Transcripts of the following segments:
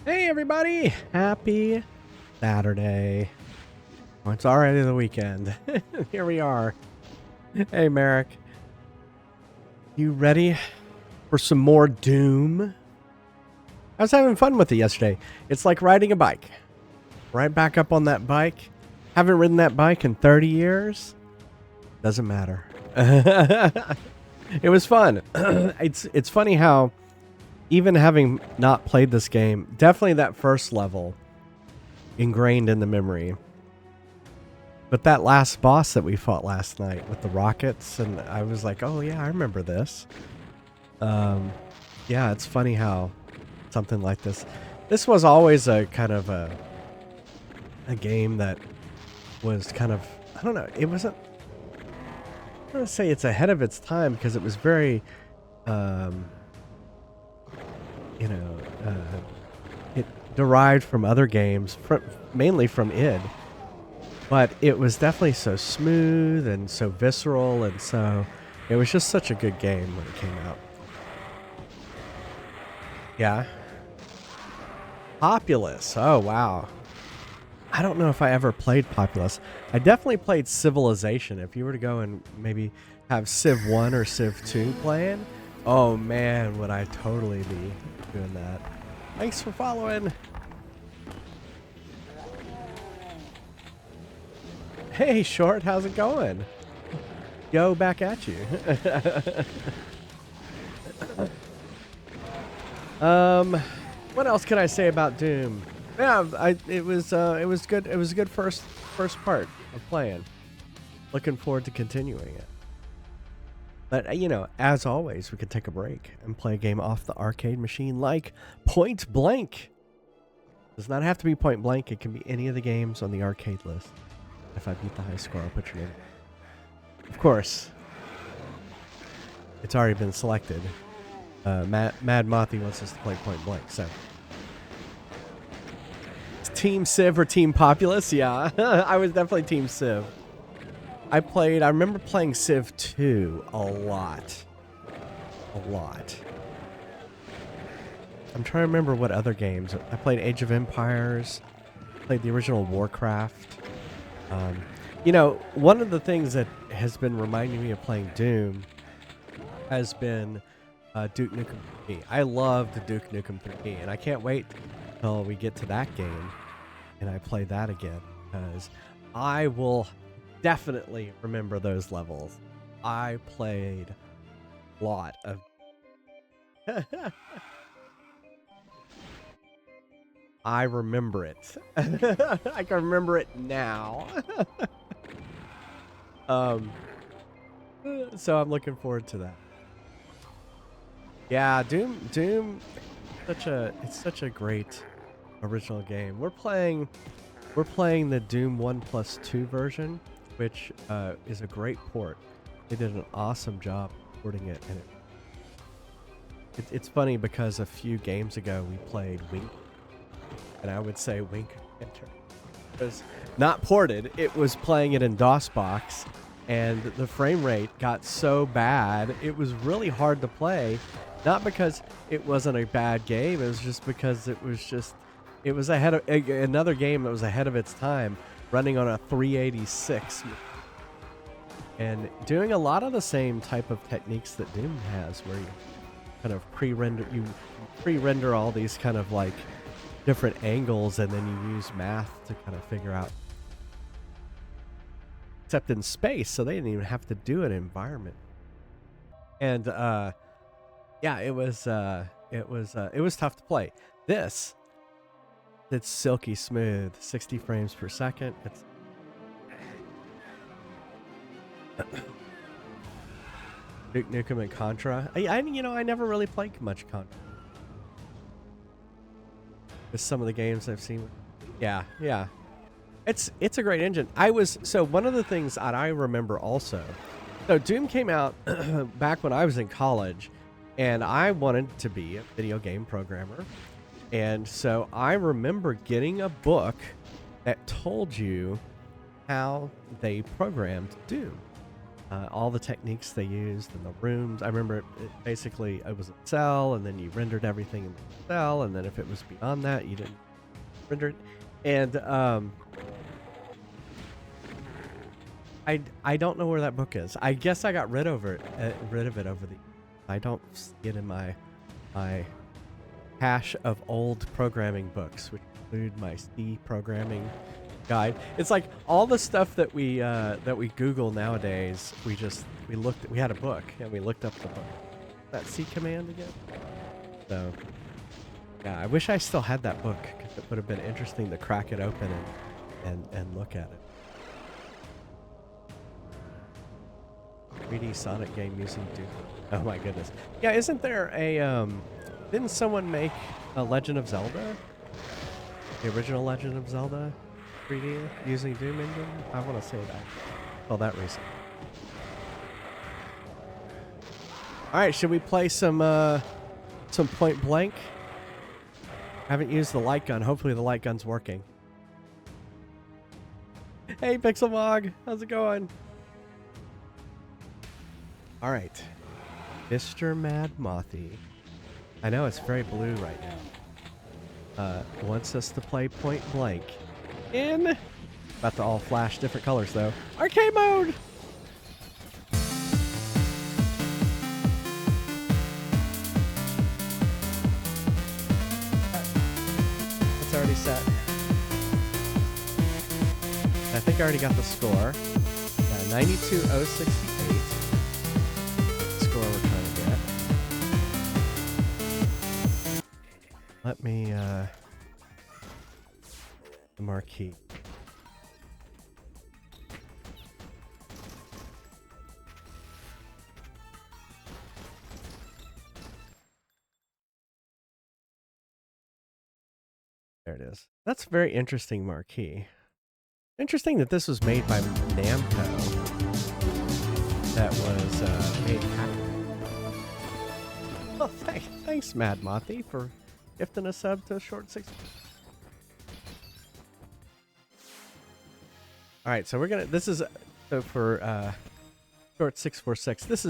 Hey everybody! Happy Saturday. Oh, it's already the weekend. Here we are. Hey Merrick. You ready for some more Doom? I was having fun with it yesterday. It's like riding a bike. Right back up on that bike. Haven't ridden that bike in 30 years. Doesn't matter. It was fun. It's funny how even having not played this game, definitely that first level ingrained in the memory. But that last boss that we fought last night with the rockets, and I was like, oh yeah, I remember this. Yeah, it's funny how something like this was always a kind of a game that was kind of, I don't know, it wasn't, I don't want to say it's ahead of its time because it was very, you know, it derived from other games, mainly from id. But it was definitely so smooth and so visceral, and so it was just such a good game when it came out. Yeah. Populous. Oh, wow. I don't know if I ever played Populous. I definitely played Civilization. If you were to go and maybe have Civ 1 or Civ 2 playing, oh man, would I totally be doing that. Thanks for following. Hey, Short, how's it going? Go back at you. What else can I say about Doom? Yeah, it was good. It was a good first part of playing. Looking forward to continuing it. But you know, as always, we could take a break and play a game off the arcade machine like Point Blank. Does not have to be Point Blank. It can be any of the games on the arcade list. If I beat the high score, I'll put your name. Of course, it's already been selected. Mad Mothy wants us to play Point Blank, so. Team Civ or Team Populous? Yeah, I was definitely Team Civ. I remember playing Civ 2 a lot. A lot. I'm trying to remember what other games. I played Age of Empires, played the original Warcraft. You know, one of the things that has been reminding me of playing Doom has been Duke Nukem 3D. I loved Duke Nukem 3D, and I can't wait till we get to that game and I play that again, because I will definitely remember those levels. I played a lot of... I remember it. I can remember it now. So I'm looking forward to that. Yeah, Doom, it's such a great original game. We're playing the Doom 1+2 version, which is a great port. They did an awesome job porting it, and it's funny because a few games ago we played Wing, and I would say Wing Enter was not ported. It was playing it in DOSBox, and the frame rate got so bad it was really hard to play. Not because it wasn't a bad game, it was just because it was ahead of another game that was ahead of its time, running on a 386 and doing a lot of the same type of techniques that Doom has, where you kind of pre-render all these kind of like different angles, and then you use math to kind of figure out. Except in space, so they didn't even have to do an environment. And yeah, it was tough to play. It's silky smooth, 60 frames per second. It's Duke Nukem and Contra. I never really played much Contra. With some of the games I've seen. Yeah. It's a great engine. So one of the things that I remember also. So Doom came out back when I was in college, and I wanted to be a video game programmer. And so I remember getting a book that told you how they programmed Doom. all the techniques they used in the rooms. I remember basically it was a cell, and then you rendered everything in the cell, and then if it was beyond that, you didn't render it. And I don't know where that book is. I guess I got rid of it over the. I don't see it in my cache of old programming books, which include my C programming guide. It's like all the stuff that we Google nowadays. We had a book and we looked up the book. That C command again. So yeah, I wish I still had that book because it would have been interesting to crack it open and look at it. 3D Sonic game using Doom. Oh my goodness. Yeah, isn't there a didn't someone make a Legend of Zelda? The original Legend of Zelda 3D using Doom engine? I want to say that. Well, that recent. All right, should we play some Point Blank? Haven't used the light gun. Hopefully the light gun's working. Hey, Pixelmog, how's it going? All right, Mr. Mad Mothy. I know it's very blue right now. Wants us to play Point Blank in about to all flash different colors though. Arcade mode. It's already set. I think I already got the score. 92,068. Score we're trying to get. Let me the marquee. There it is. That's a very interesting marquee. Interesting that this was made by Namco. That was made happy. Well, thanks, Mad Mothy, for gifting a sub to Short 6. All right, so we're gonna. This is so for Short 646. This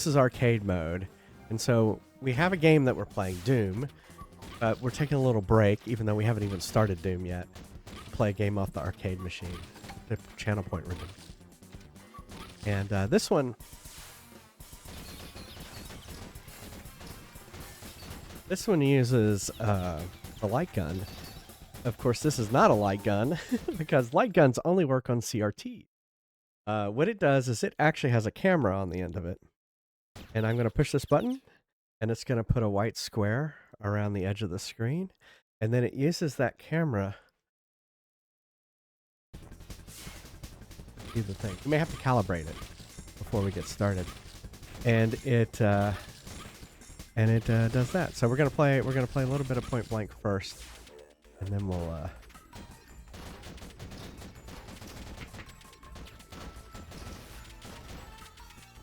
is arcade mode, and so we have a game that we're playing, Doom. We're taking a little break, even though we haven't even started Doom yet. Play a game off the arcade machine, the Channel Point region. And this one uses a light gun. Of course, this is not a light gun because light guns only work on CRT. What it does is it actually has a camera on the end of it. And I'm going to push this button, and it's going to put a white square around the edge of the screen. And then it uses that camera to do the thing. You may have to calibrate it before we get started. And it does that. So we're gonna play a little bit of Point Blank first, and then we'll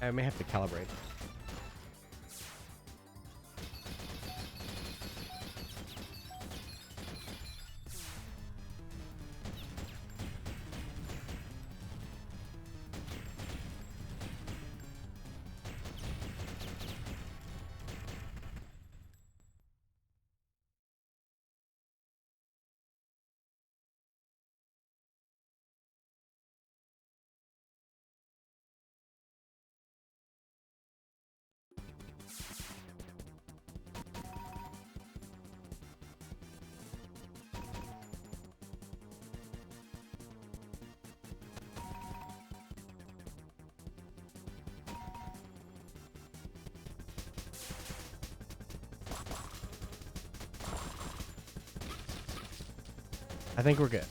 I may have to calibrate. I think we're good.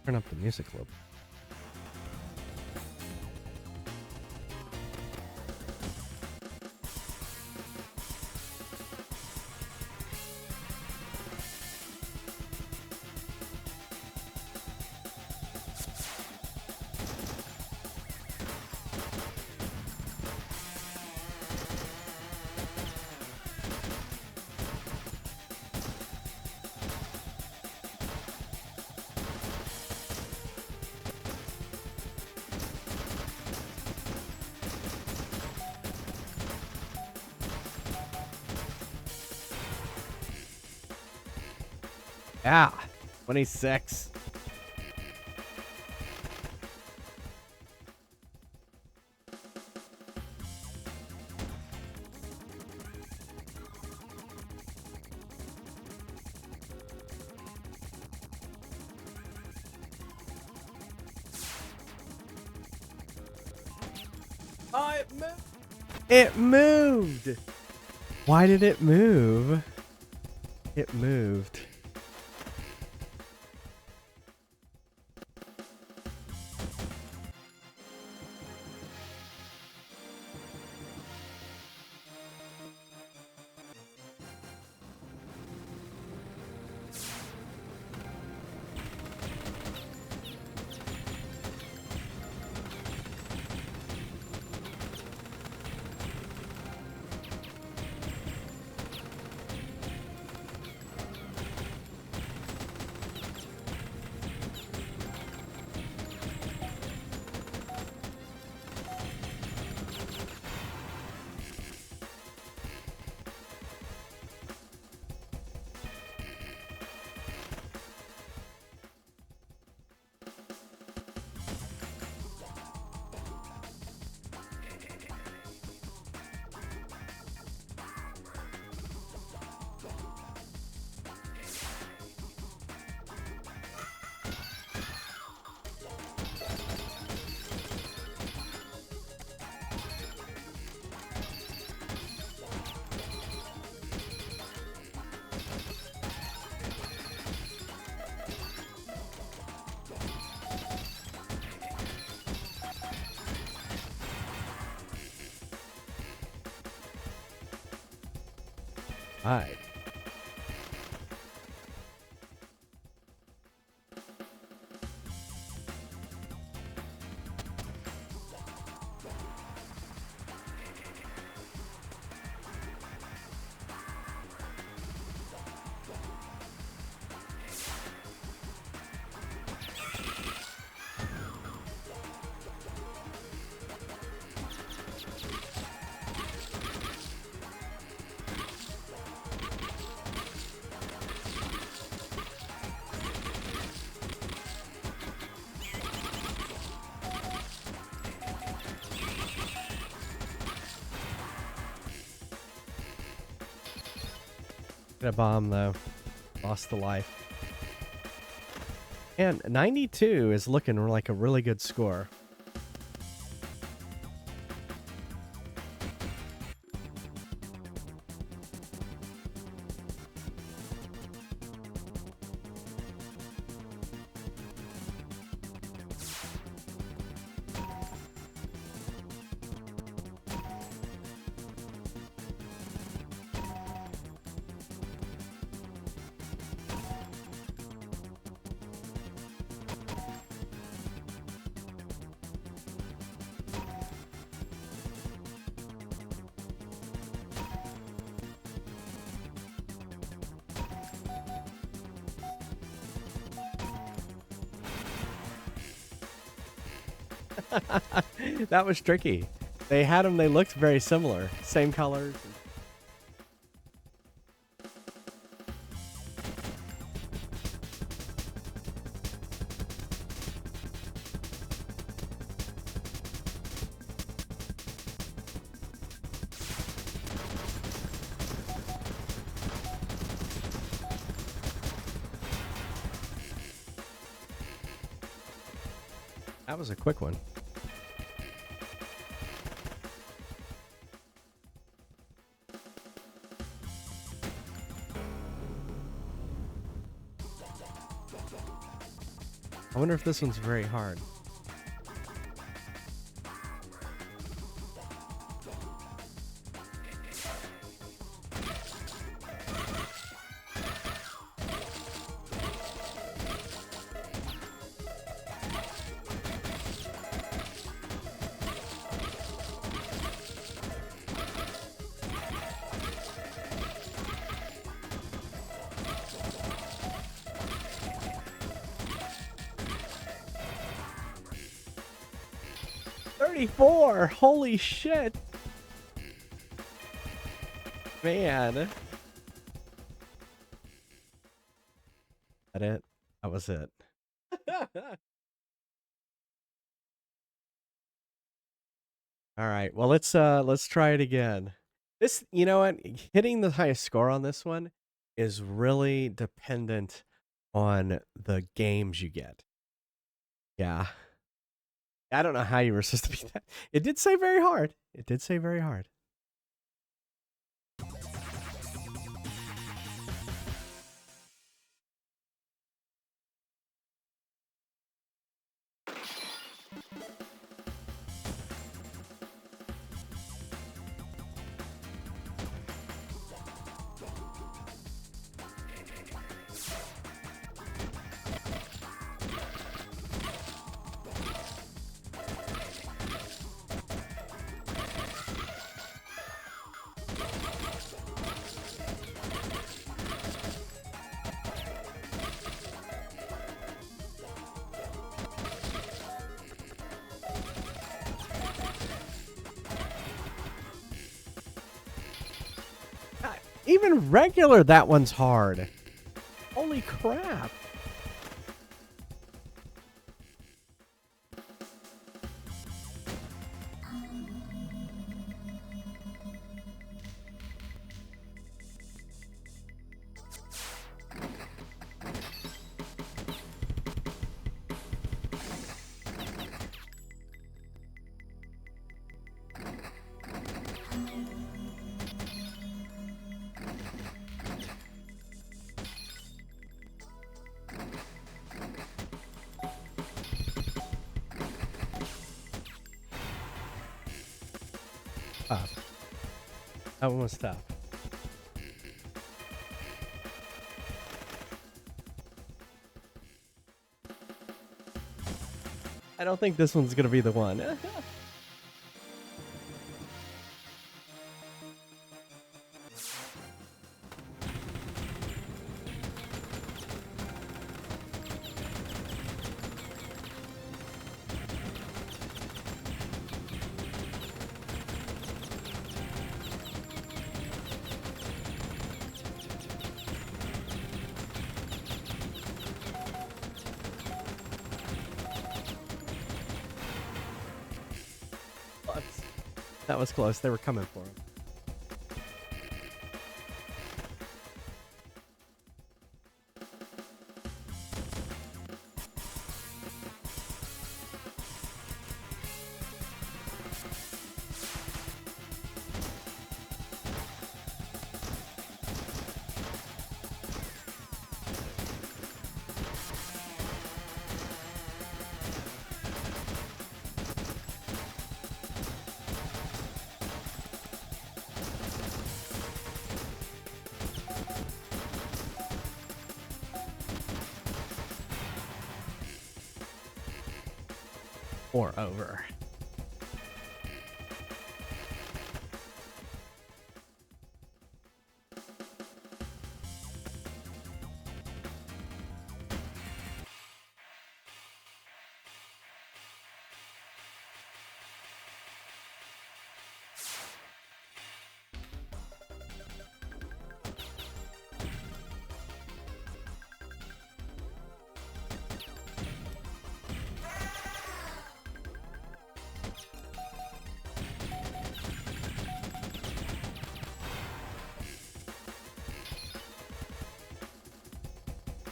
Turn up the music a little bit. Yeah. 26. Oh, it moved. It moved. Why did it move? It moved. All right. Get a bomb though. Lost the life. And 92 is looking like a really good score. That was tricky. They had them, they looked very similar. Same colors. That was a quick one. I wonder if this one's very hard. Holy shit. Man. was it. All right. Well, let's try it again. This, you know what? Hitting the highest score on this one is really dependent on the games you get. Yeah. I don't know how you were supposed to beat that. It did say very hard. It did say very hard. Even regular, that one's hard. Holy crap. Tough. That one was tough. I don't think this one's gonna be the one. That was close. They were coming for him. Or over.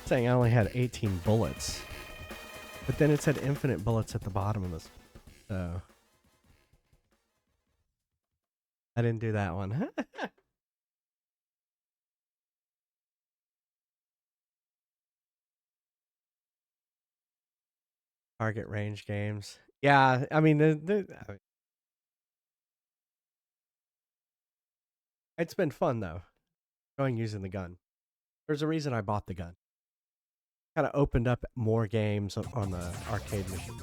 Saying I only had 18 bullets, but then it said infinite bullets at the bottom of this, so I didn't do that one. Target range games. Yeah, I mean, it's been fun though, going using the gun. There's a reason I bought the gun. Kind of opened up more games on the arcade machine.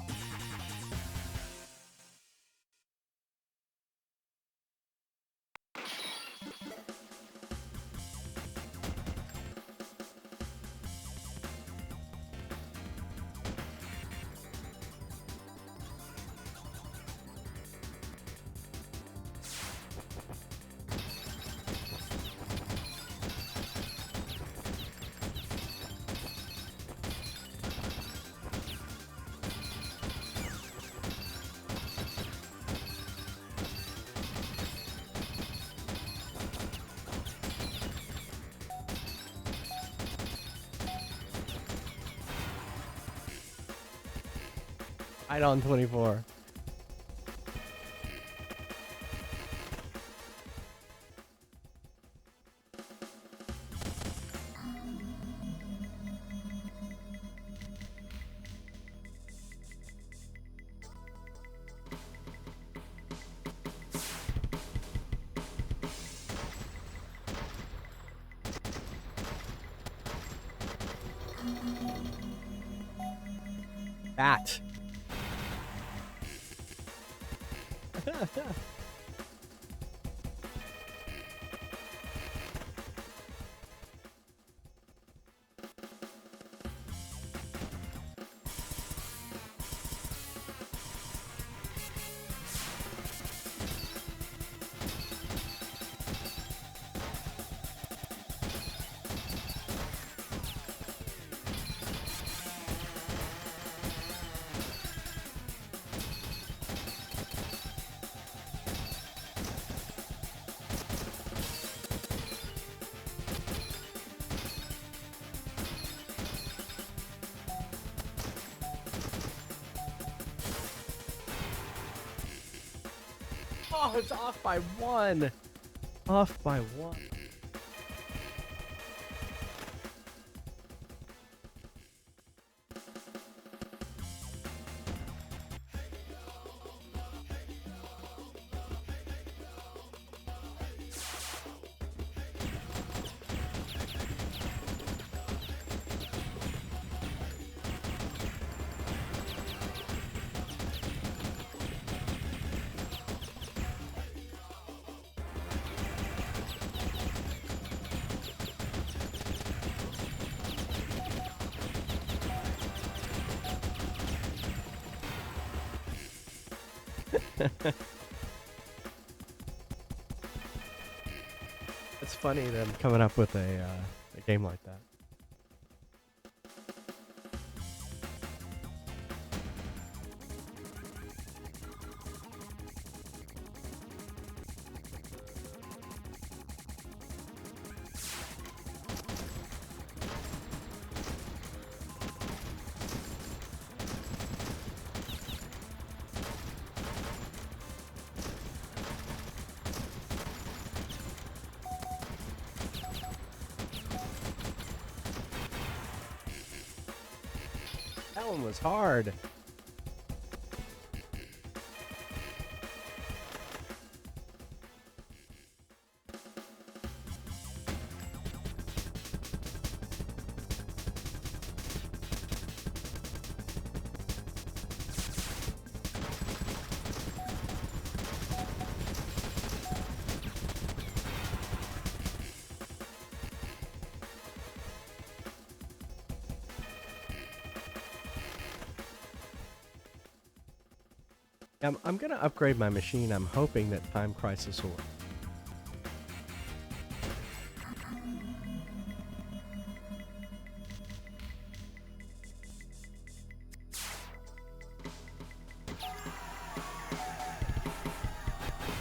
Right on 24. That. Oh, it's off by 1. Off by 1. It's funny them coming up with a game like that. That one was hard. I'm gonna upgrade my machine. I'm hoping that Time Crisis will work.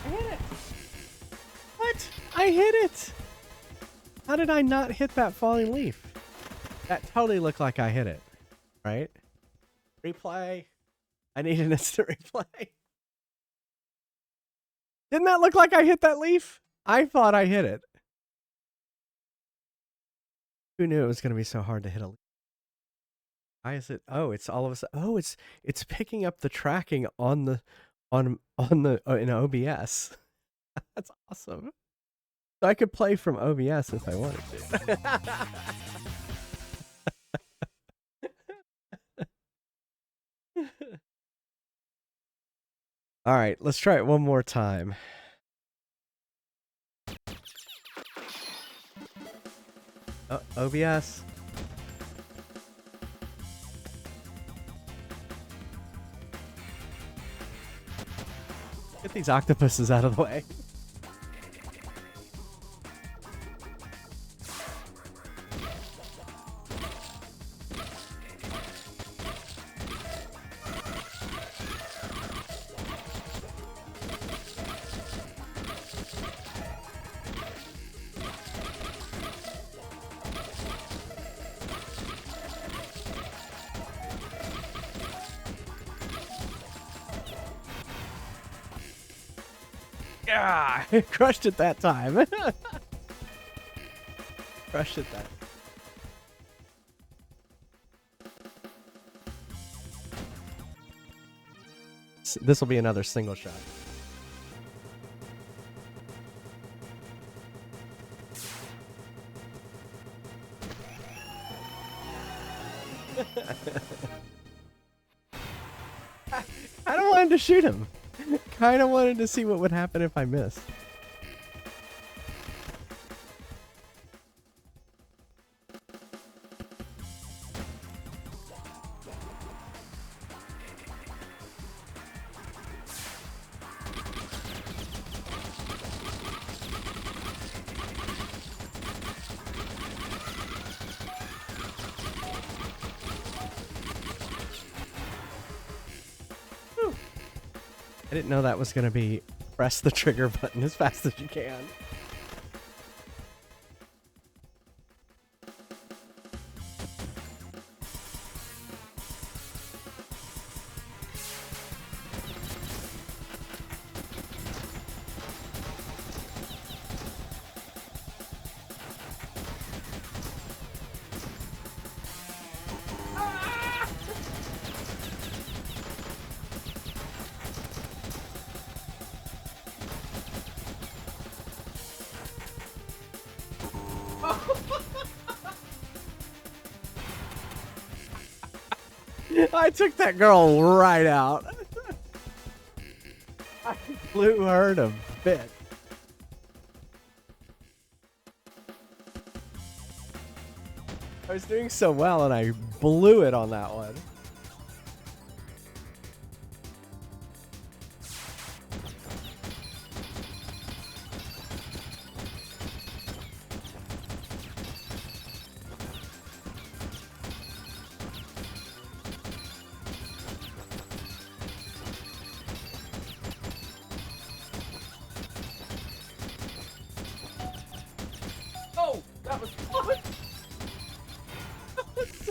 I hit it! What? I hit it! How did I not hit that falling leaf? That totally looked like I hit it, right? Replay. I need an instant replay. Didn't that look like I hit that leaf? I thought I hit it. Who knew it was going to be so hard to hit a leaf? Why is it? Oh, it's all of a sudden. Oh, it's picking up the tracking on the in OBS. That's awesome. So I could play from OBS if I wanted to. All right, let's try it one more time. OBS. Get these octopuses out of the way. Ah, crushed it that time. Crushed it that. This will be another single shot. I don't wanted to shoot him. Kind of wanted to see what would happen if I missed. I didn't know that was going to be press the trigger button as fast as you can. I took that girl right out. I blew her to bits. I was doing so well and I blew it on that one.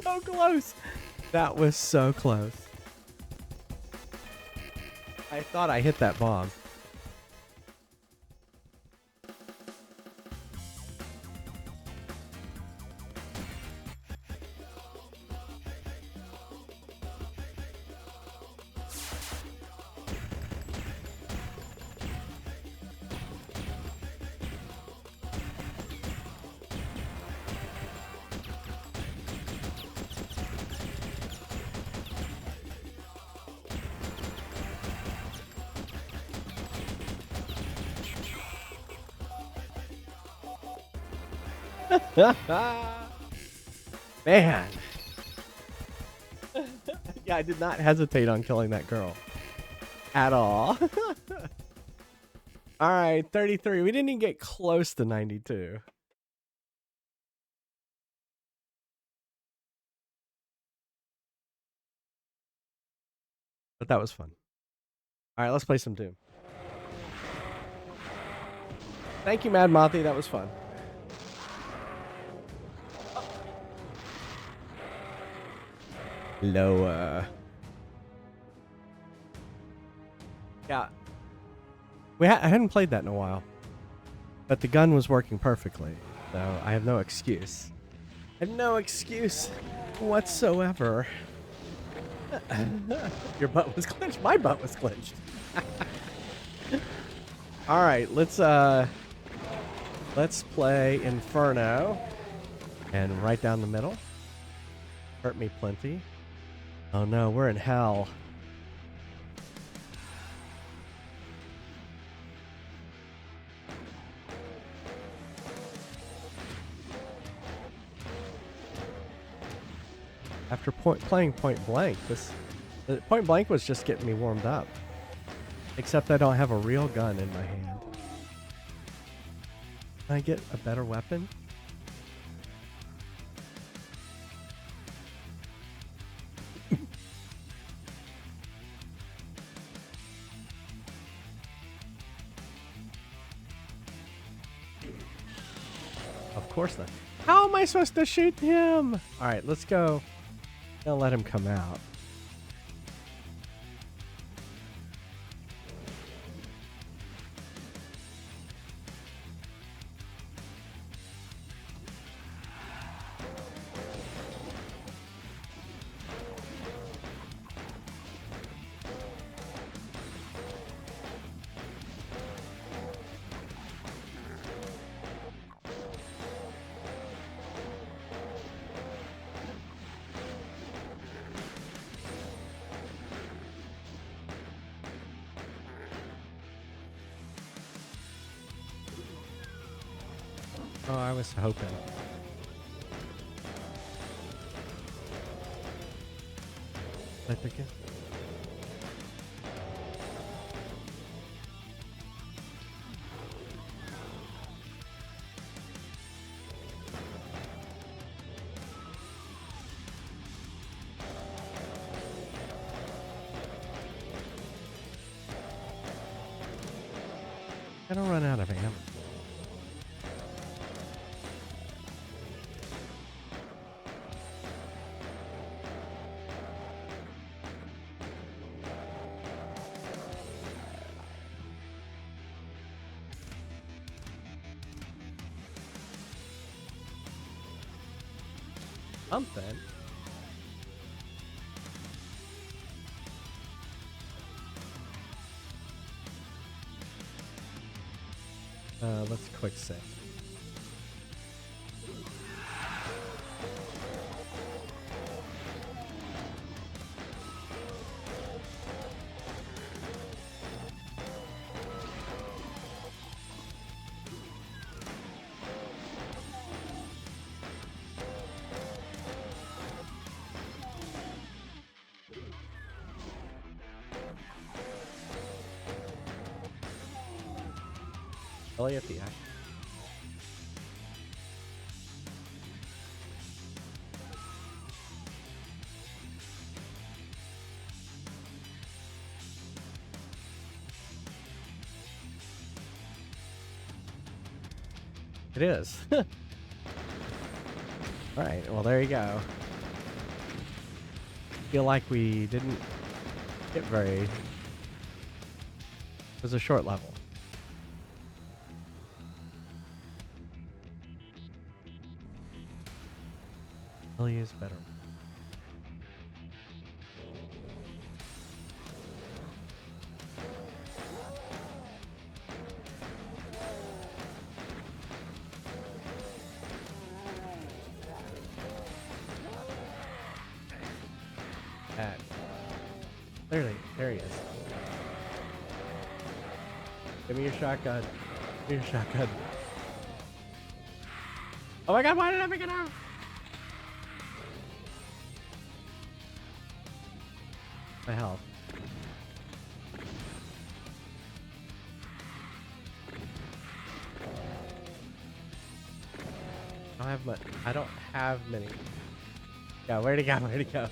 So close. That was so close. I thought I hit that bomb. Man. Yeah, I did not hesitate on killing that girl. At all. Alright, 33. We didn't even get close to 92. But that was fun. Alright, let's play some Doom. Thank you, Mad Mothy. That was fun. Lower. Yeah. I hadn't played that in a while. But the gun was working perfectly. So I have no excuse. I have no excuse whatsoever. Your butt was clenched. My butt was clenched. Alright, let's play Inferno. And right down the middle. Hurt me plenty. Oh no, we're in hell. After playing Point Blank, Point Blank was just getting me warmed up. Except I don't have a real gun in my hand. Can I get a better weapon? Of course not. How am I supposed to shoot him? Alright, let's go. I'll let him come out. Oh, I was hoping. I think it. I don't run out of ammo. Something. Let's quick save. Elliot the act. It is. All right. Well, there you go. Feel like we didn't get very. It was a short level. Ellie is better. Clearly, there he is. Give me your shotgun. Give me your shotgun. Oh my god, why did I pick it up? My health. I don't have many. Yeah, where'd he go? Where'd he go?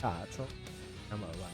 Ah, it's a ammo left.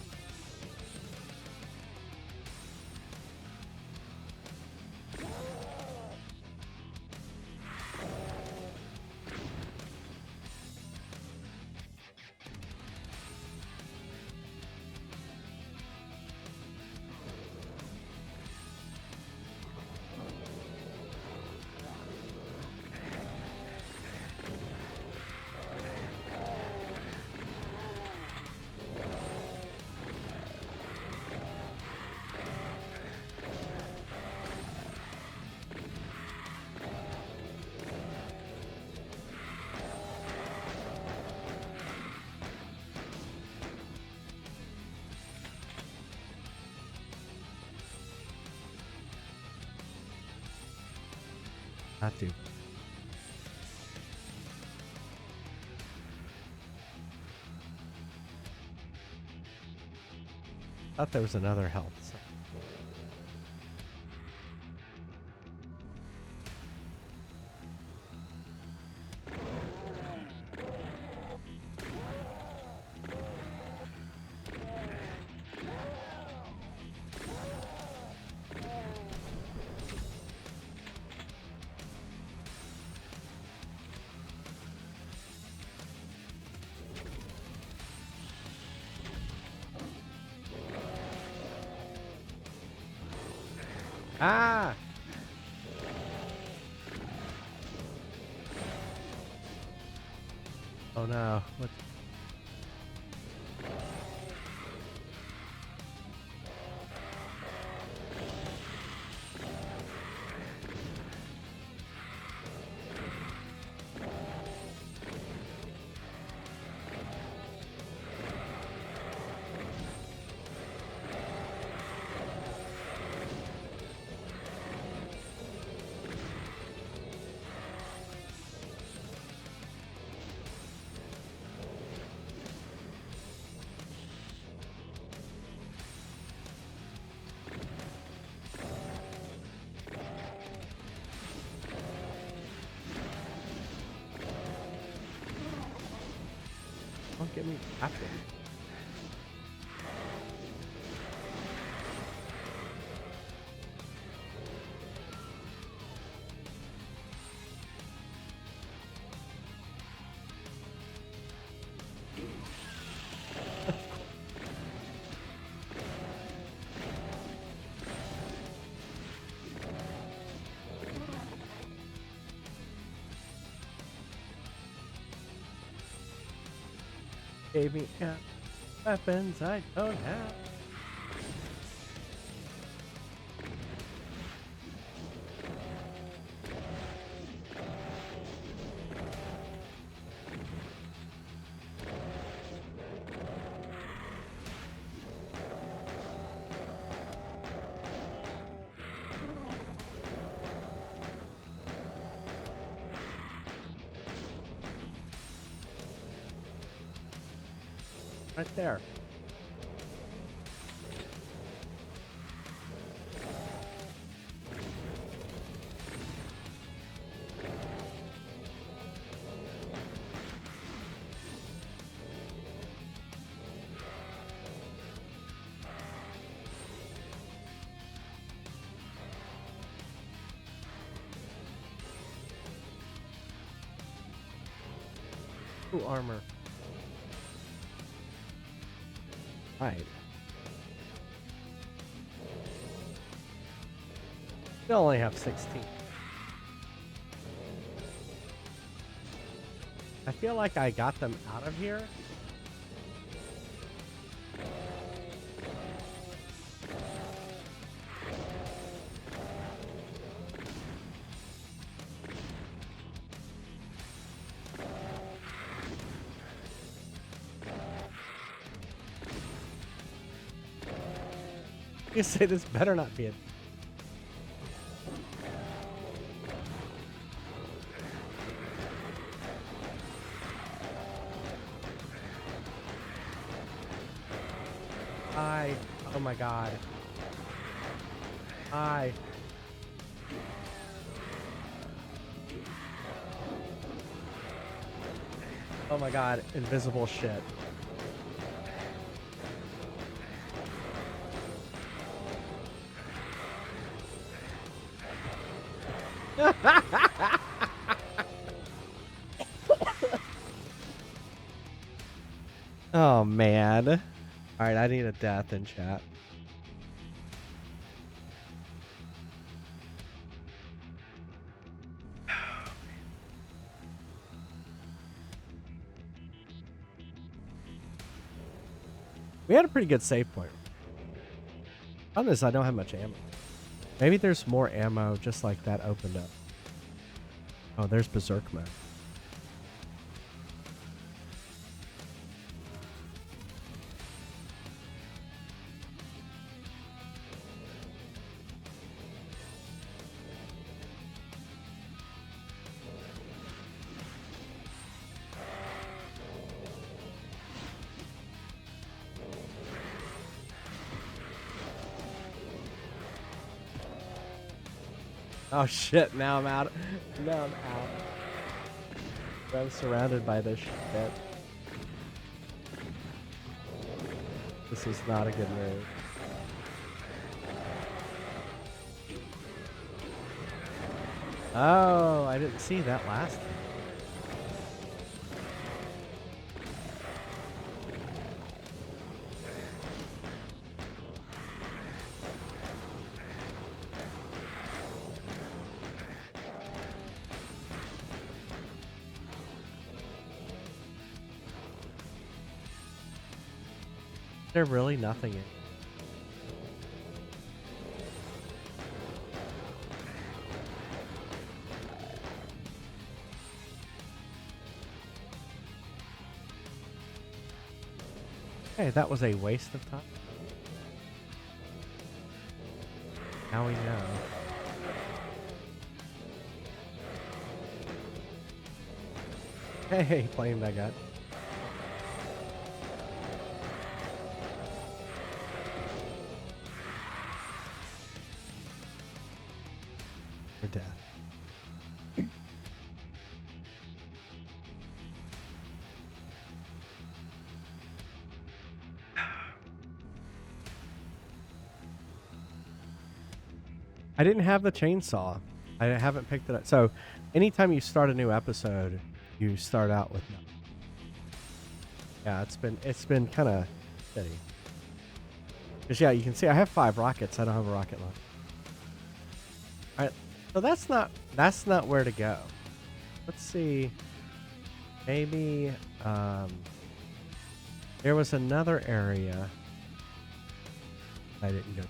Not to. Thought there was another health. So. Ah! Oh no. What? Don't get me happy. Gave me weapons I don't have. Right there. Ooh, armor. Right. We only have 16. I feel like I got them out of here. You say this better not be it. Oh my god. Hi. Oh my god, invisible shit. Oh man. Alright, I need a death in chat. We had a pretty good save point. Problem is, I don't have much ammo. Maybe there's more ammo just like that opened up. Oh, there's Berserk mode. Oh shit, now I'm out. Now I'm out. I'm surrounded by this shit. This is not a good move. Oh, I didn't see that last time. There's really nothing in. Hey, that was a waste of time. Now we know. Hey, playing that guy. Or death. I didn't have the chainsaw. I haven't picked it up. So anytime you start a new episode, you start out with nothing. Yeah, it's been kind of steady. Because yeah, you can see I have 5 rockets. I don't have a rocket launcher. All right, so that's not where to go. Let's see. Maybe there was another area I didn't go to.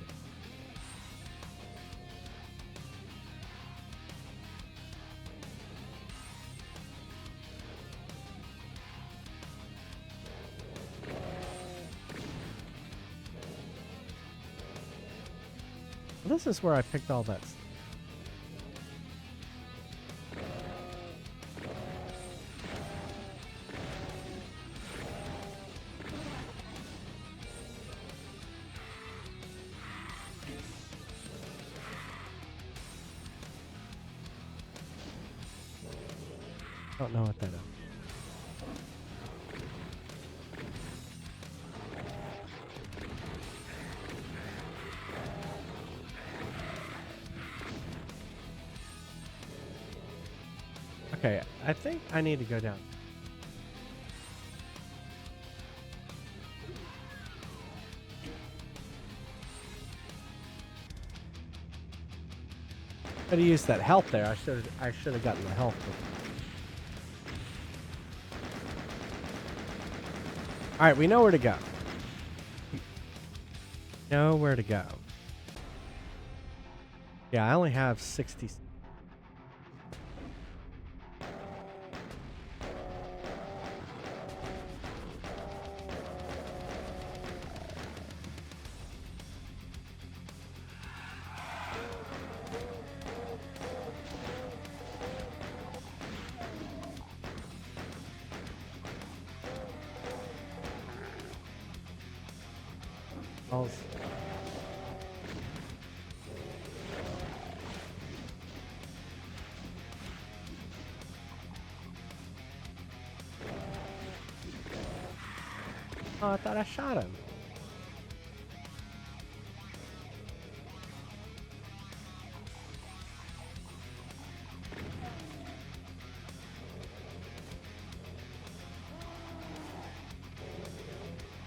Well, this is where I picked all that. I don't know what that is. Okay, I think I need to go down. Could have used that health there. I should have gotten the health. All right, we know where to go. Know where to go. Yeah, I only have 60. Oh, I thought I shot him.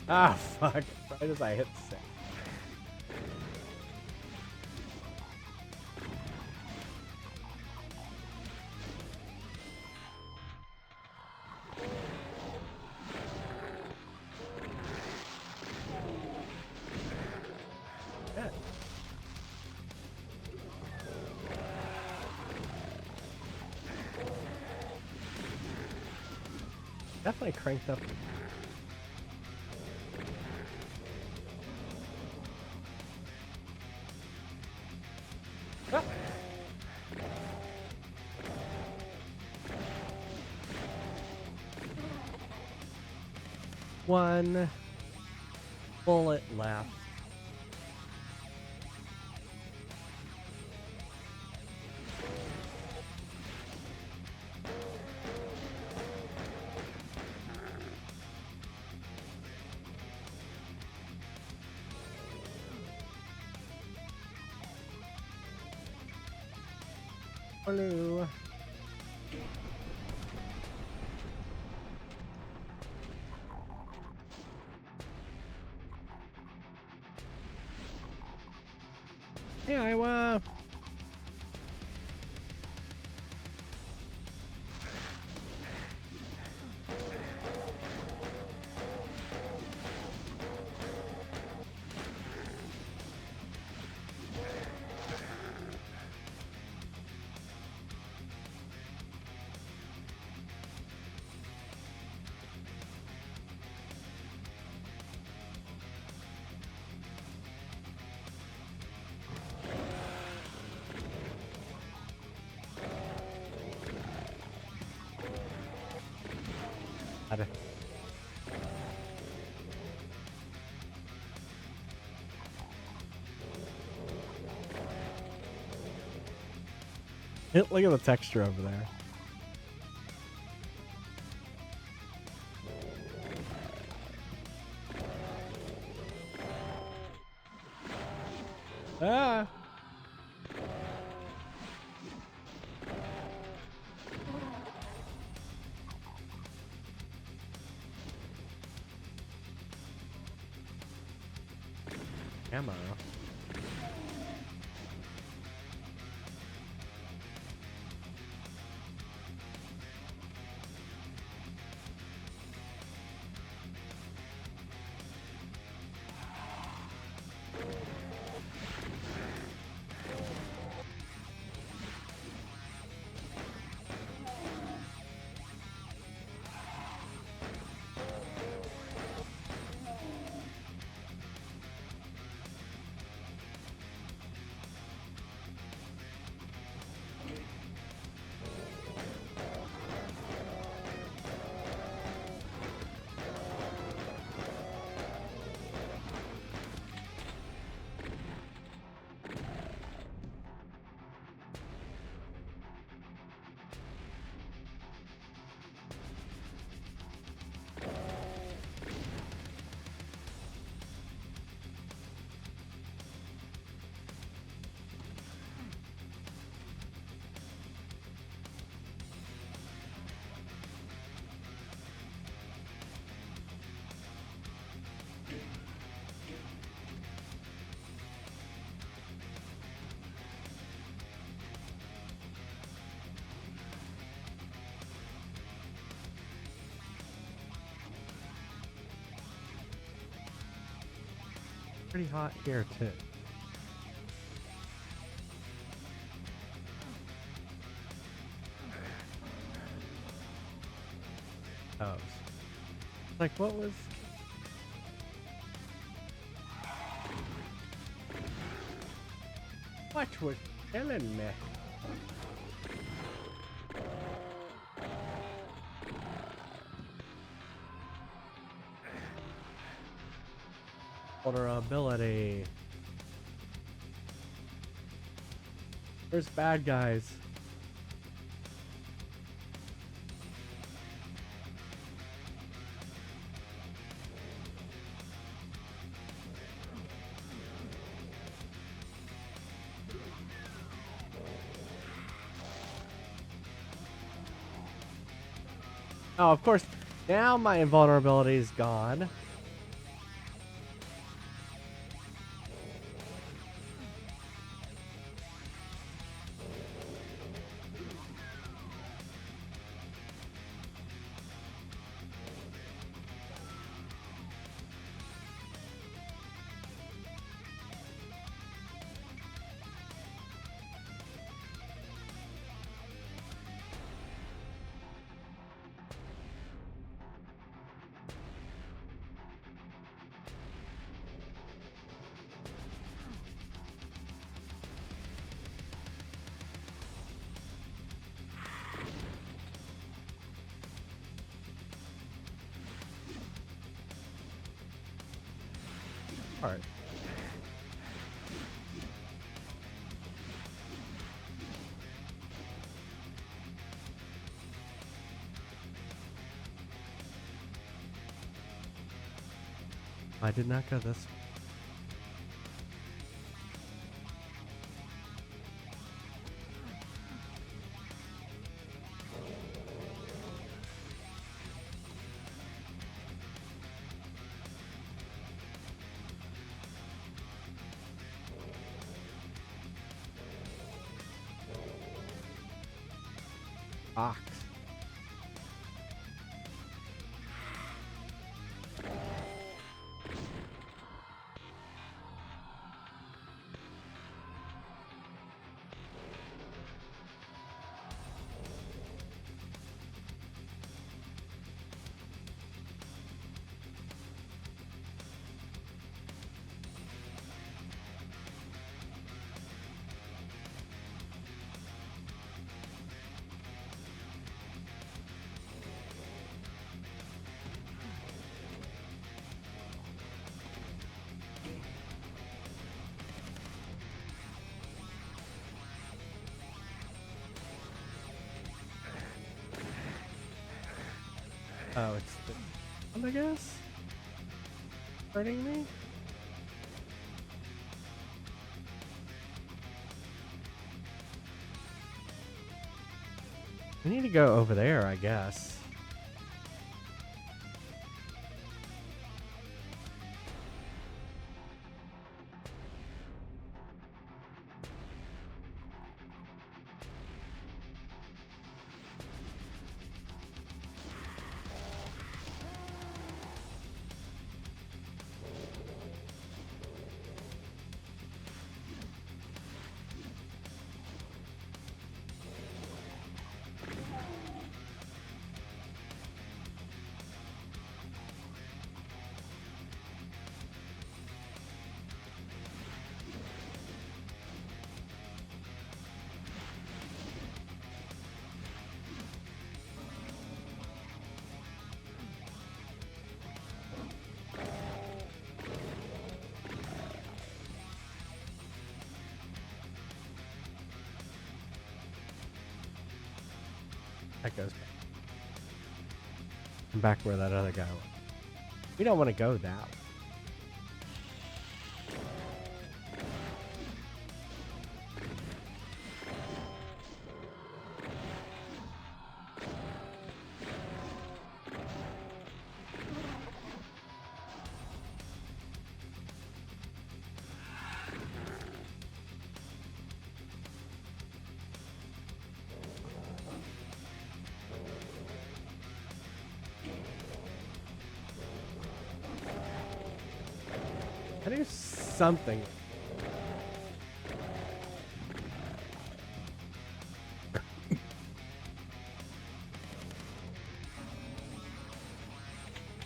Ah, fuck. Right as I hit 6. Definitely cranked up. Ah. One bullet left. Hello. Hey, Iowa. Look at the texture over there. Ah. ammo. Pretty hot here too. Oh, like what was? What was killing me? Vulnerability. There's bad guys. Oh, of course, now my invulnerability is gone. All right. I did not go this way. Ox. Oh, it's the one, I guess? Hurting me? We need to go over there, I guess. That goes back. And back where that other guy was. We don't want to go that way. I do something.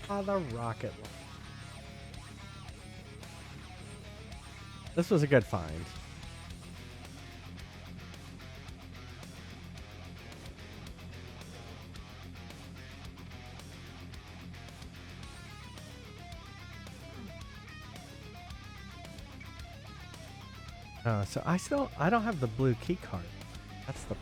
Ah, the rocket launcher. This was a good find. So I don't have the blue key card. That's the.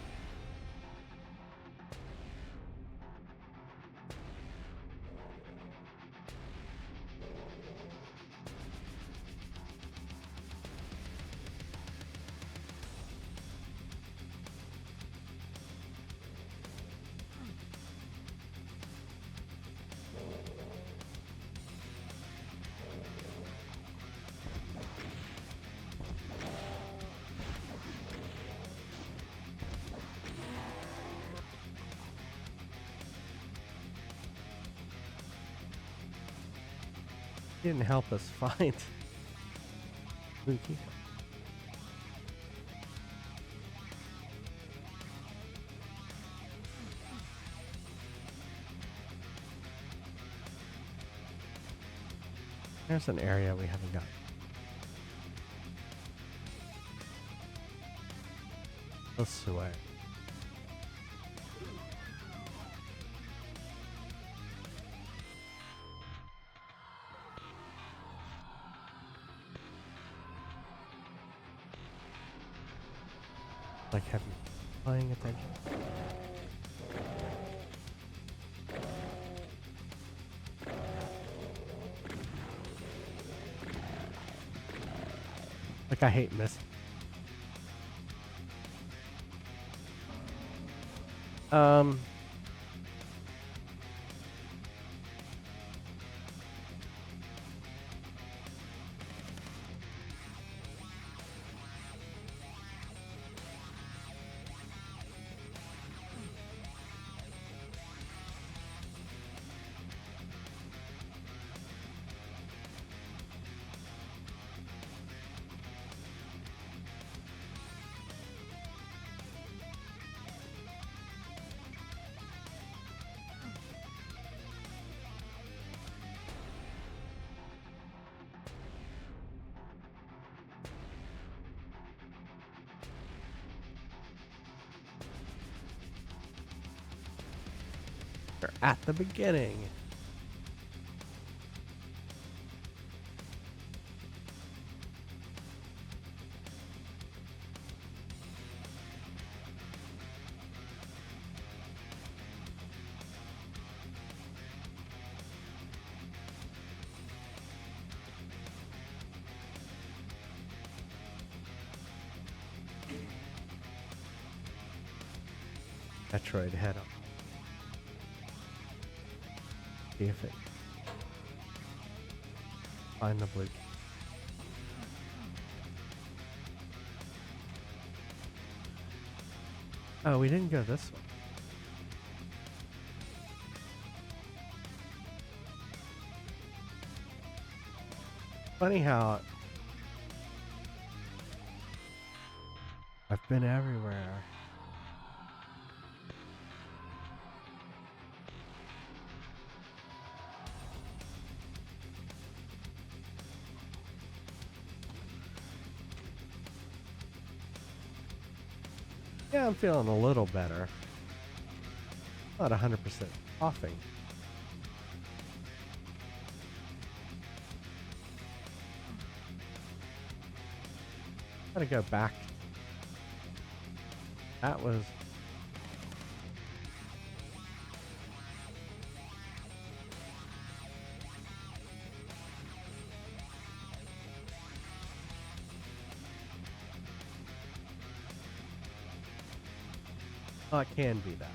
Didn't help us find blue key. There's an area we haven't got. Let's swear. Like, have you paying attention? Like, I hate missing. They're at the beginning. Metroid head up. See if it find the blue key. Oh, we didn't go this way. Funny how I've been everywhere. Yeah, I'm feeling a little better. Not 100% coughing. Gotta go back. That was Oh, it can be that.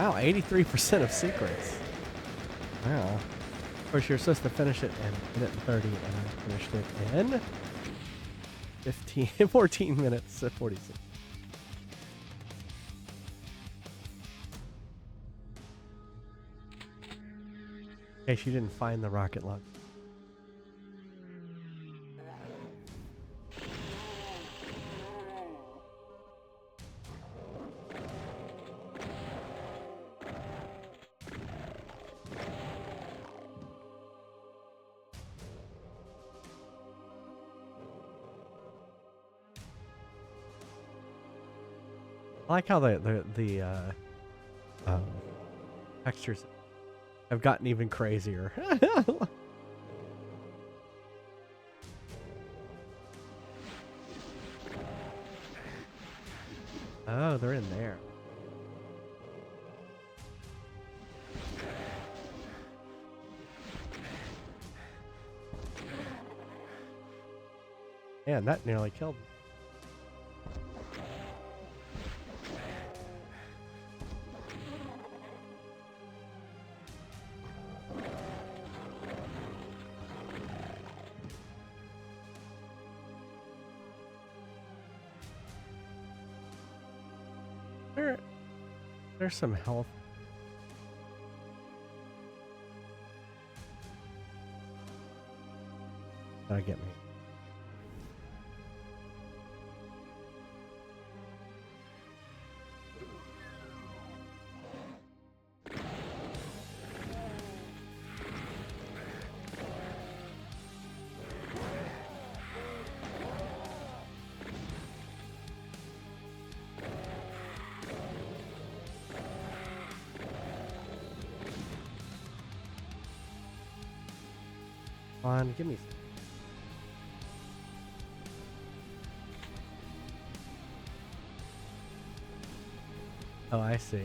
Wow, 83% of secrets. Wow. Of course, you're supposed to finish it in 1 minute and 30, and I finished it in 14 minutes at 46. In case you didn't find the rocket launcher. I like how the um, textures have gotten even crazier. Oh, they're in there. Man, that nearly killed me. There's some health. That'll get me. Come on, give me some. Oh, I see.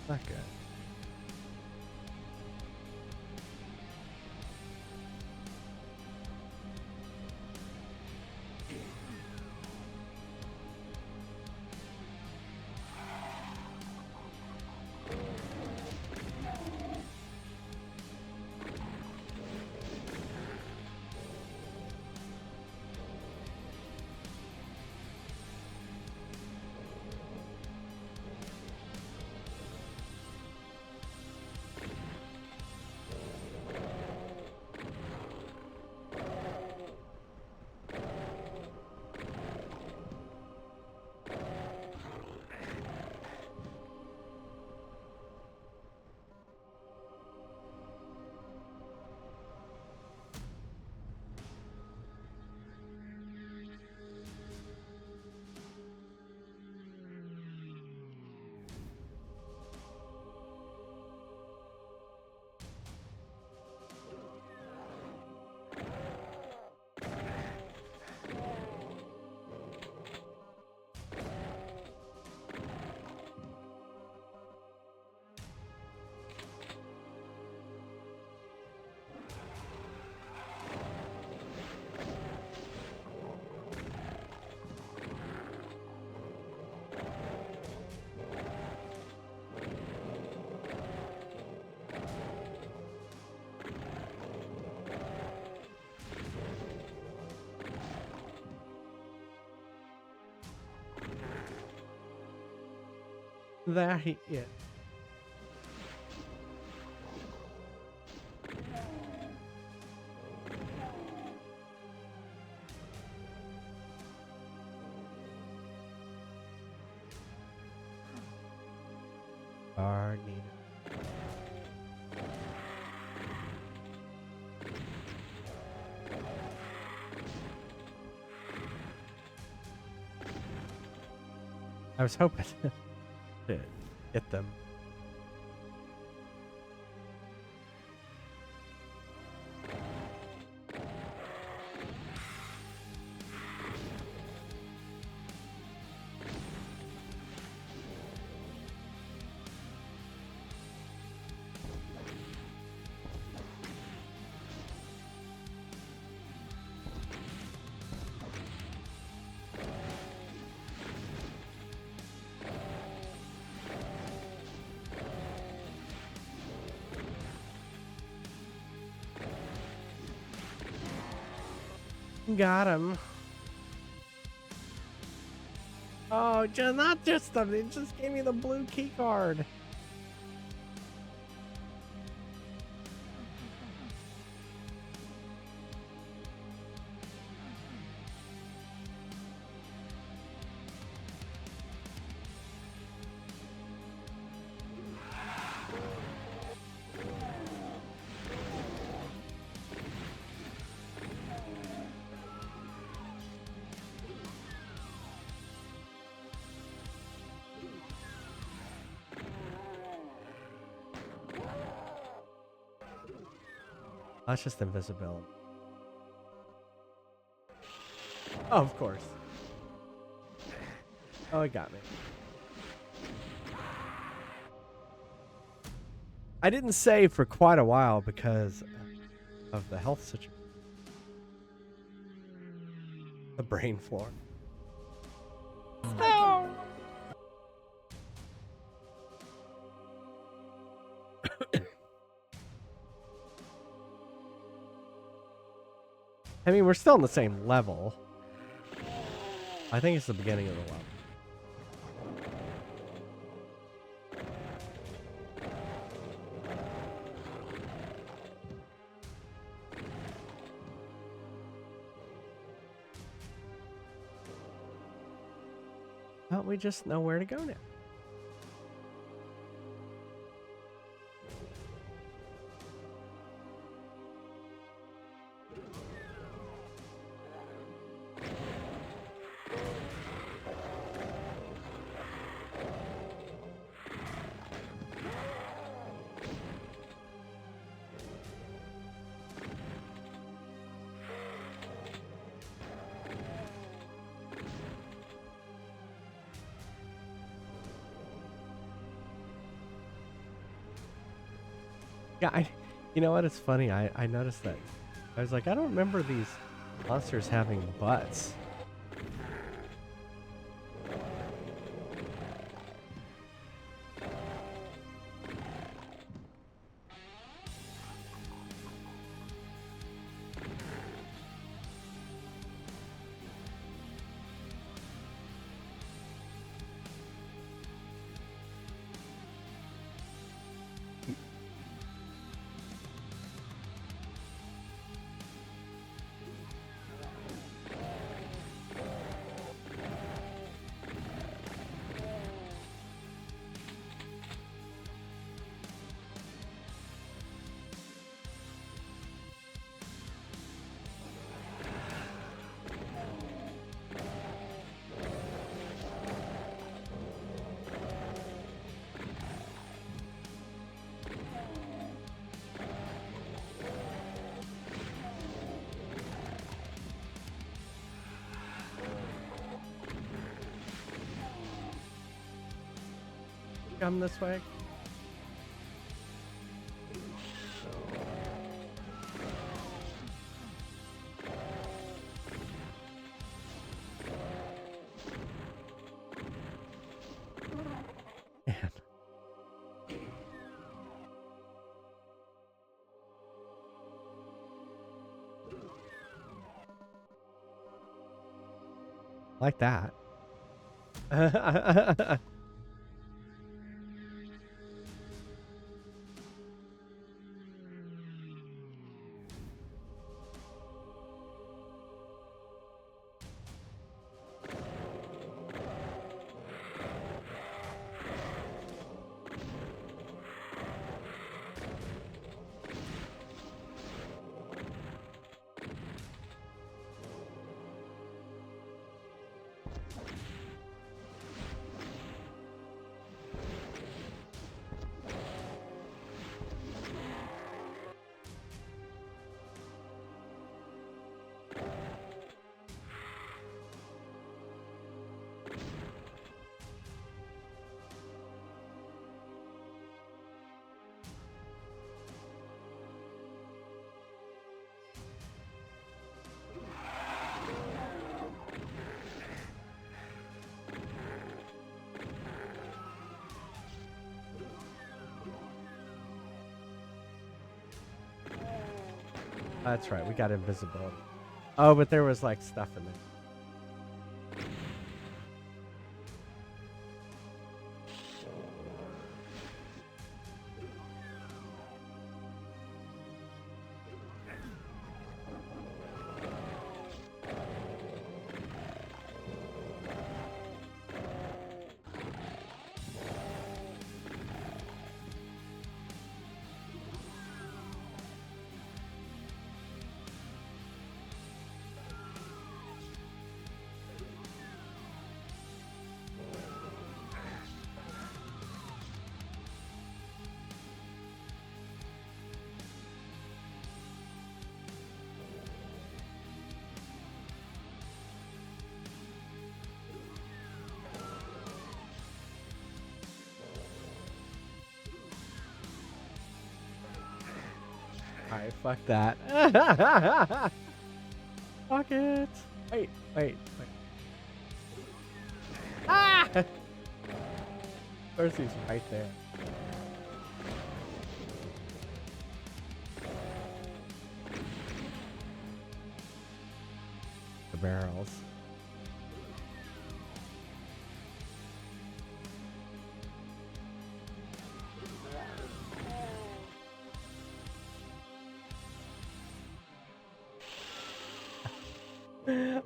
Not good. There he is. Are needed. I was hoping to get them. Got him. Oh, just not just them. It just gave me the blue key card. That's just invisibility. Oh, of course. Oh, it got me. I didn't save for quite a while because of the health situation. The brain floor. No! I mean, we're still on the same level. I think it's the beginning of the level. Well, we just know where to go now. Yeah, you know what? It's funny. I noticed that. I was like, I don't remember these monsters having butts. Come this way. Man. Like that. That's right. We got invisibility. Oh, but there was like stuff in there. Alright, fuck that. Fuck it. Wait. Ah! Percy's right there. The barrels.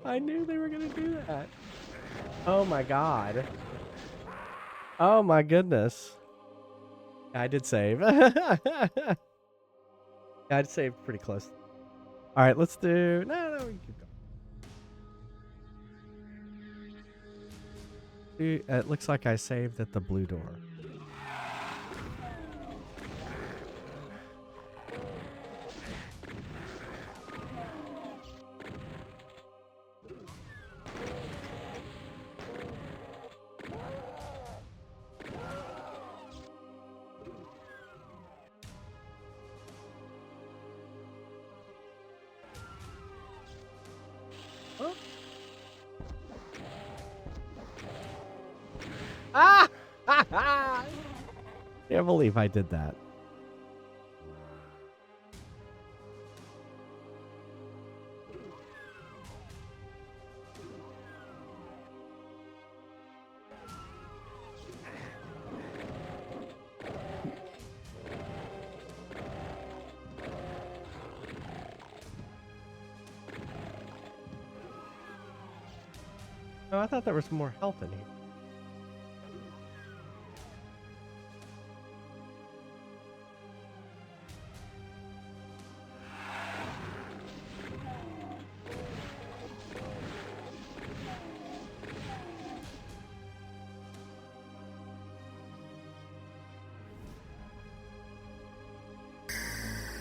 I knew they were gonna do that. Oh my god. Oh my goodness. I did save. I'd saved pretty close. Alright, let's do... No, we can keep going. It looks like I saved at the blue door. Huh? Ah! Can't believe I did that. Oh, I thought there was more health in here.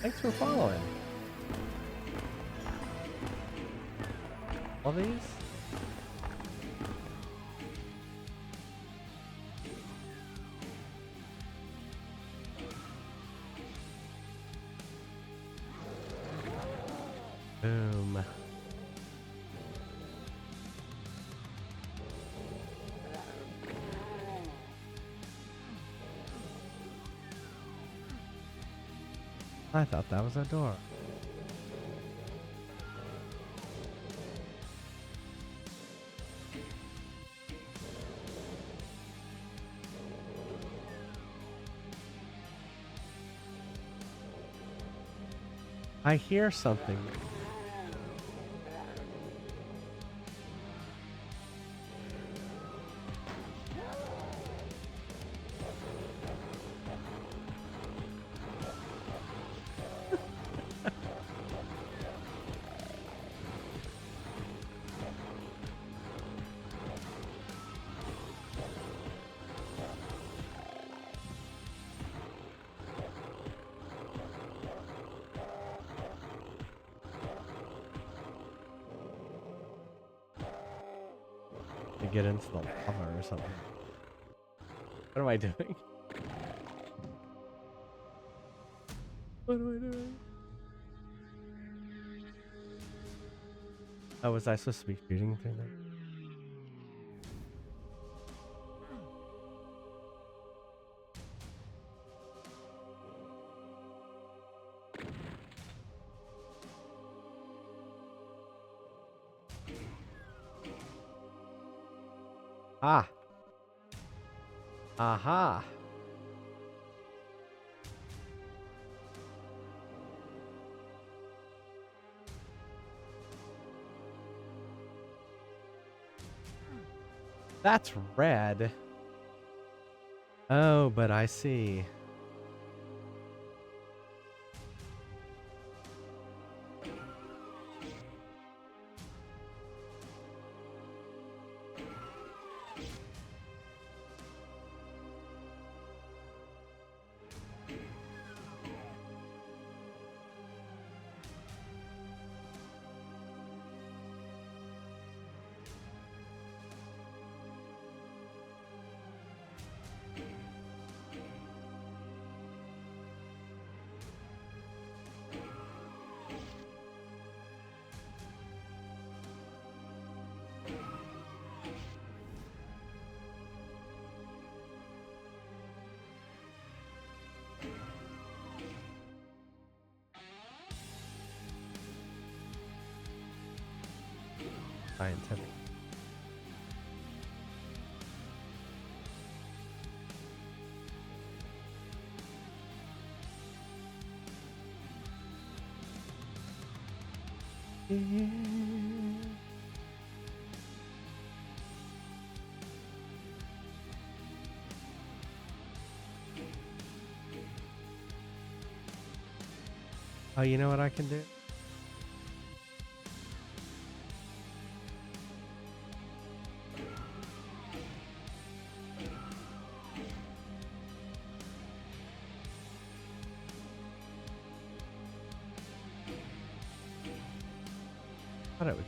Thanks for following. All these? Boom. I thought that was a door. I hear something. To get into the lava or something. What am I doing? What am I doing? Oh, was I supposed to be shooting through there? Ah. Aha. That's red. Oh, but I see. Scientific. Oh, you know what I can do? Thought it would.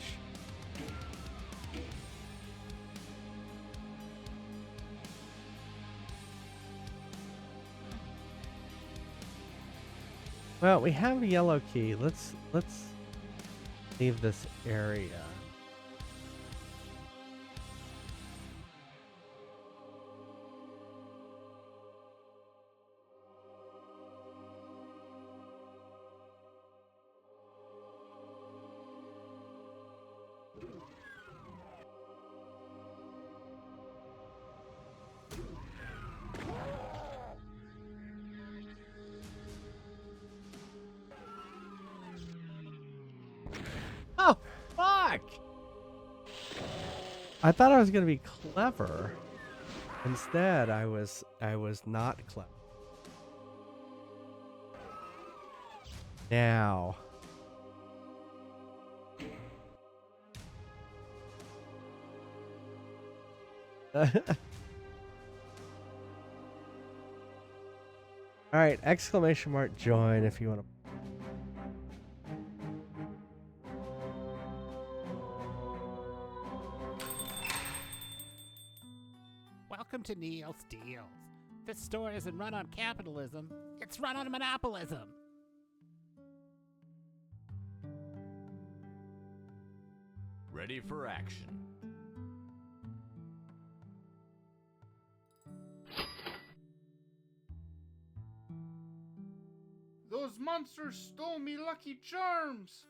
Well, we have a yellow key. Let's leave this area. Oh, fuck! I thought I was gonna be clever. Instead, I was not clever. Now. All right, exclamation mark join if you want to. Welcome to Neil's Deals. This store isn't run on capitalism, it's run on monopolism. Ready for action. Those monsters stole me Lucky Charms!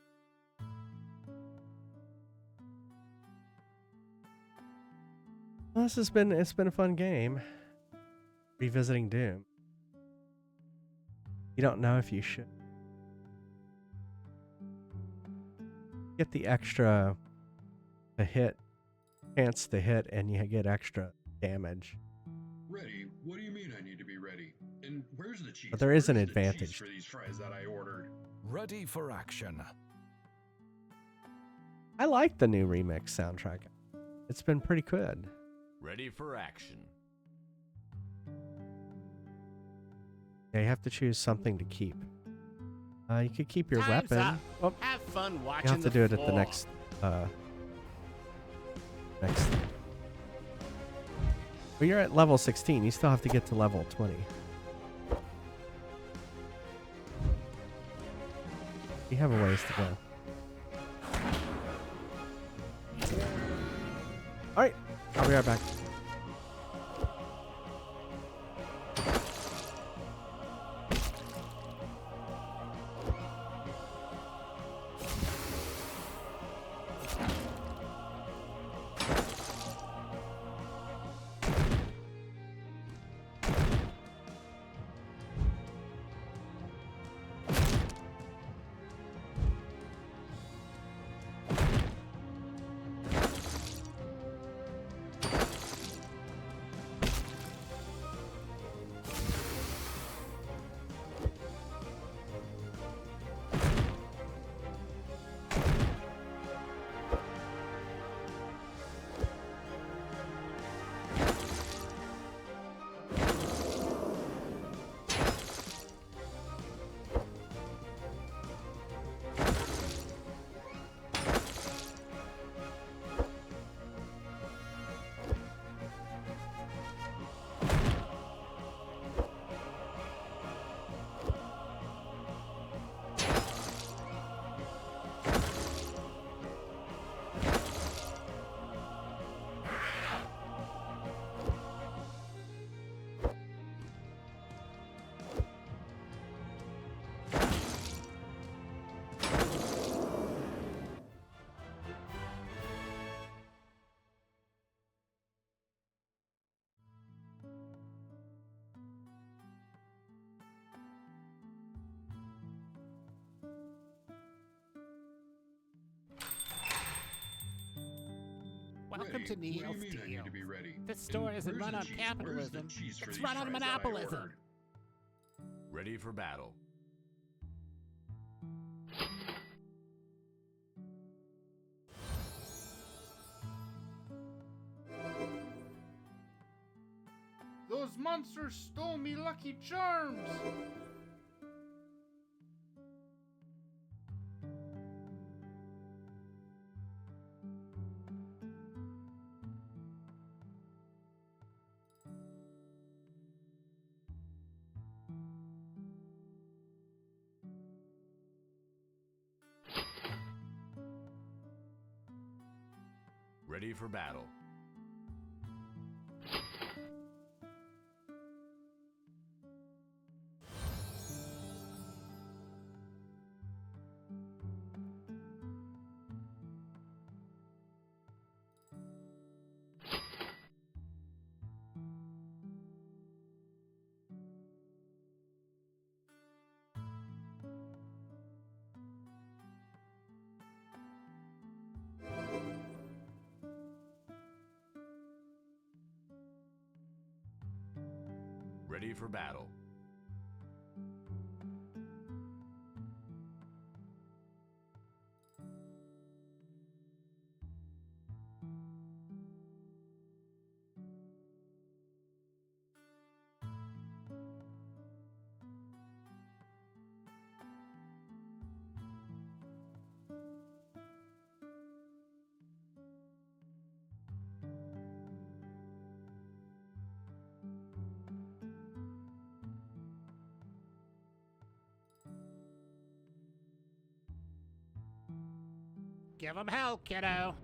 Well, it's been a fun game. Revisiting Doom. You don't know if you should. Get the extra chance to hit, and you get extra damage. Ready? What do you mean I need to be ready? And where's the cheese? But there is an Where's the cheese advantage. for these fries that I ordered. Ready for action. I like the new remix soundtrack. It's been pretty good. Ready for action. Yeah, you have to choose something to keep. You could keep your Time's weapon. up. Oh, Have fun watching you have to the do it at the floor. next next. Well, you're at level 16. You still have to get to level 20. You have a ways to go. All right, I'll be right back. Welcome to Ready? What do you Neil's mean I need to be Deals. ready? This store And isn't where's run the on cheese? Where's the capitalism. cheese for It's these run on fries that I monopolism. ordered? Ready for battle. Those monsters stole me Lucky Charms! Ready for battle. Ready for battle. Give 'em hell, kiddo.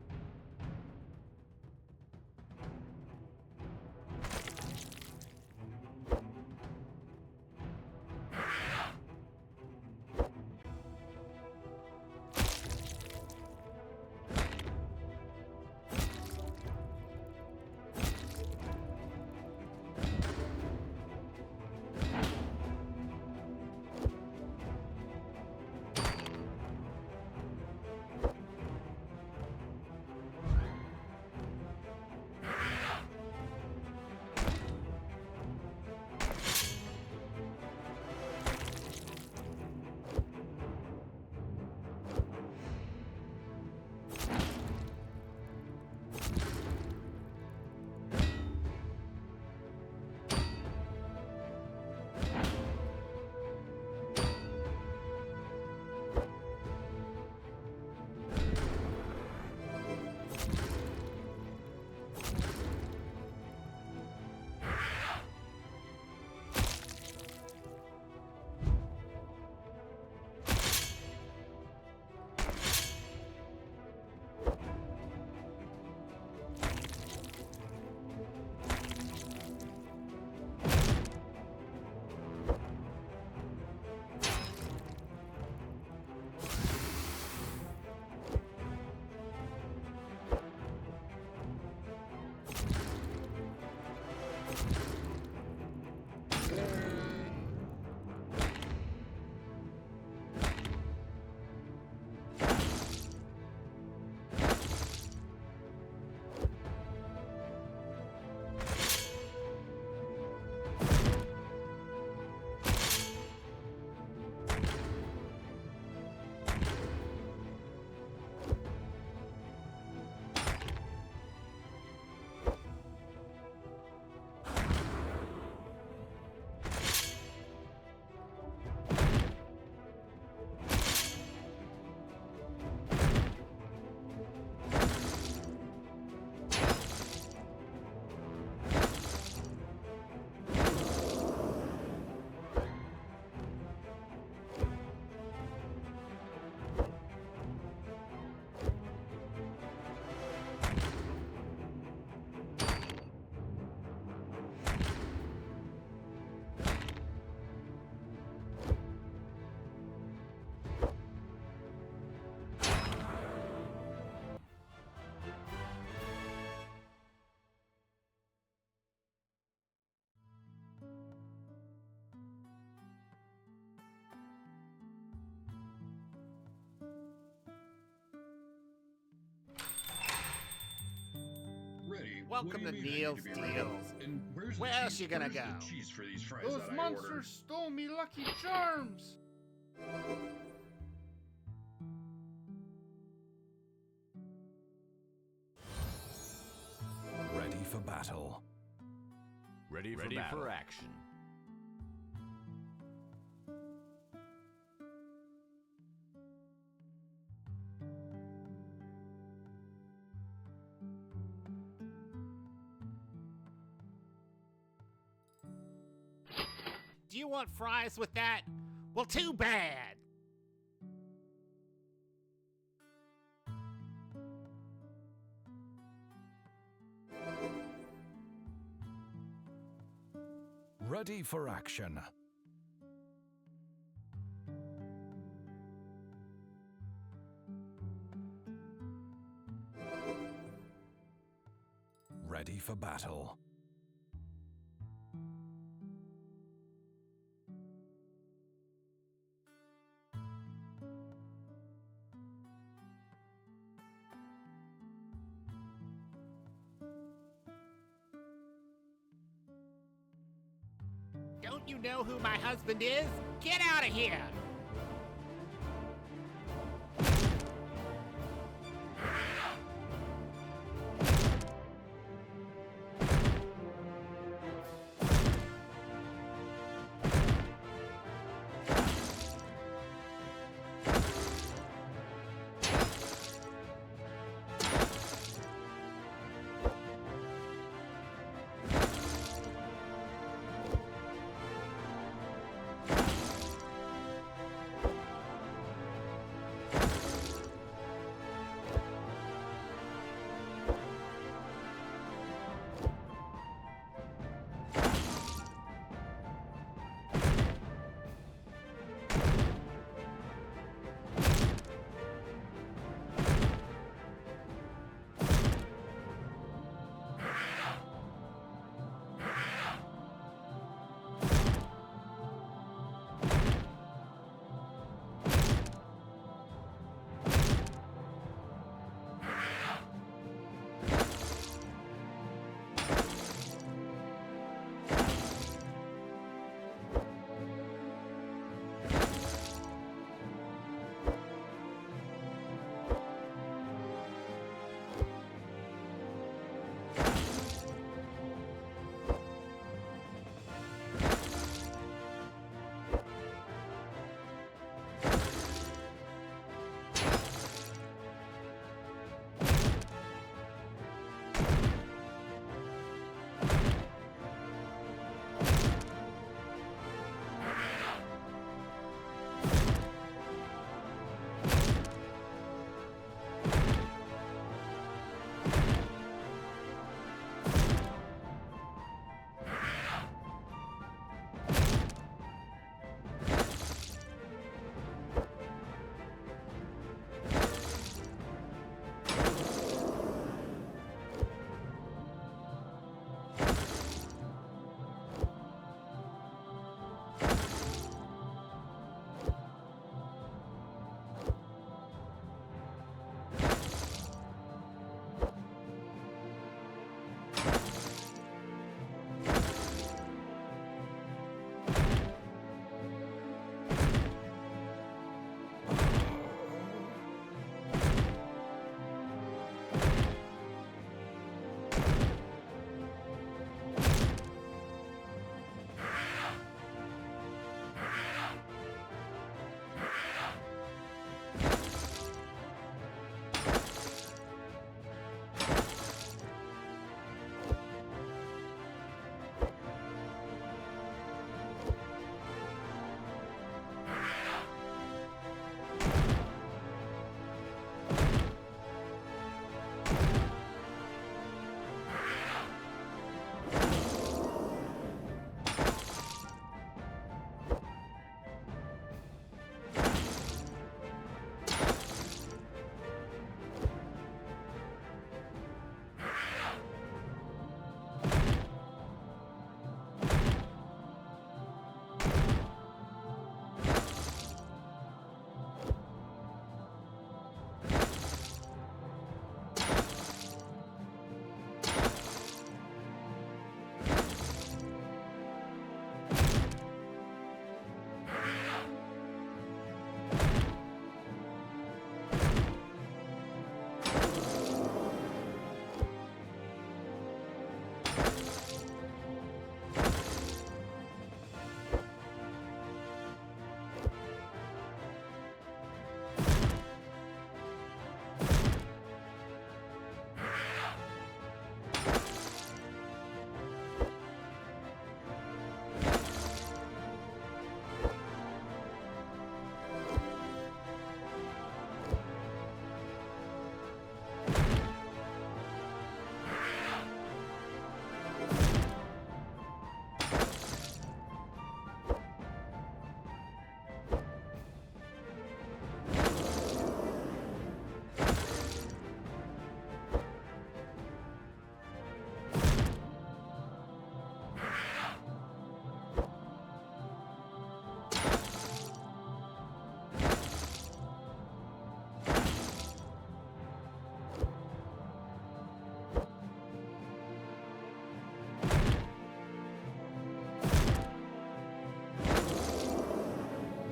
Welcome what to do you mean I Neil's need to be ready? Deals. And where's Where the else cheese? you gonna Where's go? the cheese for these fries Those that I monsters ordered? stole me Lucky Charms! Ready for battle. Ready for Ready battle. for action. Do you want fries with that? Well, too bad. Ready for action. Ready for battle. Don't you know who my husband is? Get out of here!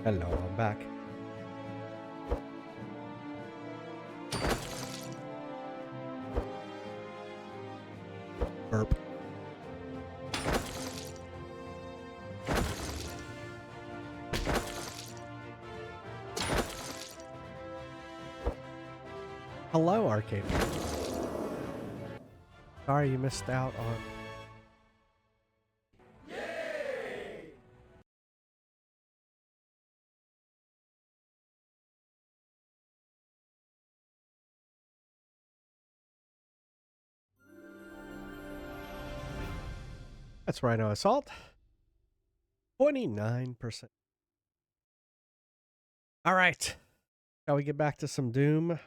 Hello, I'm back. Burp. Hello, Arcade. Sorry you missed out on... That's Rhino Assault. 29%. All right. Shall we get back to some Doom?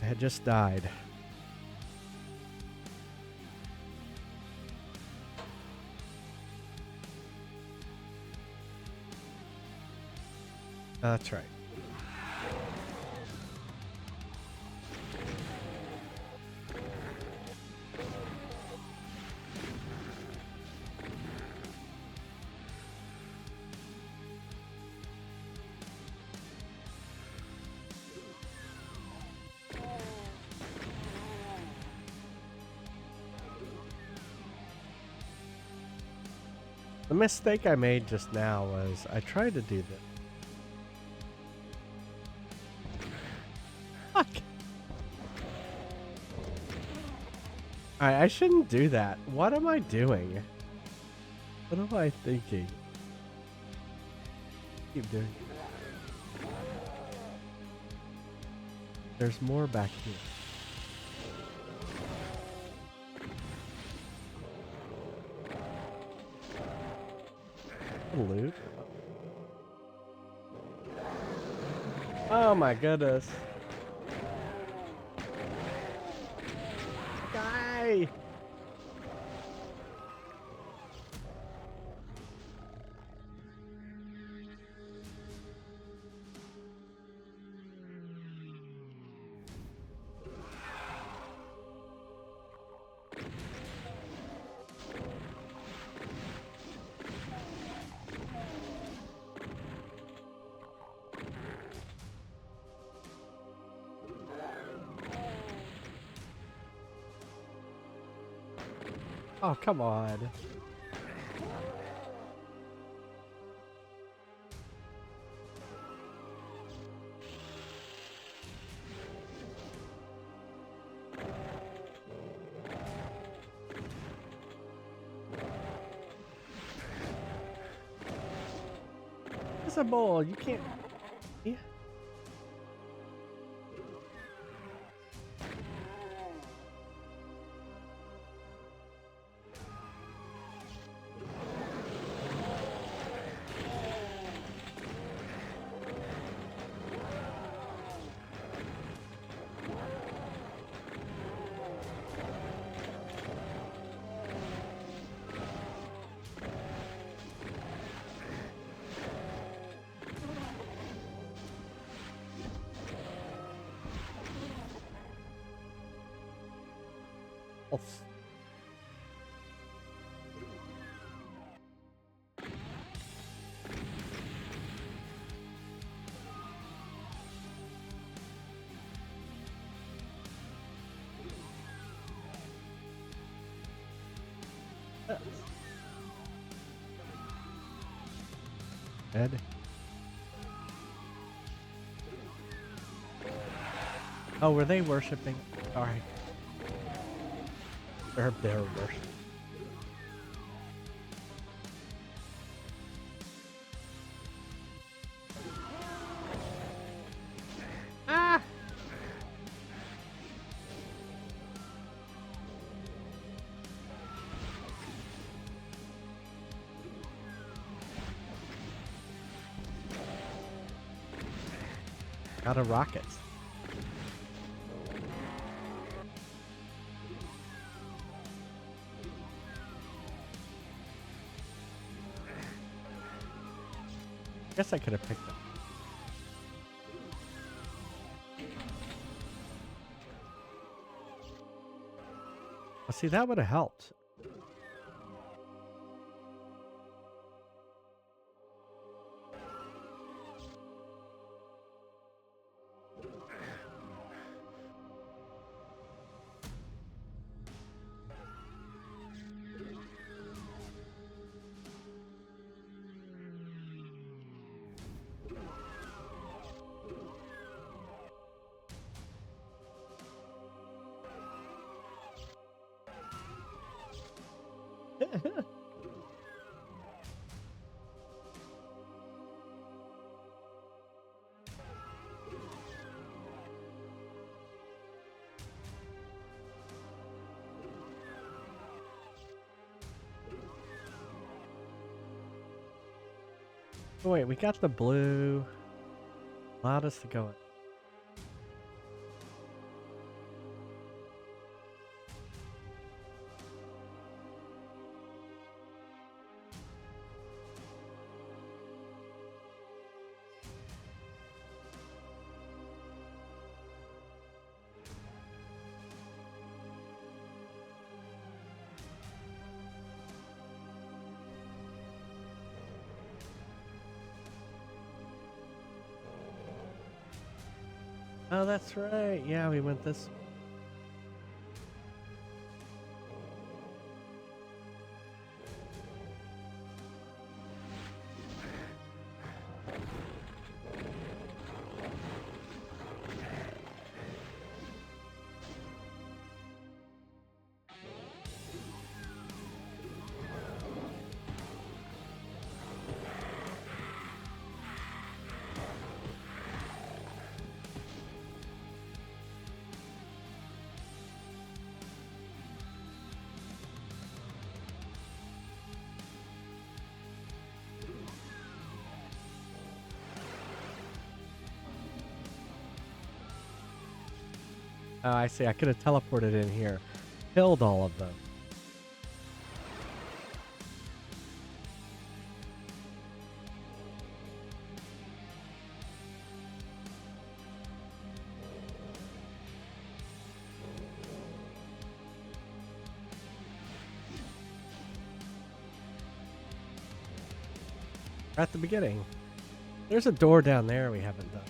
I had just died. That's right. The mistake I made just now was I tried to do this. Fuck. Alright, I shouldn't do that. What am I doing? What am I thinking? Keep doing it. There's more back here. Loot. Oh my goodness. Die! Oh, come on. It's a ball. You can't. Yeah. Oh. Ed. Oh, were they worshiping? Sorry. They're worshiping. Ah! Got a rocket. Guess I could have picked them. Well, see, that would have helped. Oh, wait, we got the blue. Allowed us to go in. Oh, that's right. Yeah, we went this. Oh, I see. I could have teleported in here. Killed all of them. At the beginning. There's a door down there we haven't done.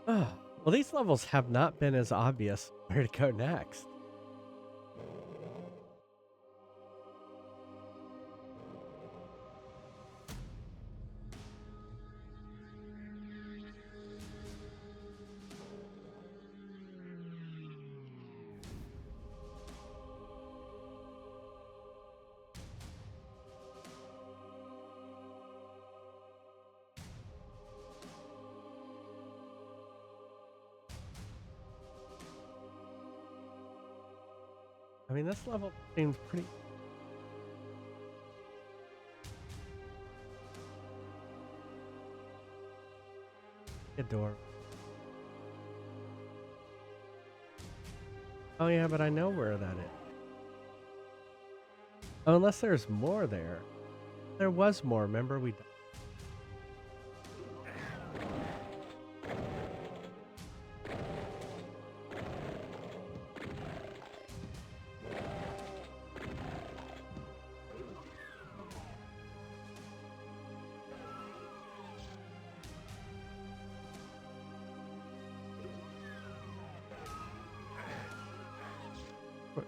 Oh, well, these levels have not been as obvious where to go next. I mean, this level seems pretty... A door. Oh yeah, but I know where that is. Oh, unless there's more there. There was more, remember? We...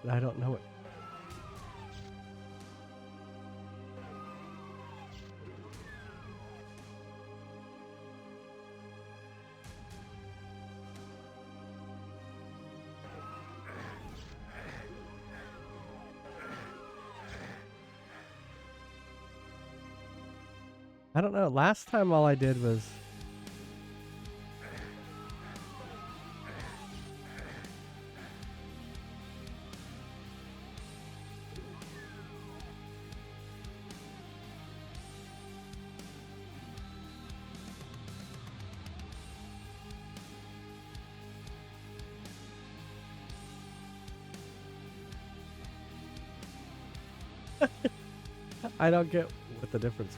I don't know it. I don't know. Last time all I did was... I don't get what the difference is.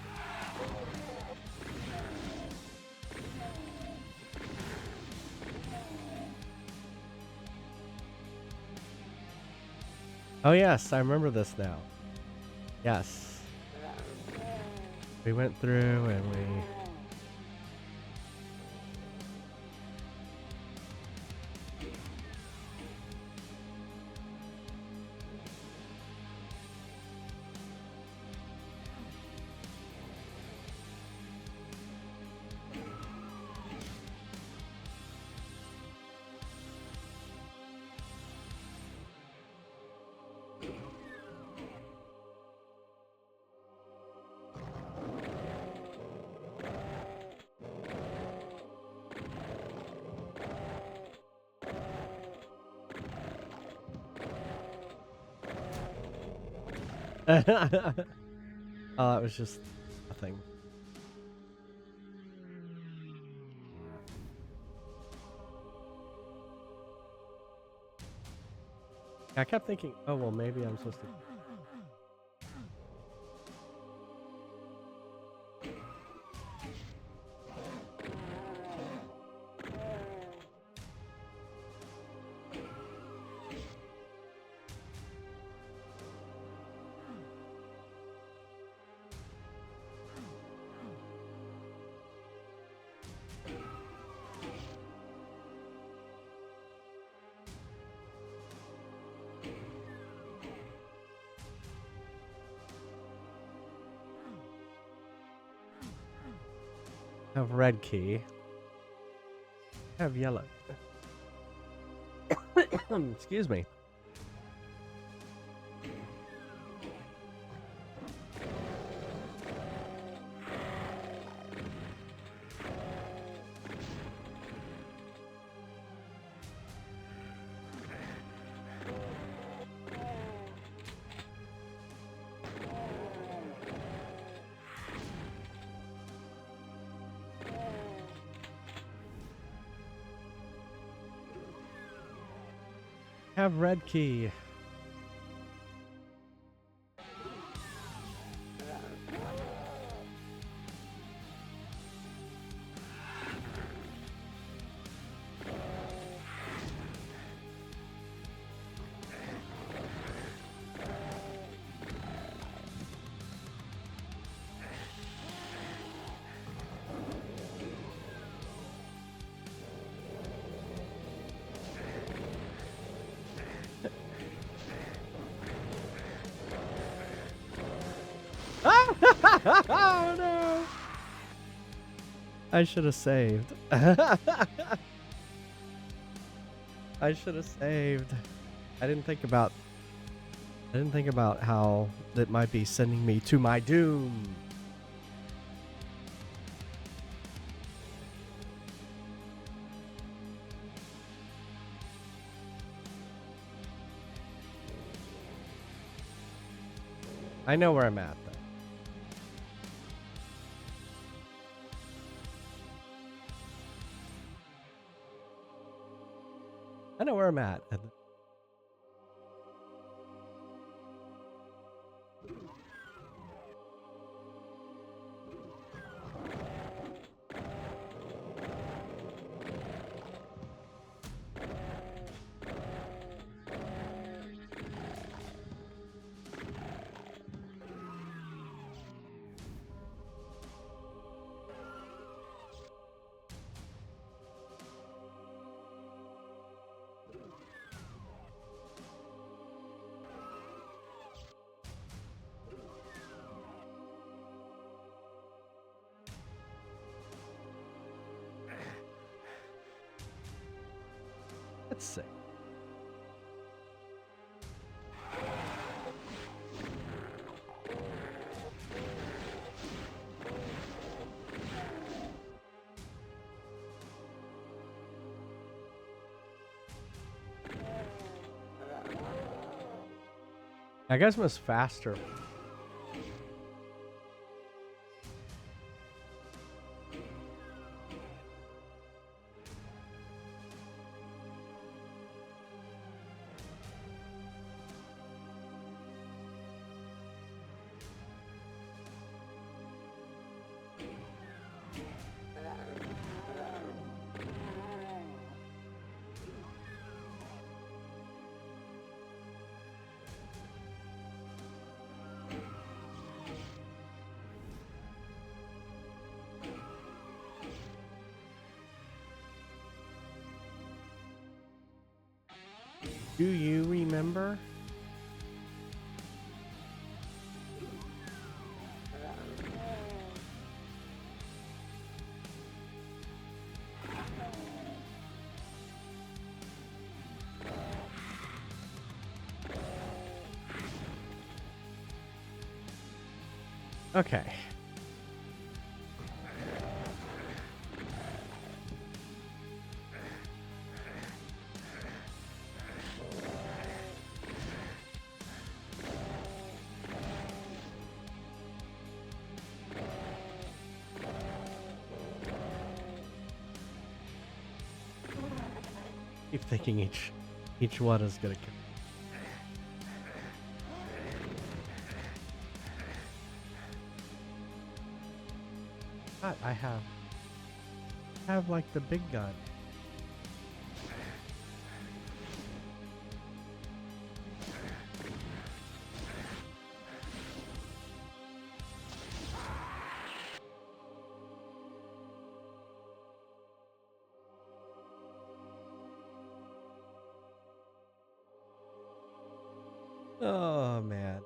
Oh yes, I remember this now. Yes. We went through and we... Oh, that was just a thing. I kept thinking, oh, well, maybe I'm supposed to... Have red key. Have yellow. Excuse me. Have red key. Oh no! I should have saved. I should have saved. I didn't think about how that might be sending me to my doom. I know where I'm at, though. I know where I'm at. Let's see. I guess it's faster. Do you remember? Okay. keep thinking each one is gonna kill. God, I have like the big gun. Oh man.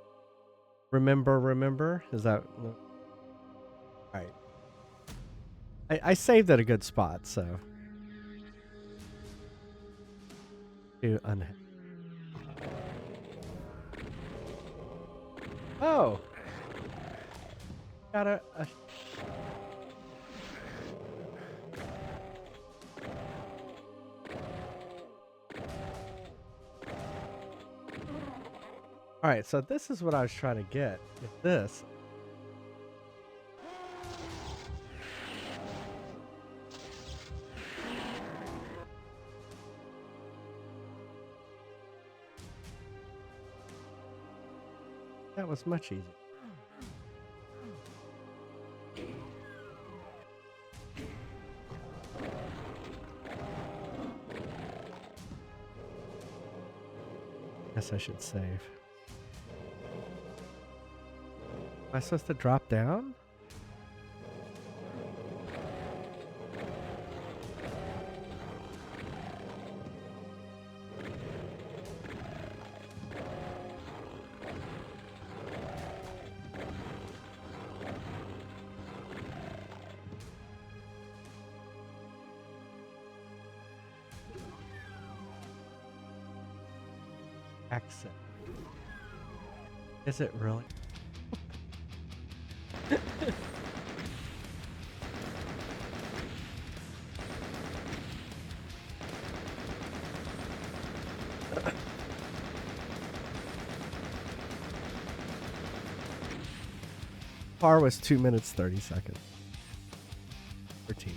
Remember? Is that right? I saved at a good spot, so. Oh! Got a Alright, so this is what I was trying to get with this. That was much easier. Guess I should save. Am I supposed to drop down? Exit. Is it really? Par was 2 minutes 30 seconds. 13.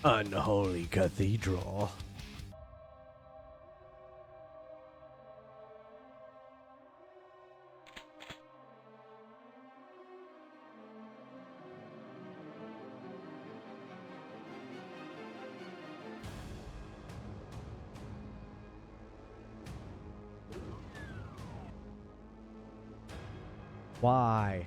Unholy Cathedral. Why?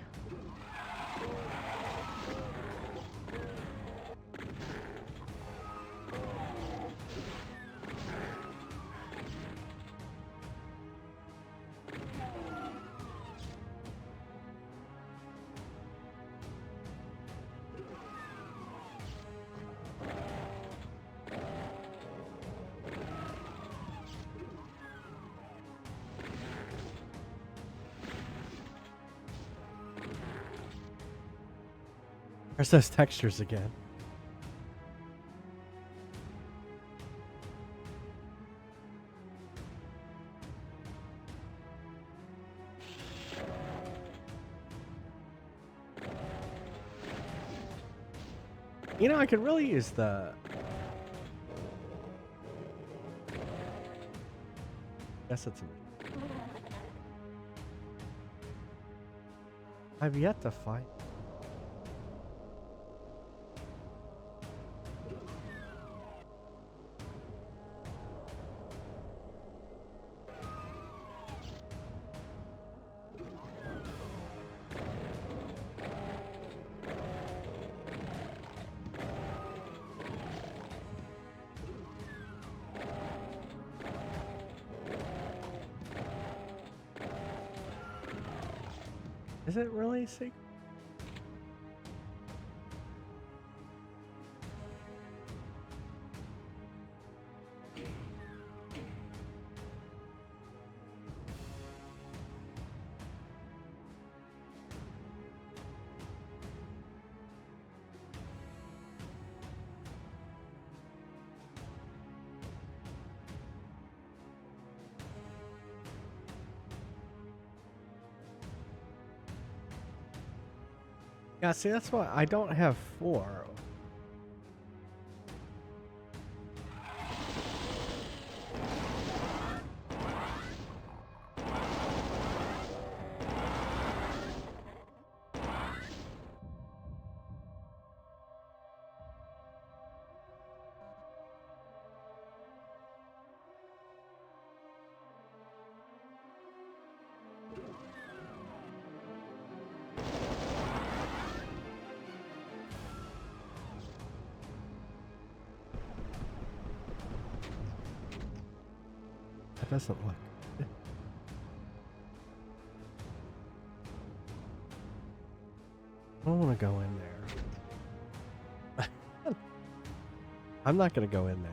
There's those textures again. You know, I could really use the... Guess it's... I've yet to find... Is it really secret? Yeah, see, that's why I don't have 4. That doesn't look. I don't want to go in there. I'm not going to go in there.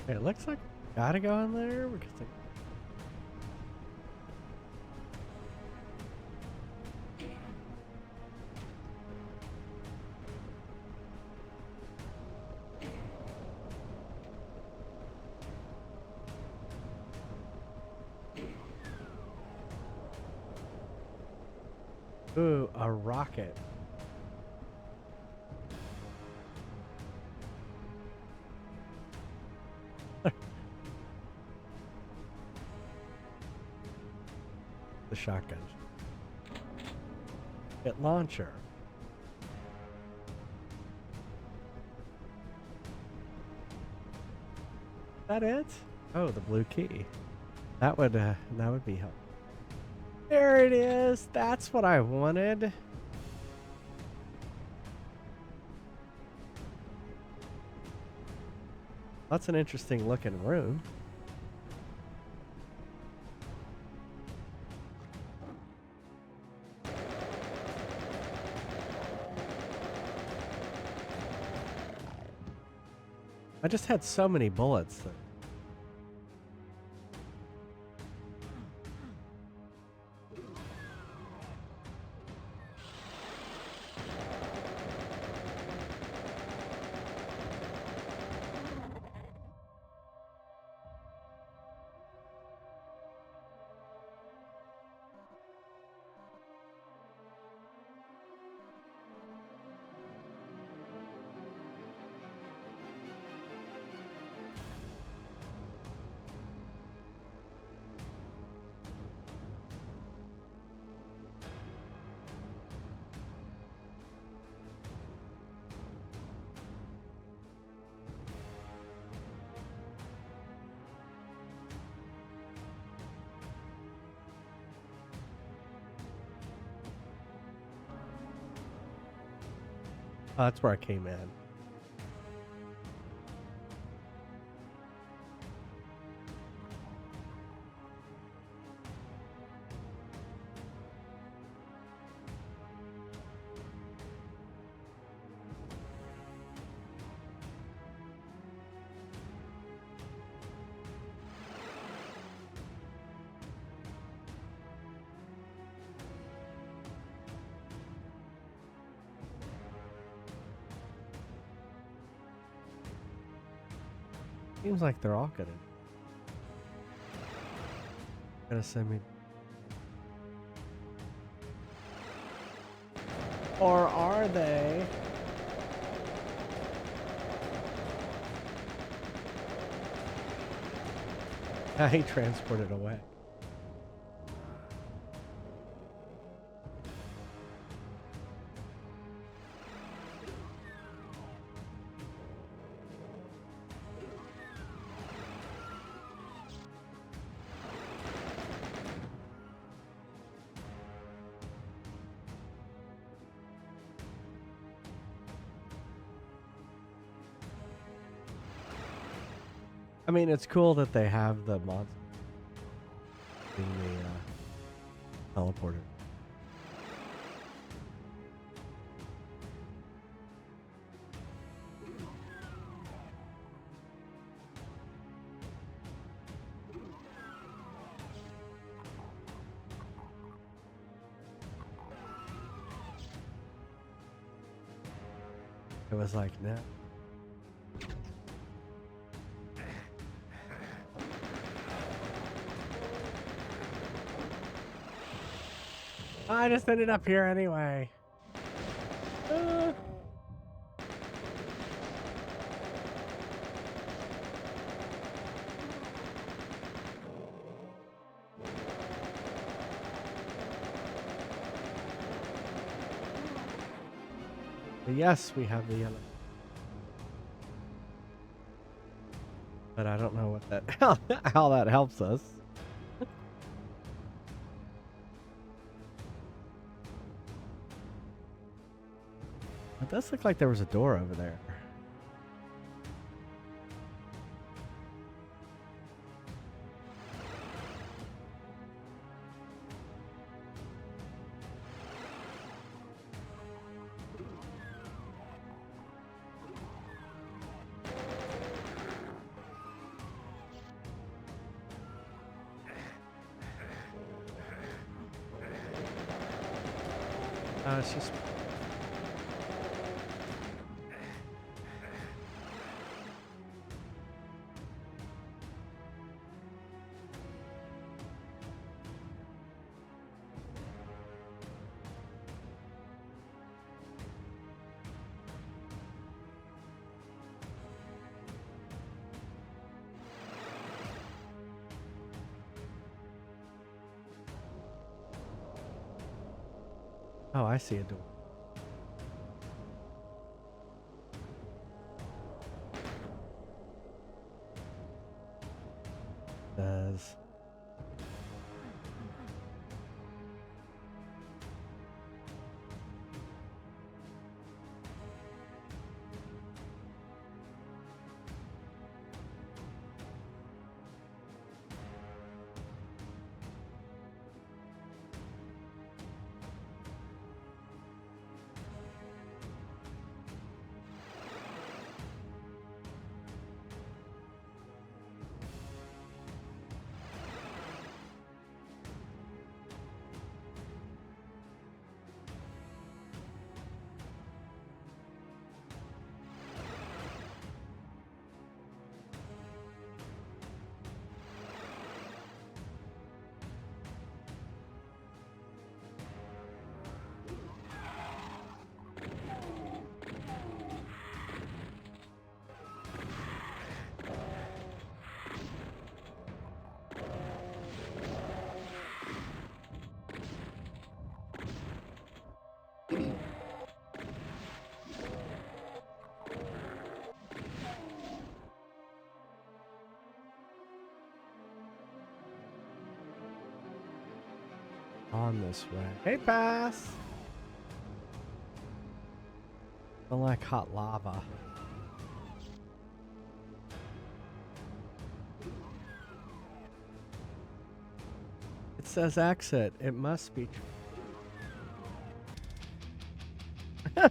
Okay, it looks like we gotta go in there because ooh, a rocket. The shotgun. Hit launcher. Is that it? Oh, the blue key. That would be helpful. There it is. That's what I wanted. That's an interesting looking room. I just had so many bullets that oh, that's where I came in. Seems like they're all gonna send me. Or are they? He transported away. I mean, it's cool that they have the monster in the teleporter. It was like, no. I just ended up here anyway. But yes, we have the yellow. But I don't know what that how that helps us. It does look like there was a door over there. It's just. Oh, I see a door. Does. On this way. Hey, pass! I like hot lava. It says exit. It must be true.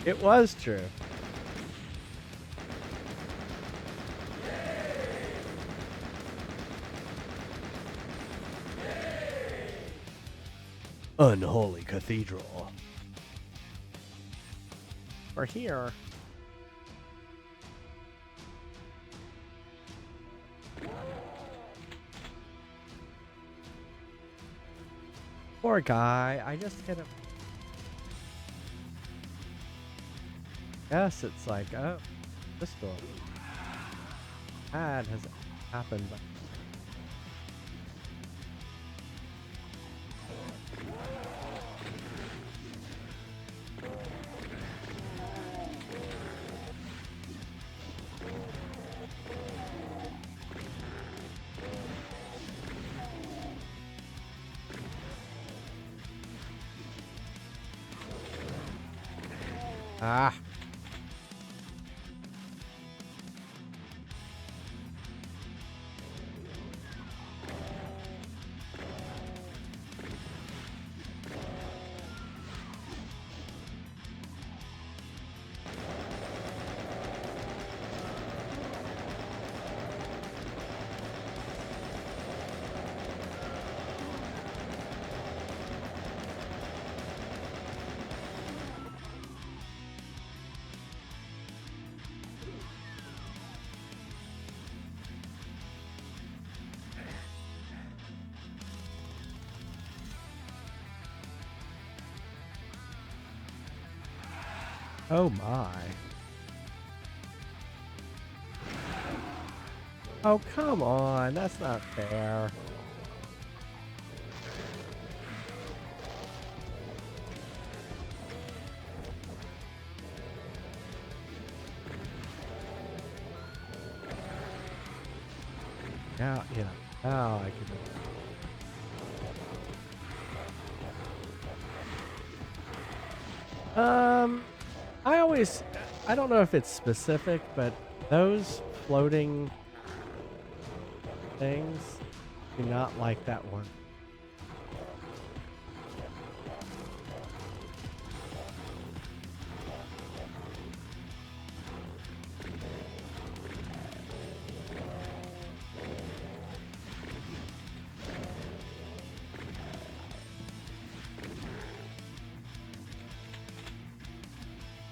It was true. Unholy cathedral. We're here. Poor guy. I just hit him. Yes, it's like, oh, this door. Bad has happened, but. Ah. Oh my. Oh, come on. That's not fair. Now, you know, now I can. I don't know if it's specific, but those floating things do not like that one.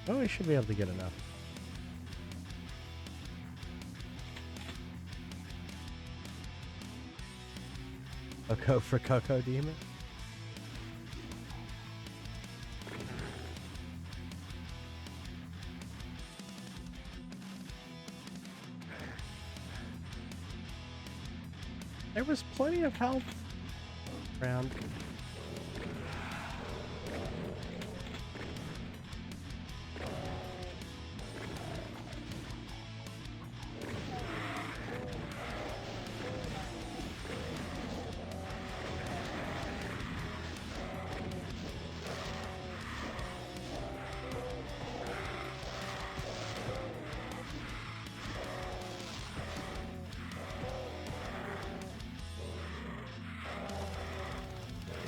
Oh, we should be able to get enough. Coco for Coco Demon? There was plenty of health around.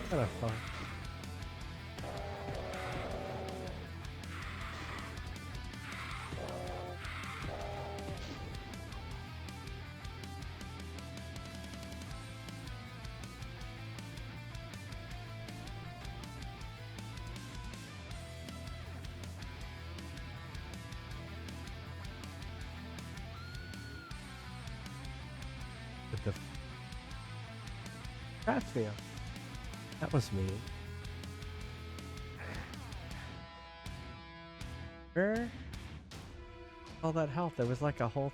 Kind of fun. With the Strathfield. That was me. Where? All that health. There was like a whole.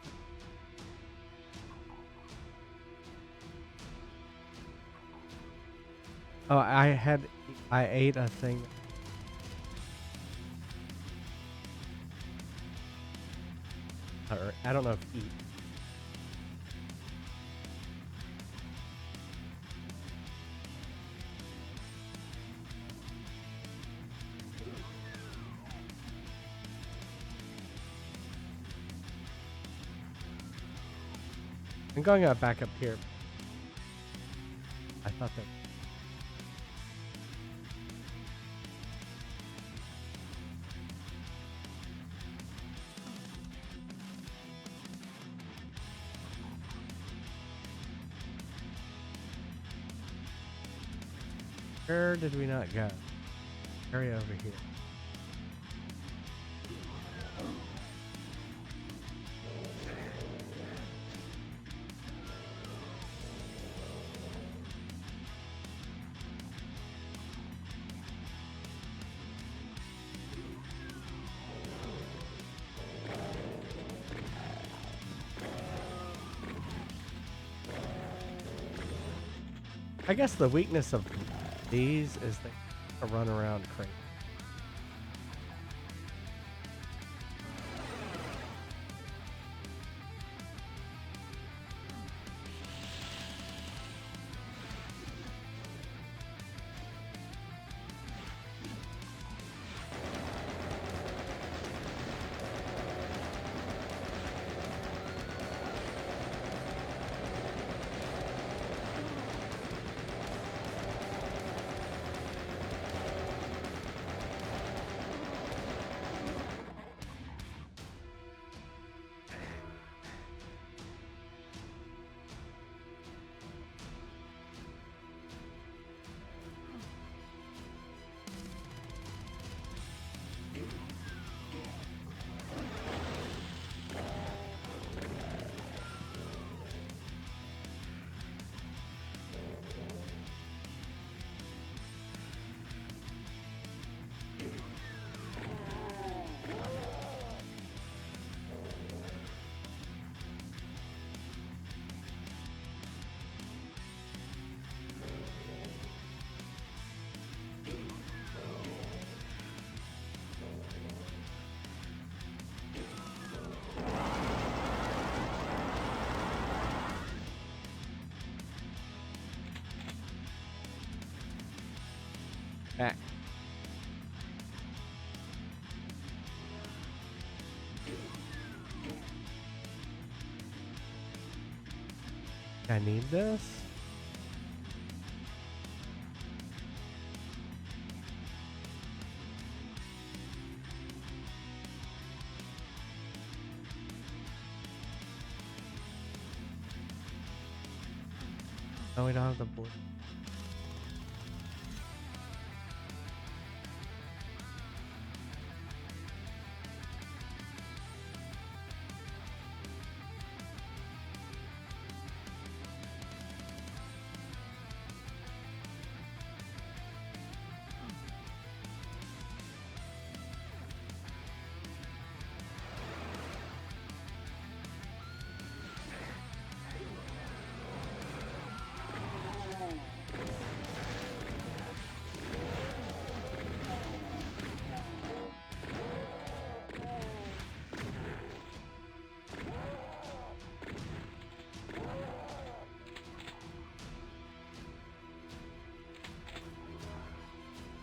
Oh, I ate a thing. Or I don't know if eat. I'm going back up here. I thought that. Where did we not go? Area over here. I guess the weakness of these is they run around crazy. back. I need this. No, we don't have the board.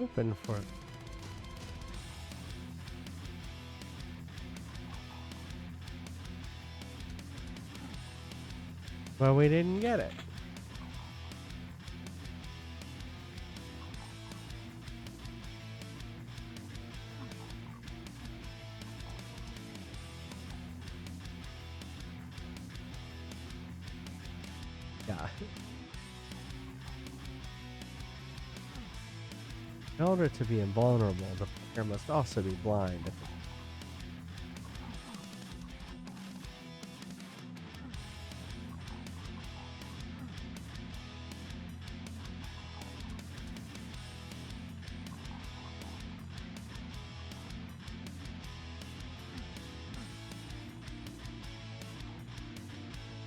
Open for it. Well, we didn't get it. Yeah. In order to be invulnerable, the player must also be blind.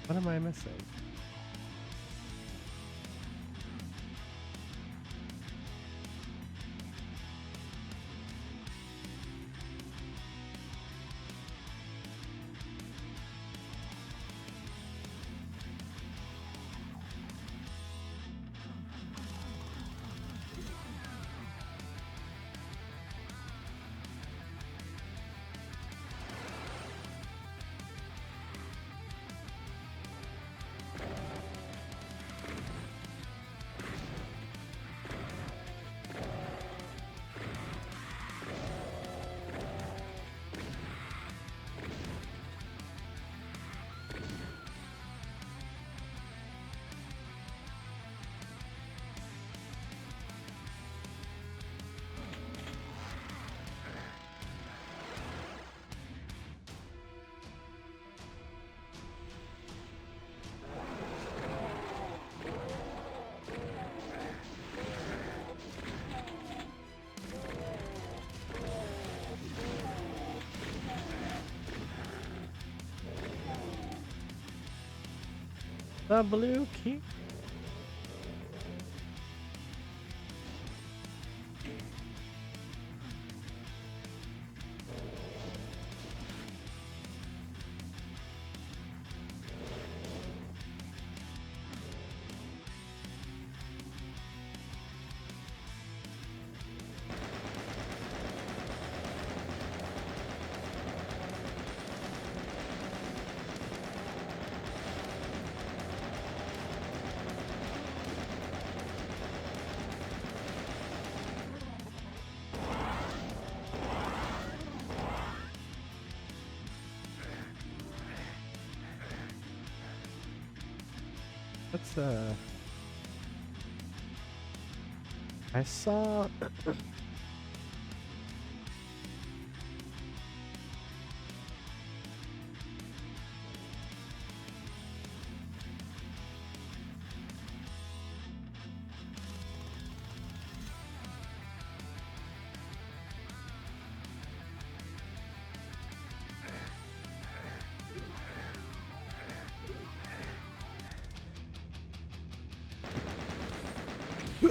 What am I missing? The blue key. Let's I saw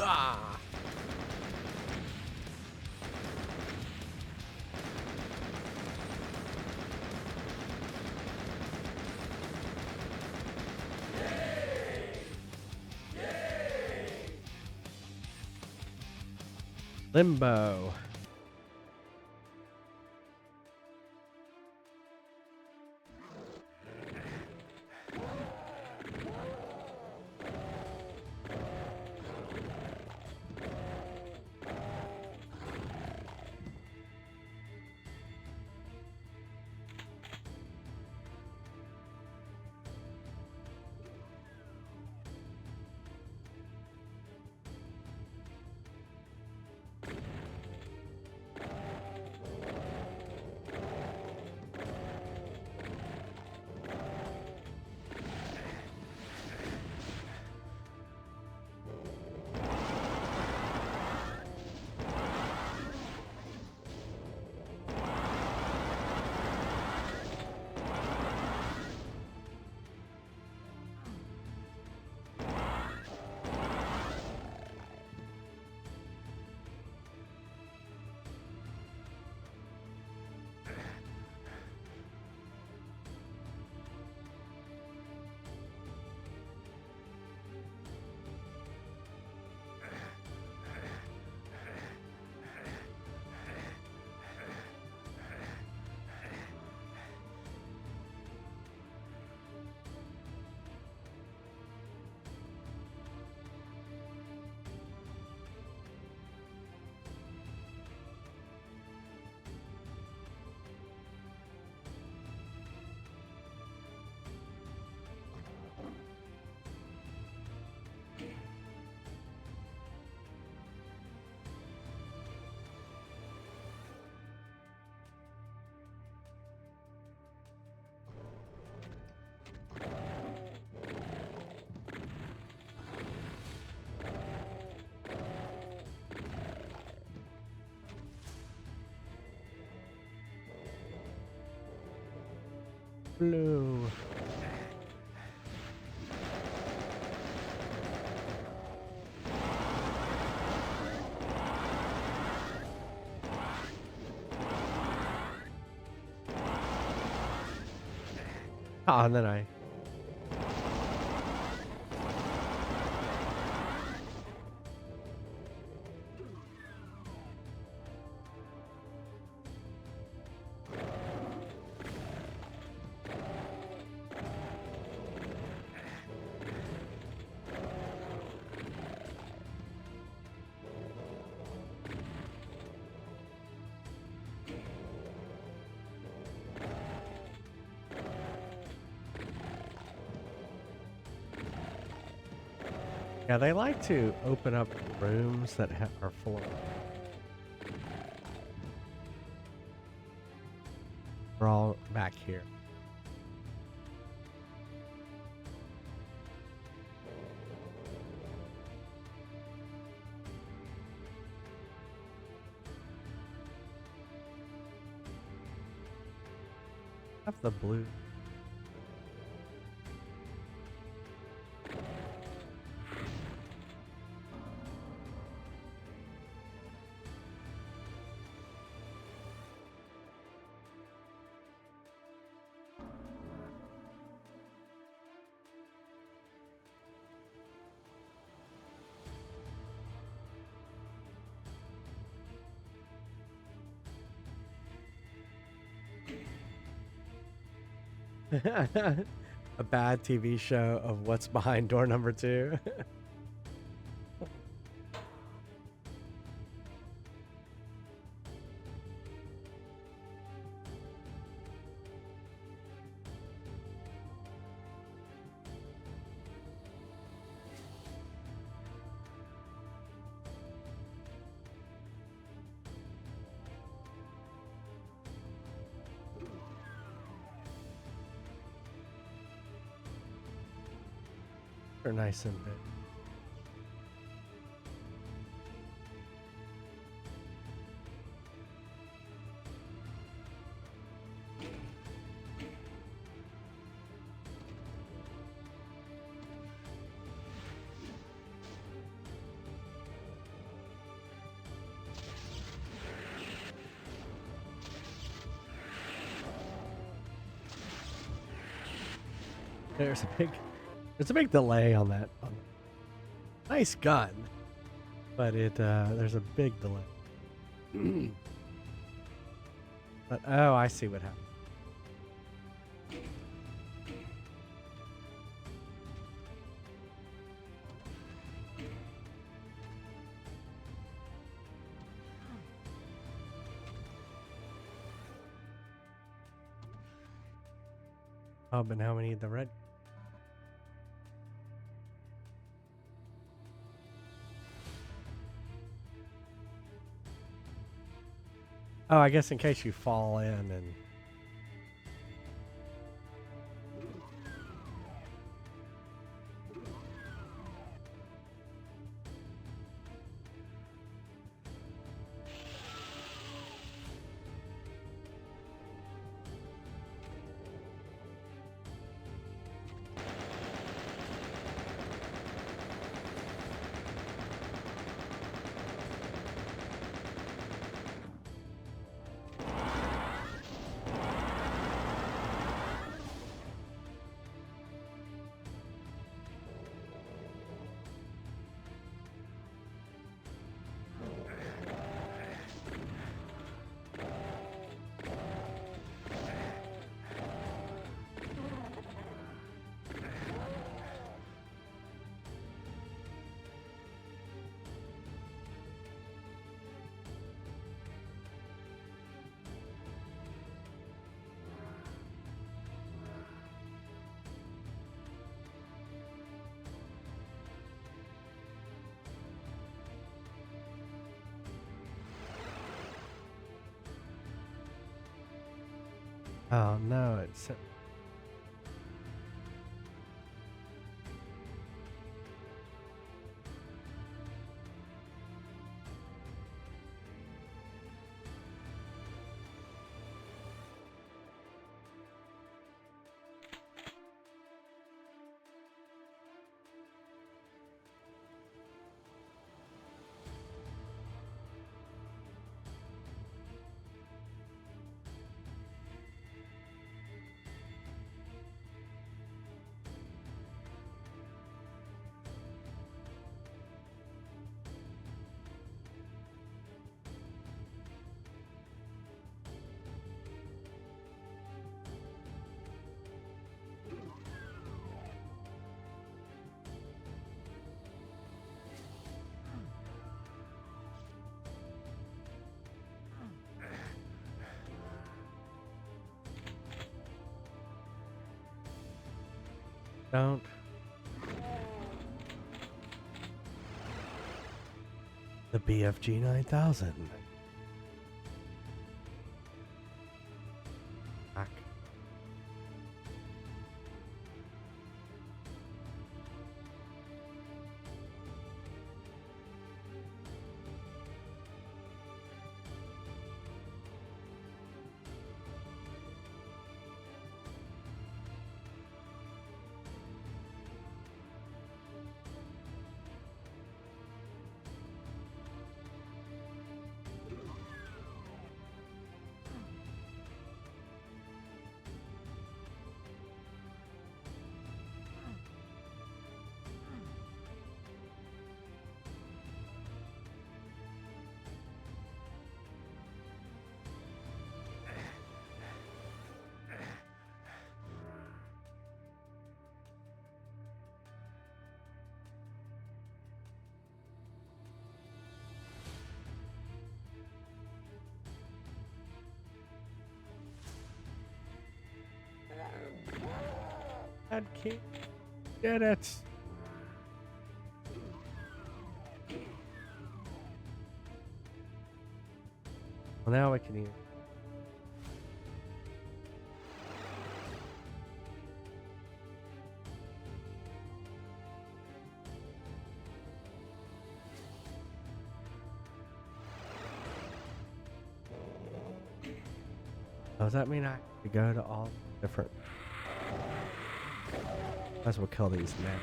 Ah! Limbo. Blue. Ah, and then I. Yeah, they like to open up rooms that are full of. We're all back here. Have the blue. A bad TV show of what's behind door number 2. They're nice and big. There's a big delay on that. Nice gun, but there's a big delay. But oh, I see what happened. Oh, but now we need the red. Oh, I guess in case you fall in and... Oh no, it's... Don't. The BFG 9000. Back. I can't get it. Well, now I can eat. Does that mean I have to go to all different... Might as well kill these men.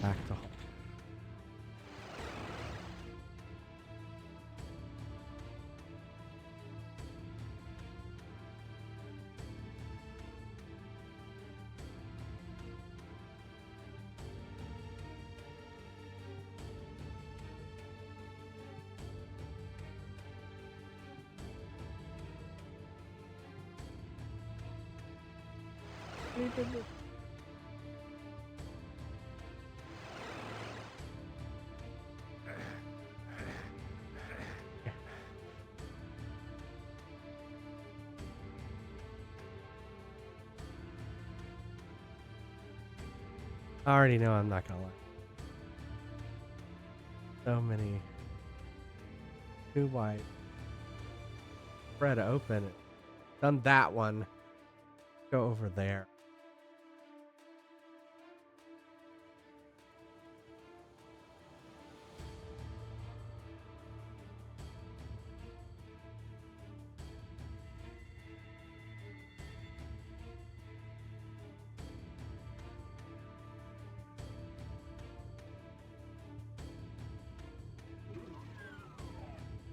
Back to home. he did it. I already know I'm not gonna lie. So many. Too wide. Spread open. Done that one. Go over there.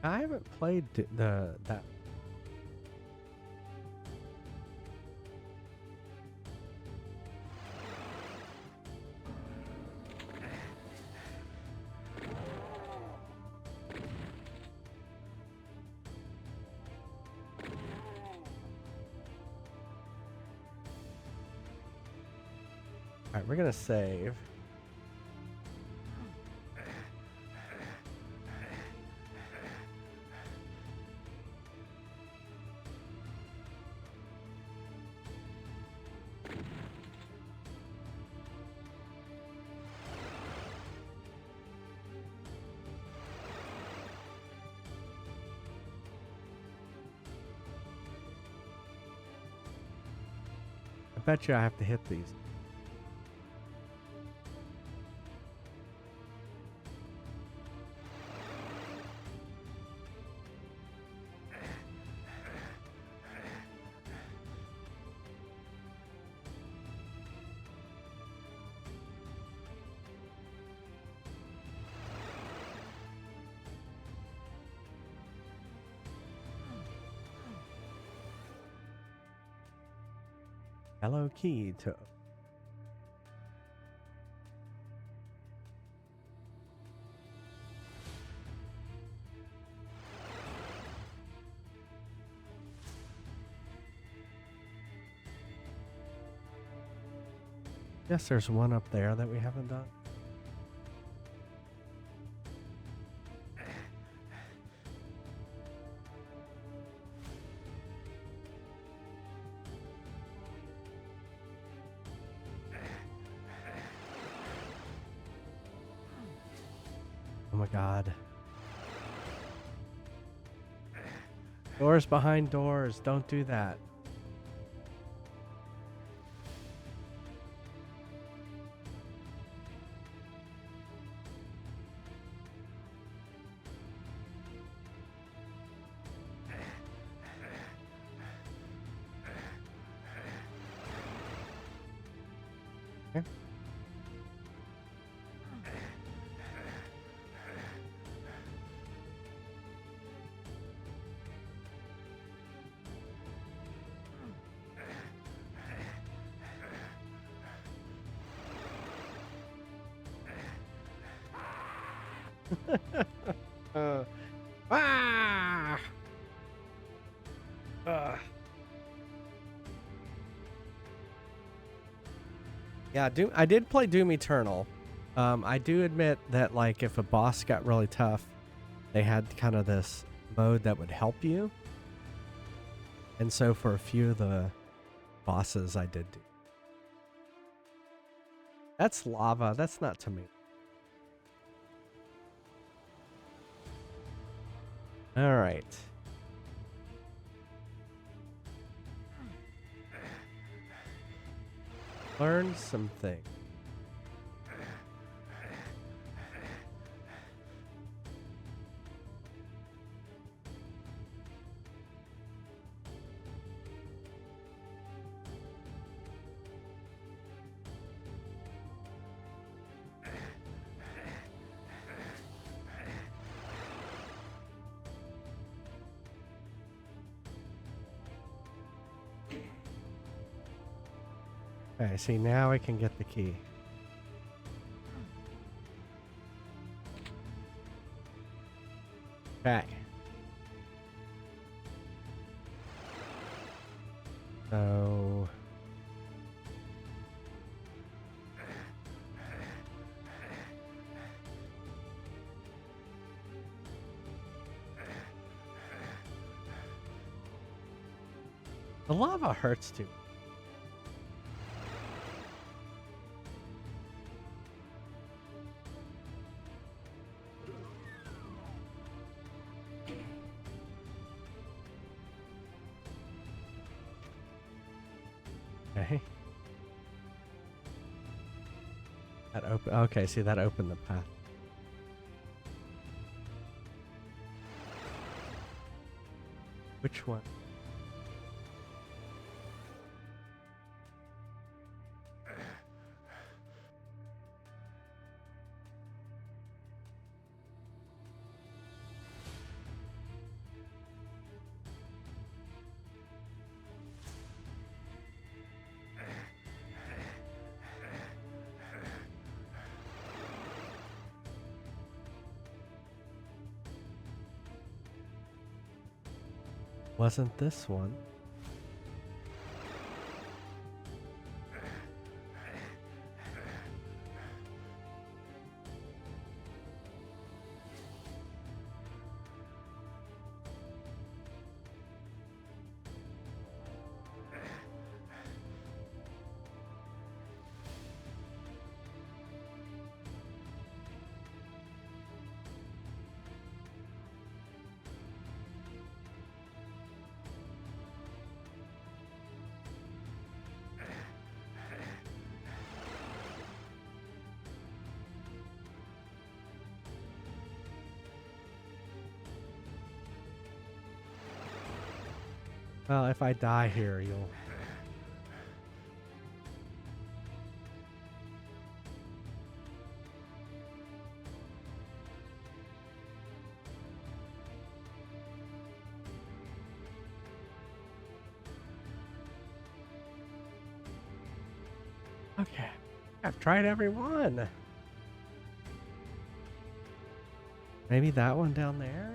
I haven't played that. All right, we're gonna save. I bet you I have to hit these. Hello key to Yes, there's one up there that we haven't done. Oh my god. Doors behind doors. Don't do that. Okay. Ah! Yeah, Doom. I did play Doom Eternal. I do admit that, like, if a boss got really tough, they had kind of this mode that would help you. And so for a few of the bosses, I did do. That's lava. That's not tomato. All right. Learn something. Okay, see, now I can get the key. Okay. So The lava hurts too. Okay. That open. Okay, see that opened the path. Which one? Wasn't this one? Well, if I die here, you'll... Okay. I've tried every one. Maybe that one down there?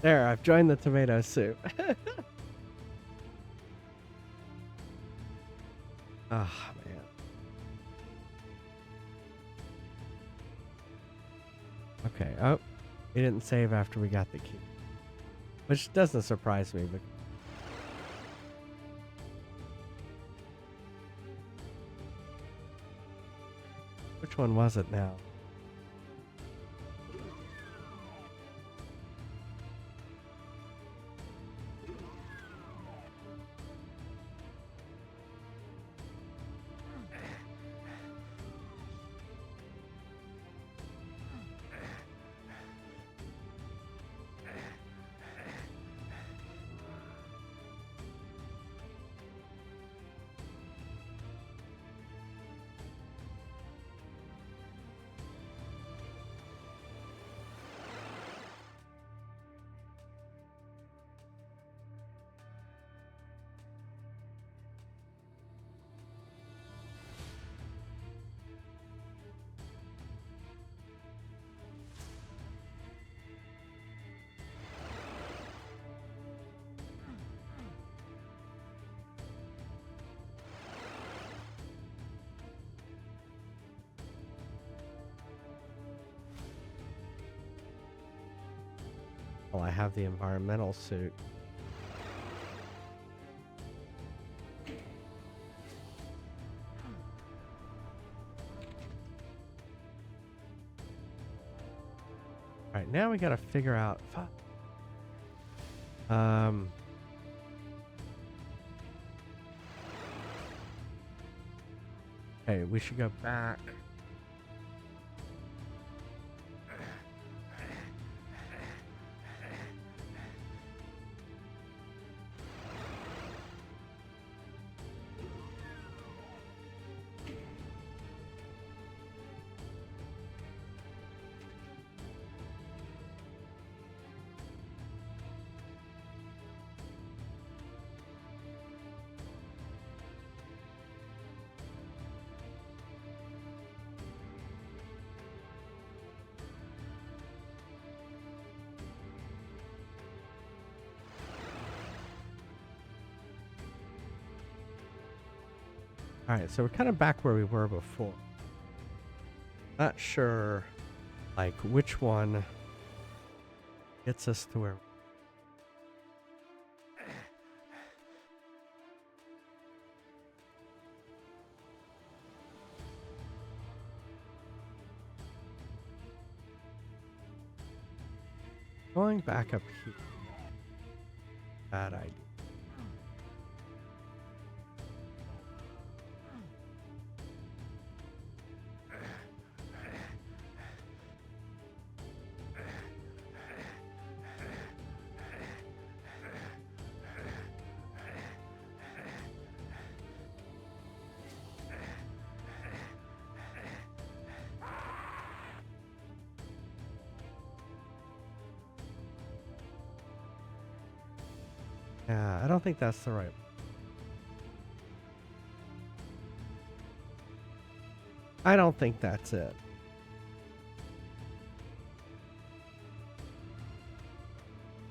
There, I've joined the tomato soup. Ah, man. Okay, oh. He didn't save after we got the key. Which doesn't surprise me, but... Which one was it now? Well, I have the environmental suit. Alright, now we gotta figure out... Okay, we should go back. All right, so we're kind of back where we were before. Not sure, like, which one gets us to where. Going back up here. Bad idea. Yeah, I don't think that's the right. I don't think that's it.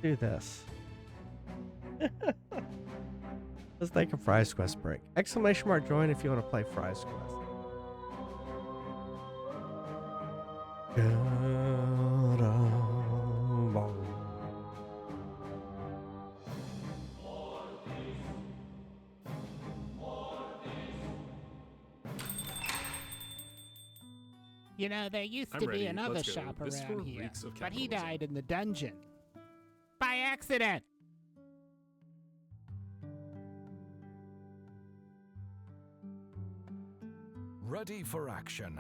Do this. Let's take a Fries Quest break. Exclamation mark join if you want to play Fries Quest. You know, there used I'm to ready. be another Let's go. shop This around store here, reeks of but he capitalism. died in the dungeon. By accident! Ready for action.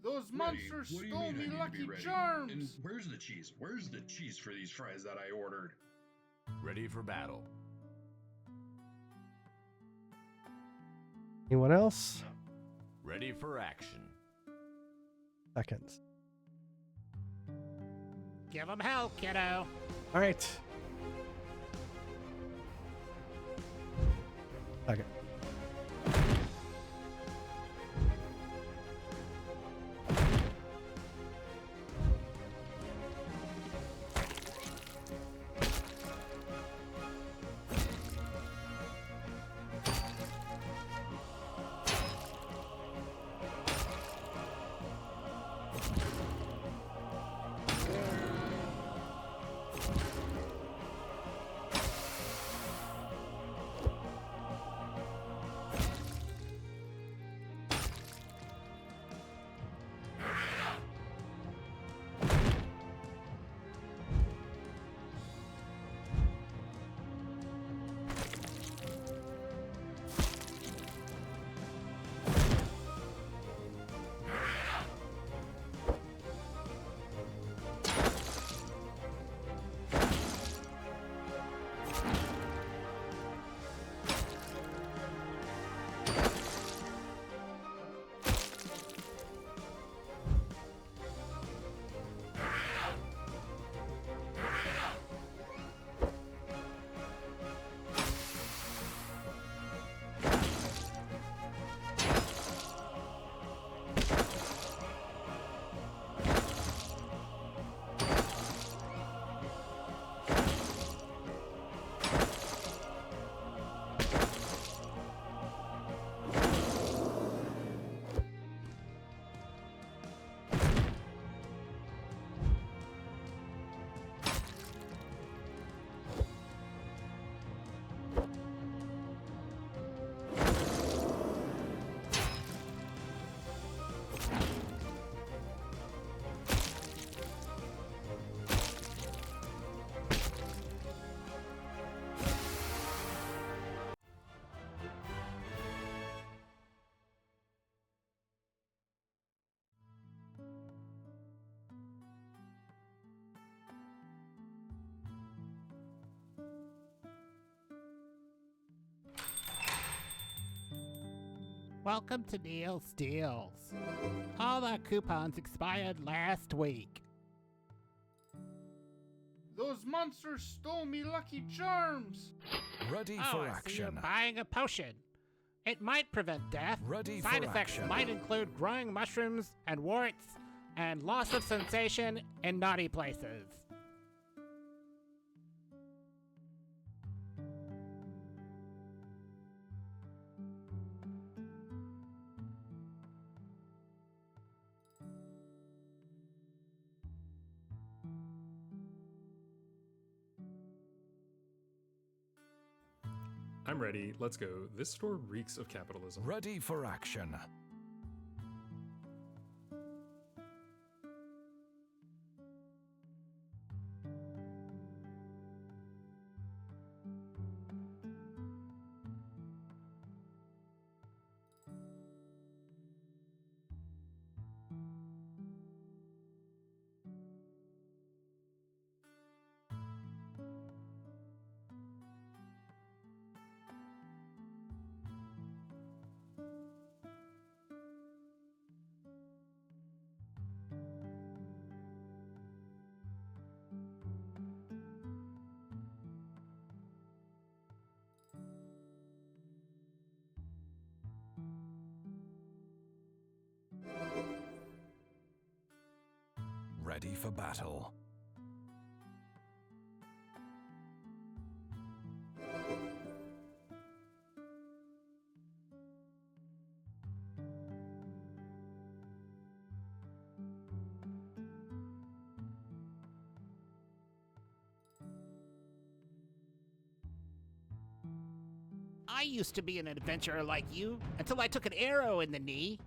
Those monsters What do you stole mean I me need to be Lucky ready? Charms! And where's the cheese? Where's the cheese for these fries that I ordered? Ready for battle. Anyone else? Ready for action. Seconds. Give him hell, kiddo. All right. Second. Welcome to Neil's Deals. All our coupons expired last week. Those monsters stole me Lucky Charms! Ready Oh, for I see you're action. buying a potion. It might prevent death. Ready Side for effects action. might include growing mushrooms and warts and loss of sensation in naughty places. I'm ready. Let's go. This store reeks of capitalism. Ready for action. Ready for battle. I used to be an adventurer like you until I took an arrow in the knee.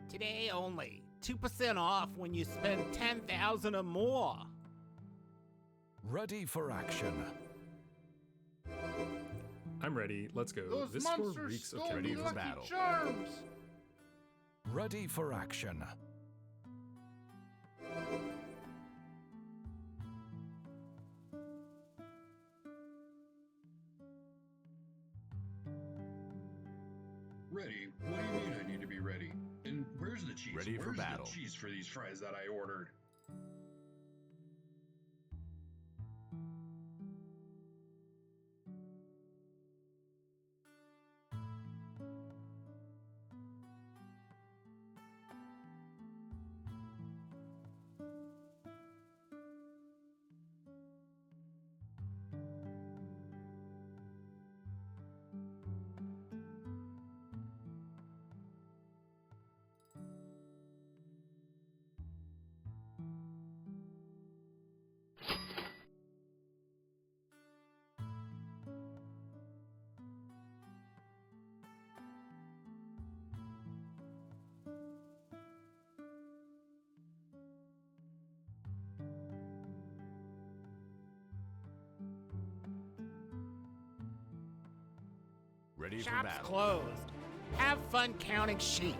Today only. 2% off when you spend 10,000 or more. Ready for action. I'm ready. Let's go. Those This store monsters reeks of stole me Ready for Lucky battle. Charms! Ready for action. Ready? What do you mean I need to be ready? And where's the cheese? Ready for where's battle. the cheese for these fries that I ordered? Ready for Shop's battle. closed. Have fun counting sheep.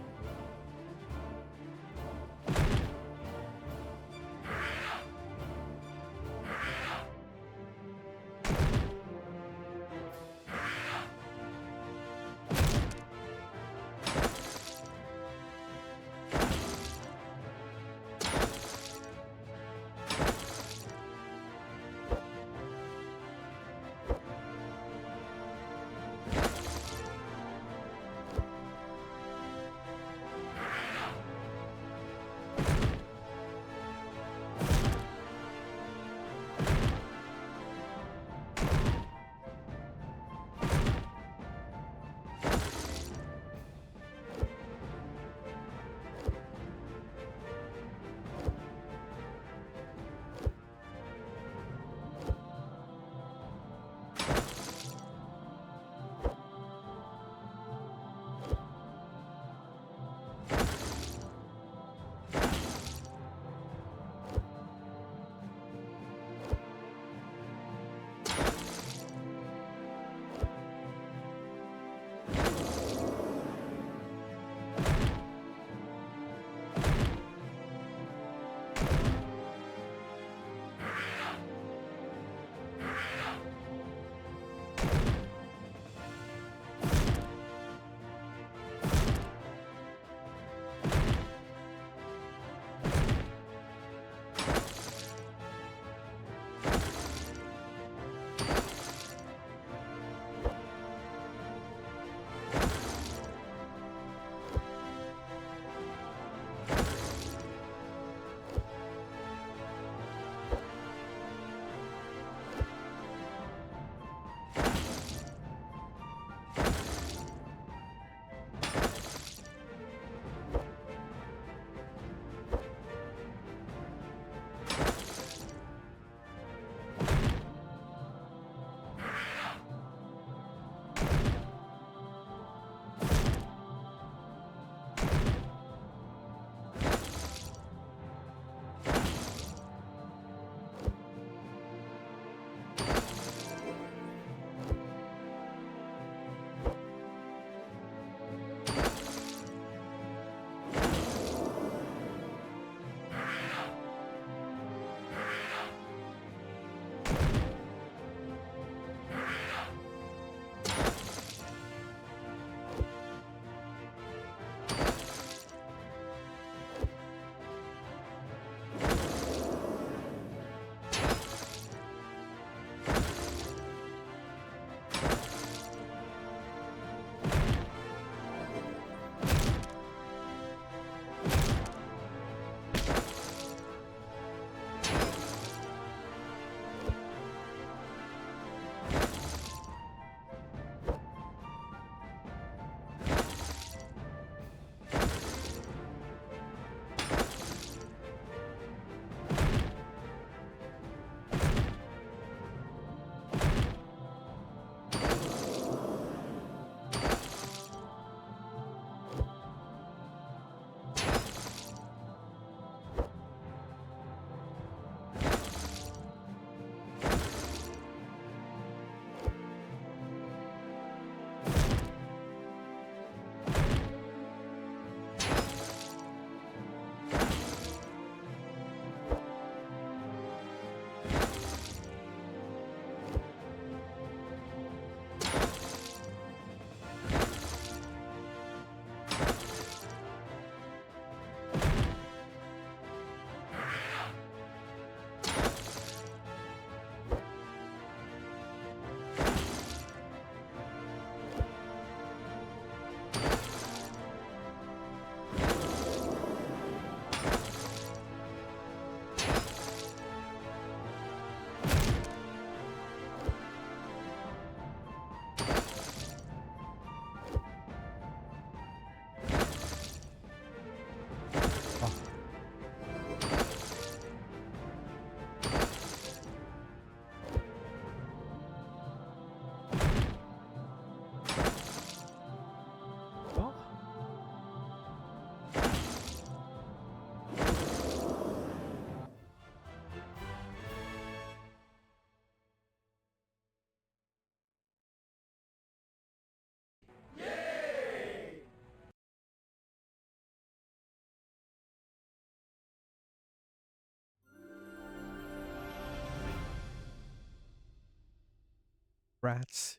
Rats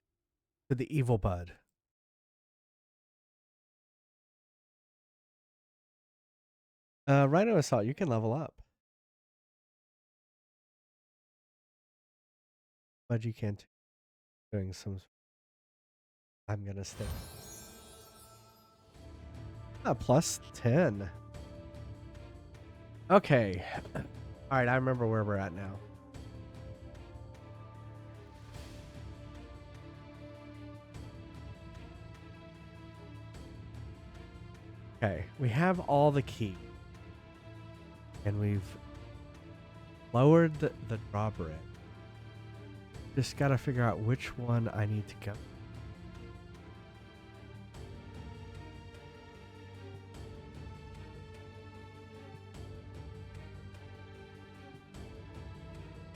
to the evil bud. Rhino Assault, you can level up. But you can't. Doing some. I'm gonna stay. Plus 10. Okay. All right, I remember where we're at now. Okay, we have all the keys. And we've lowered the drawbridge. Just gotta figure out which one I need to go.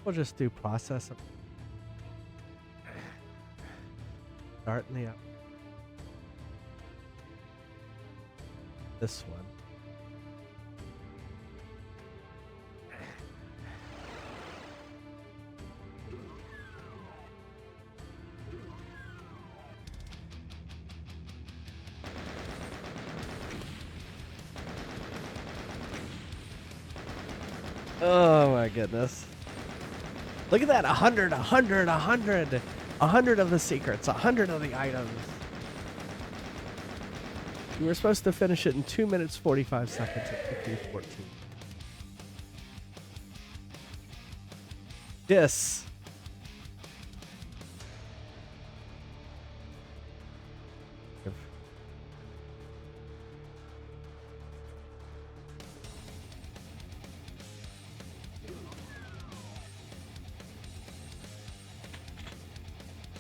We'll just do process. Start in the up. This one. Oh my goodness. Look at that, 100, 100, 100. 100 of the secrets, 100 of the items. We were supposed to finish it in 2 minutes, 45 seconds at 15:14. This.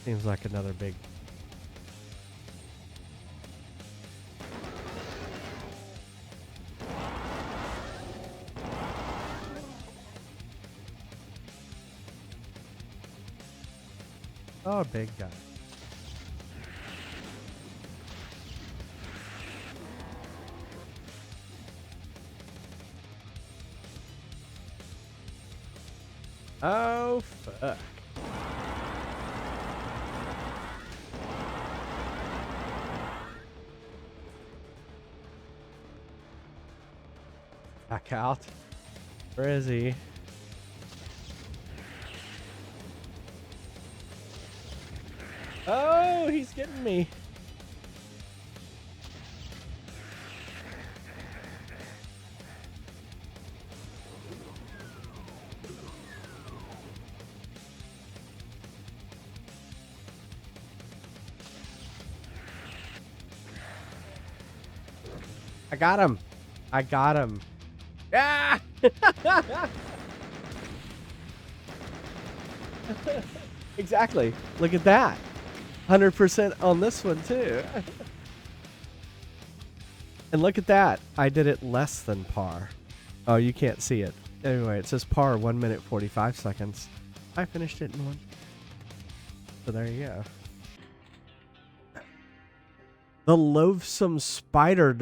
Seems like another big. Oh, big guy. Oh, fuck. Back out. Where is he? Oh, he's getting me. I got him. I got him. Ah! Exactly. Look at that. 100% on this one too. And look at that. I did it less than par. Oh, you can't see it. Anyway, it says par 1 minute 45 seconds. I finished it in one. So there you go. The loathsome spider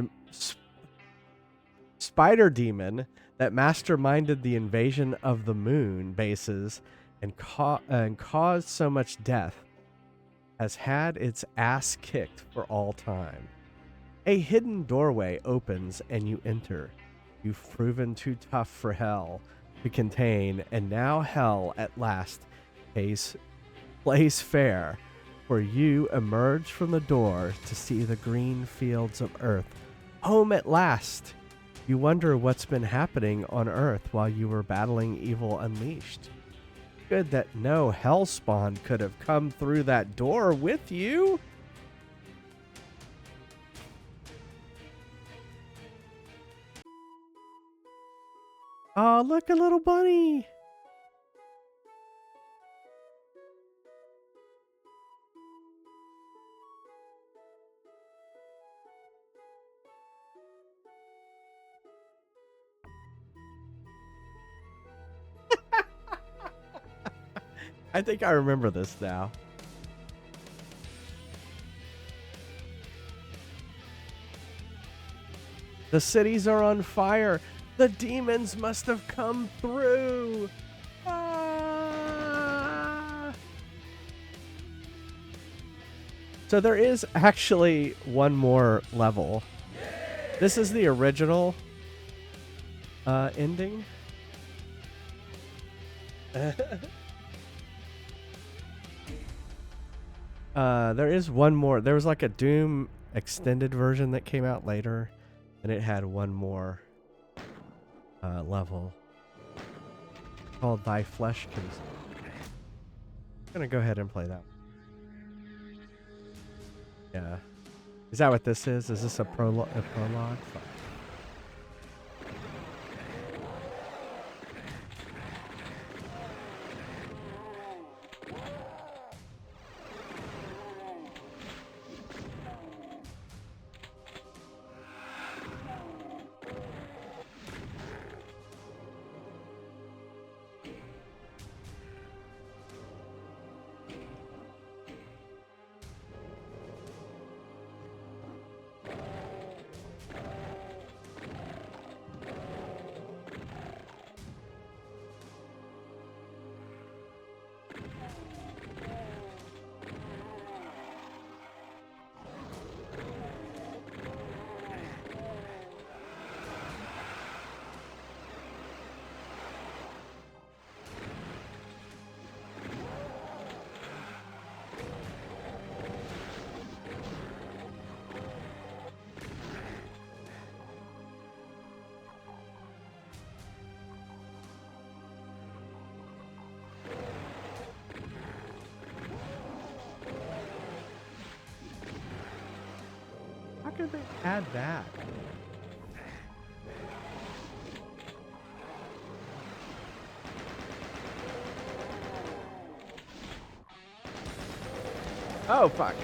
demon that masterminded the invasion of the moon bases and caused so much death has had its ass kicked for all time. A hidden doorway opens and you enter. You've proven too tough for hell to contain, and now hell at last plays fair, for you emerge from the door to see the green fields of Earth. Home at last! You wonder what's been happening on Earth while you were battling evil unleashed. Good that no hellspawn could have come through that door with you. Oh, look, a little bunny. I think I remember this now. The cities are on fire. The demons must have come through. Ah! So there is actually one more level. This is the original ending. There is one more. There was like a Doom extended version that came out later, and it had one more level called Thy Flesh Consumed. I'm gonna go ahead and play that. Yeah. Is that what this is? Is this a prologue? Fuck. How could they add that? Oh, fuck.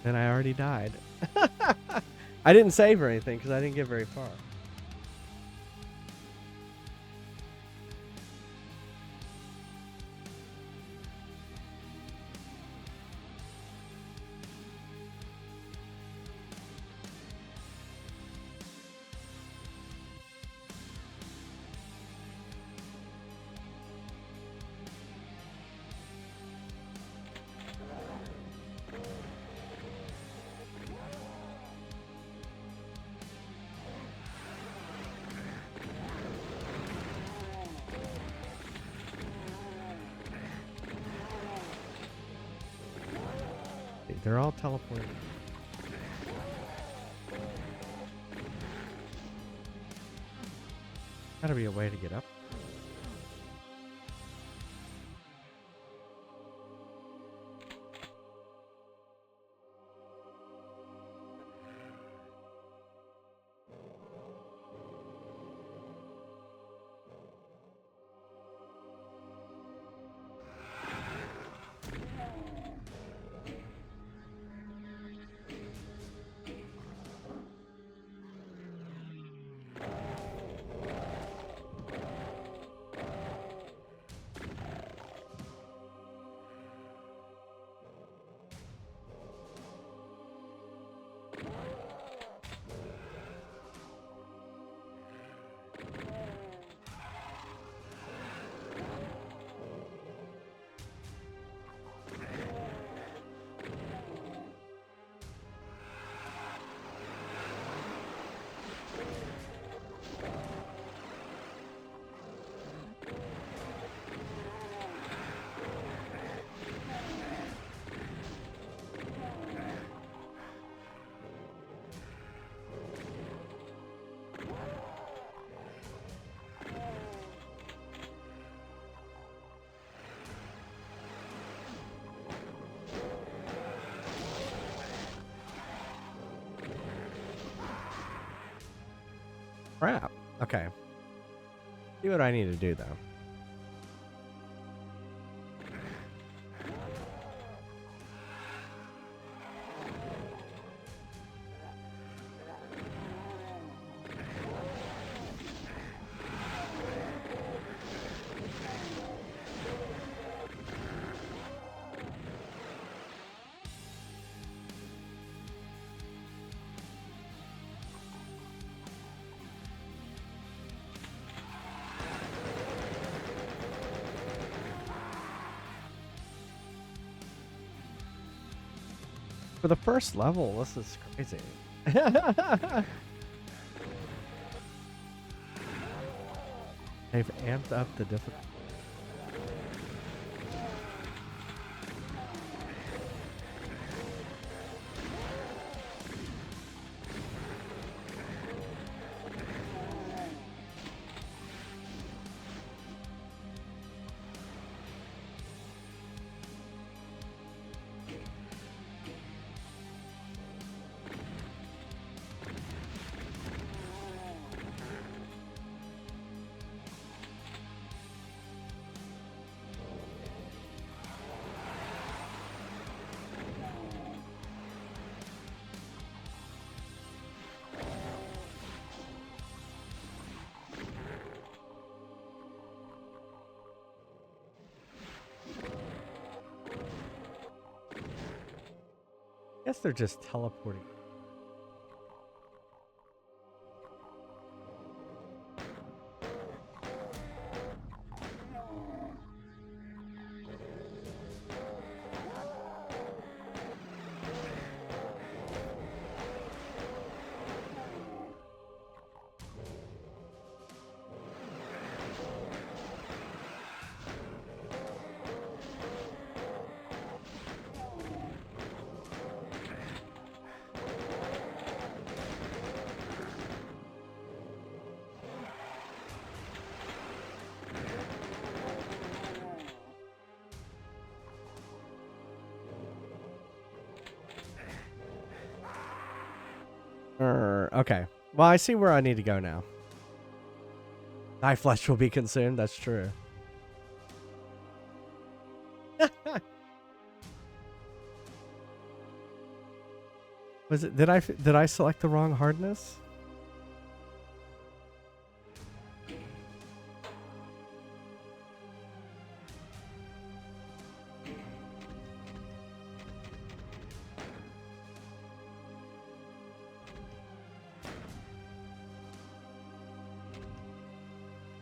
And I already died. I didn't save or anything because I didn't get very far. They're all teleporting. Gotta be a way to get up. Crap. Okay. See what I need to do, though. For the first level, this is crazy. They've amped up the difficulty. I guess they're just teleporting. Okay. Well, I see where I need to go now. Thy flesh will be consumed. That's true. Was it? Did I select the wrong hardness?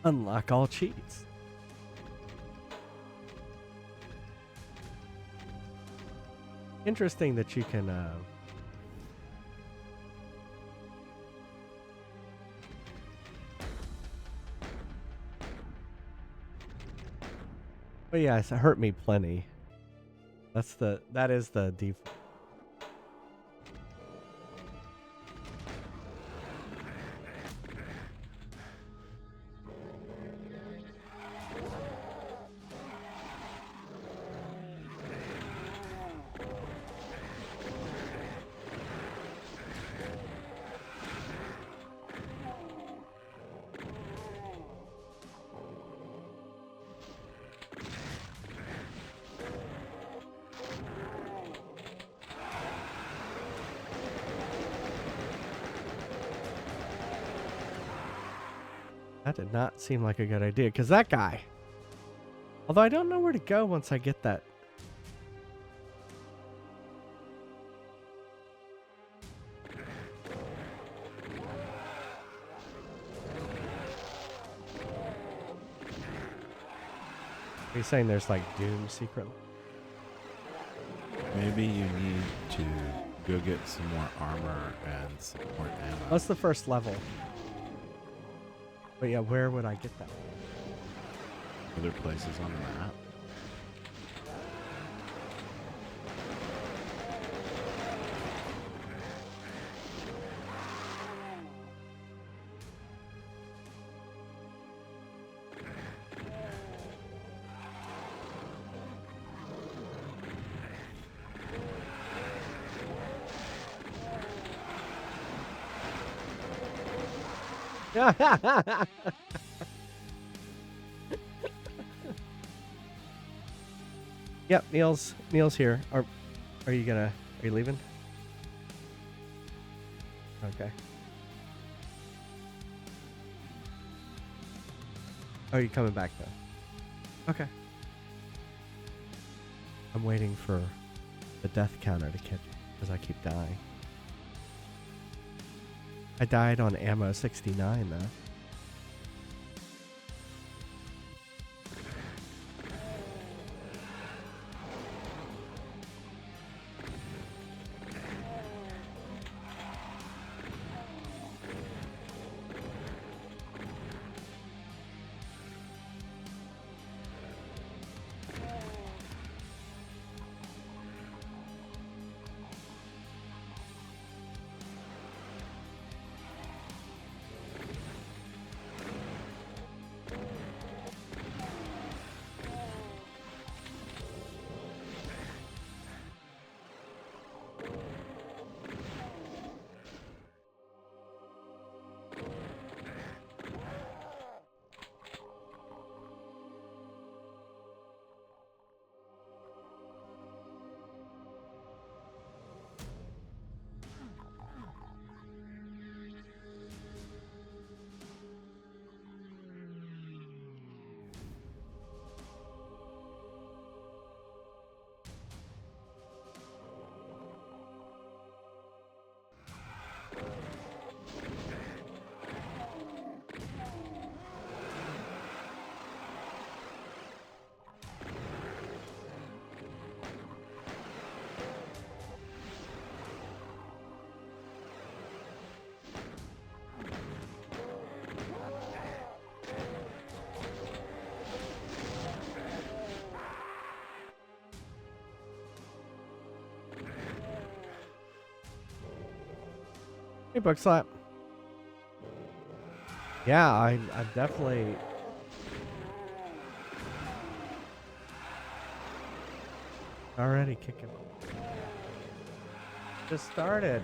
Unlock all cheats. Interesting that you can but yeah, it hurt me plenty. That is the default. That did not seem like a good idea, because that guy... Although I don't know where to go once I get that. Are you saying there's like Doom secret? Maybe you need to go get some more armor and some more ammo. What's the first level? But yeah, where would I get that? Other places on the map. Yep, Neil's here. Are you leaving? Okay. Oh, you coming back though? Okay. I'm waiting for the death counter to catch because I keep dying. I died on ammo 69 though. Hey, Bookslap. Yeah, I'm definitely. Already kicking. Just started.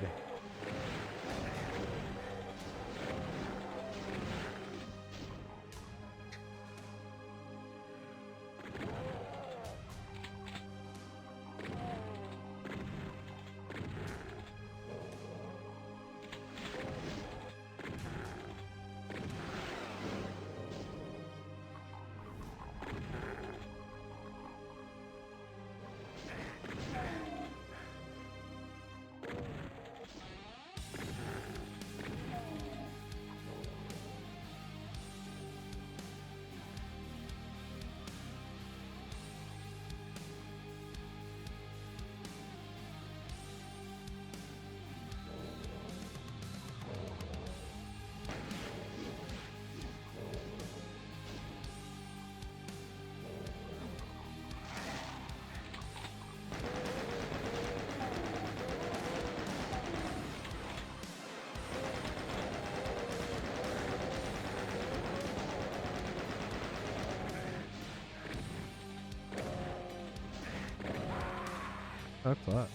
So close.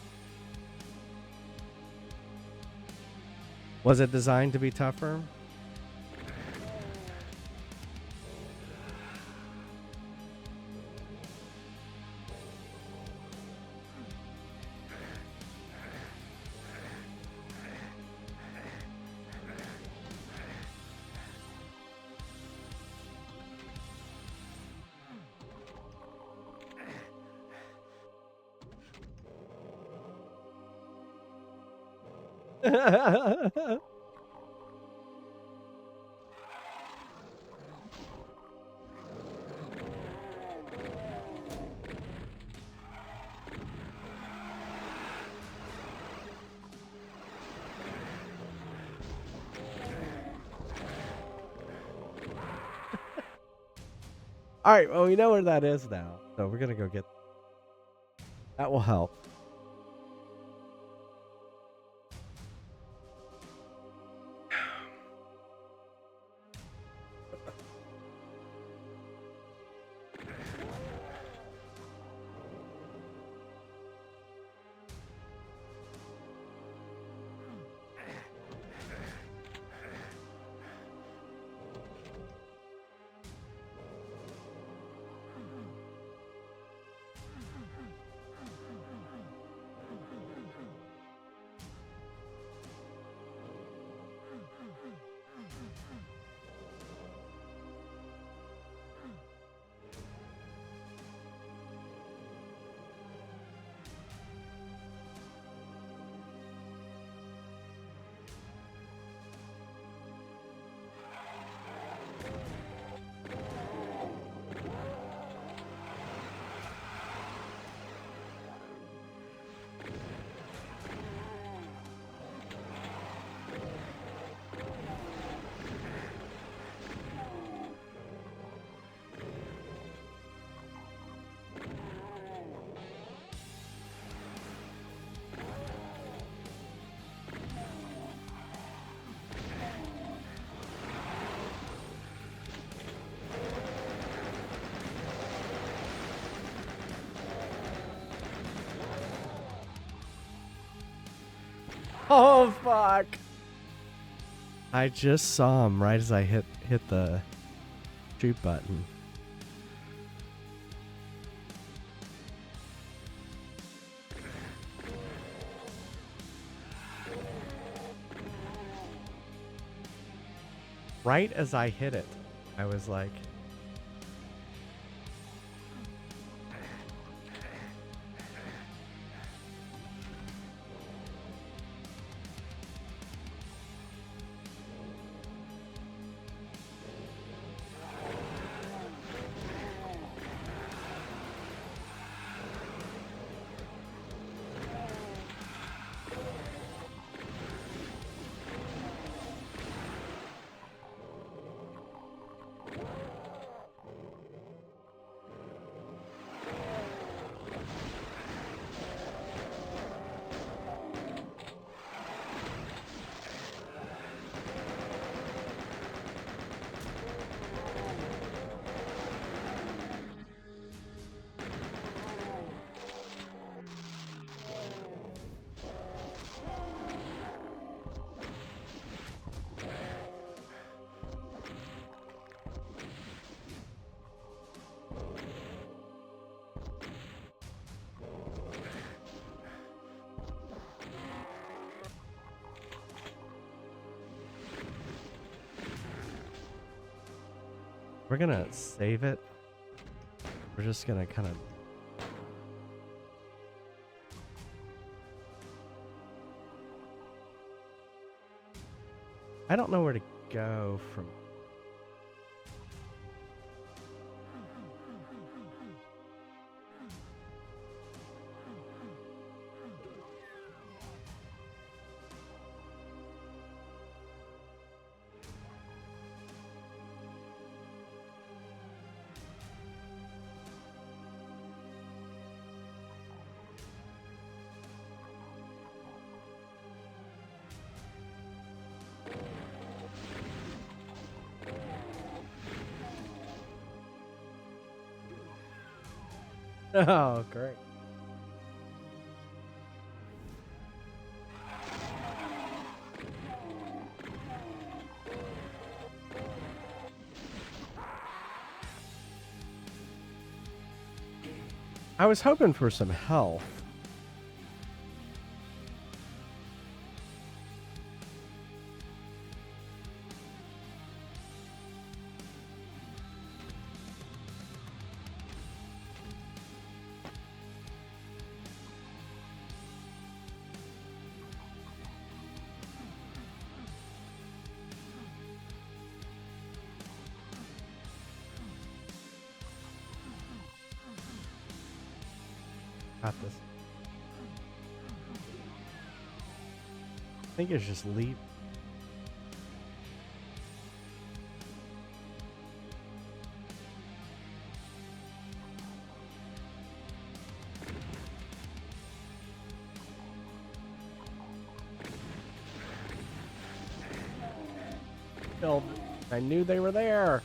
Was it designed to be tougher? All right, well, we know where that is now, so we're gonna go get. That will help. Oh fuck! I just saw him right as I hit the shoot button. Right as I hit it, I was like, We're gonna save it. We're just gonna kind of. I don't know where to go from. Oh, great. I was hoping for some health. Got this. I think it's just leap. Killed. I knew they were there.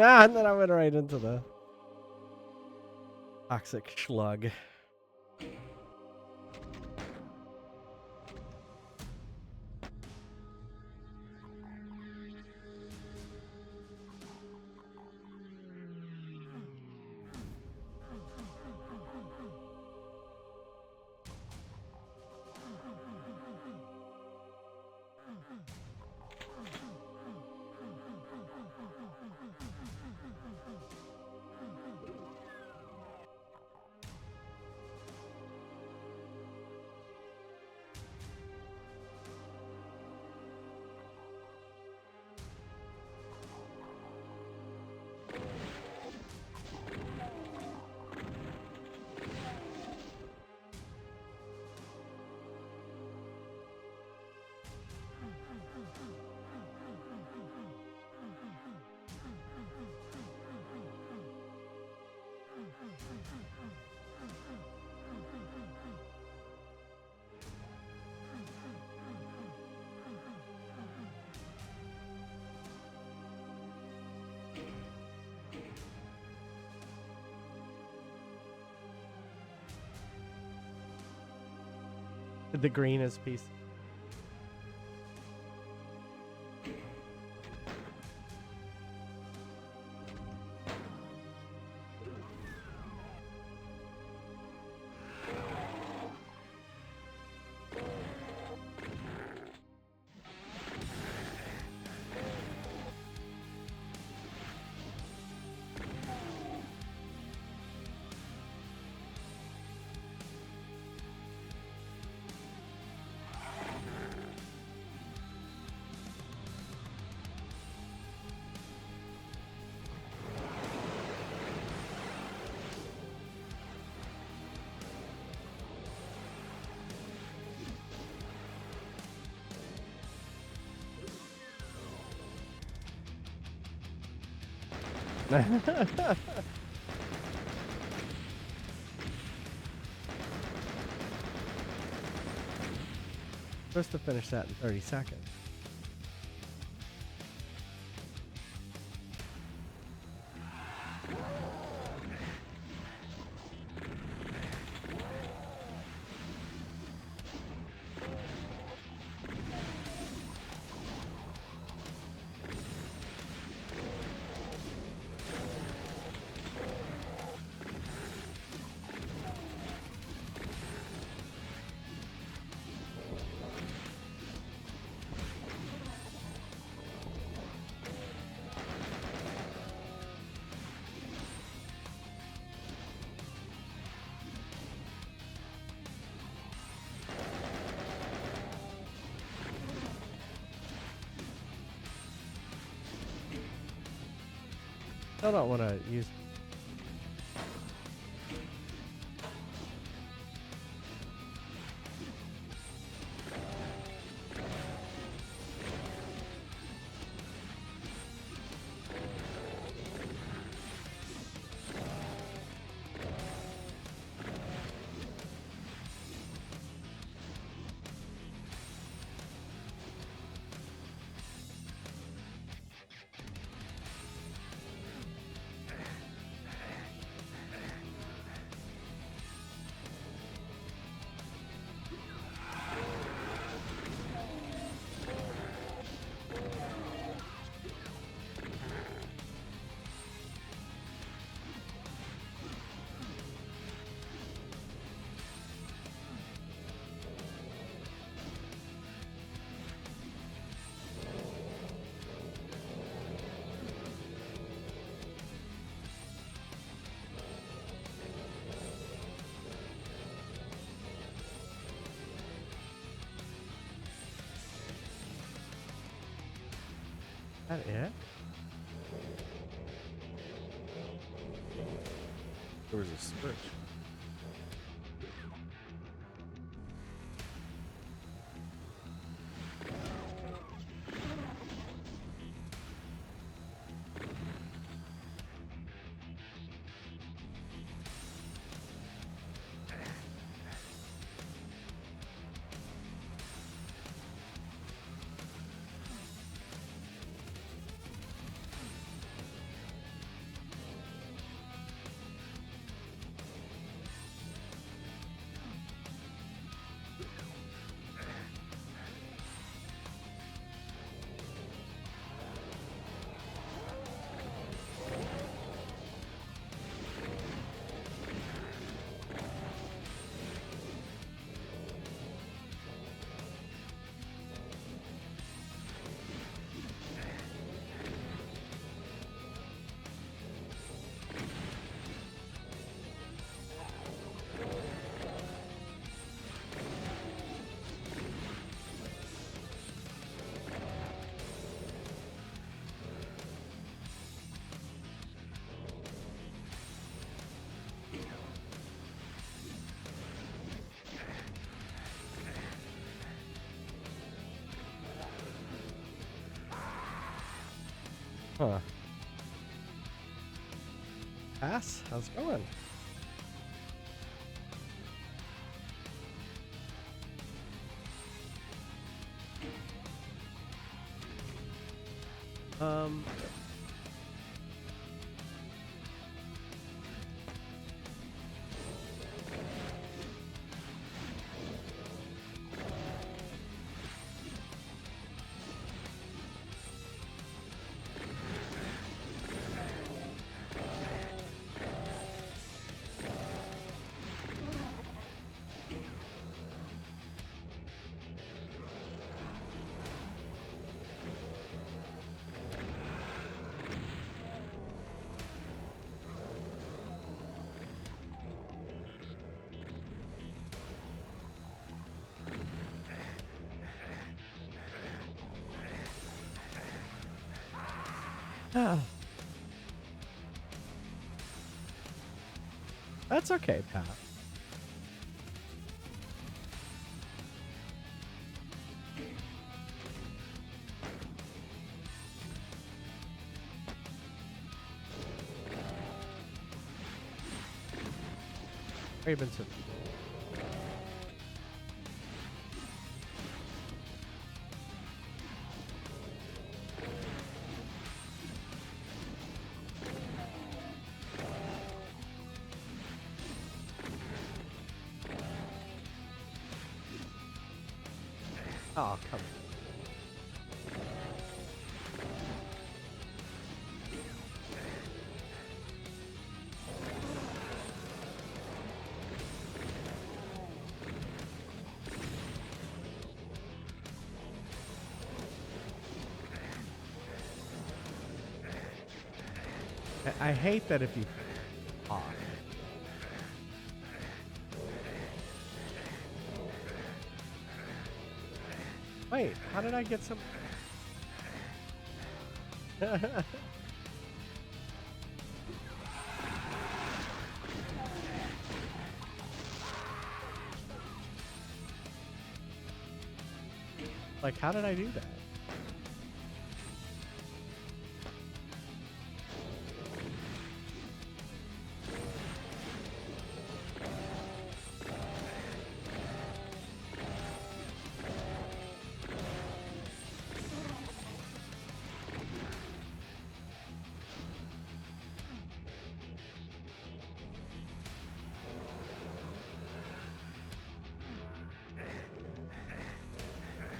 Ah, and then I went right into the toxic slug. The green is piece. Supposed to finish that in 30 seconds. Still don't want to use. That it? There was a switch. Huh. Pass? How's it going? Um. Ah. That's okay, Pat. Ravenson. Oh, come on. I hate that if you talk. Wait, how did I get some? Like, how did I do that?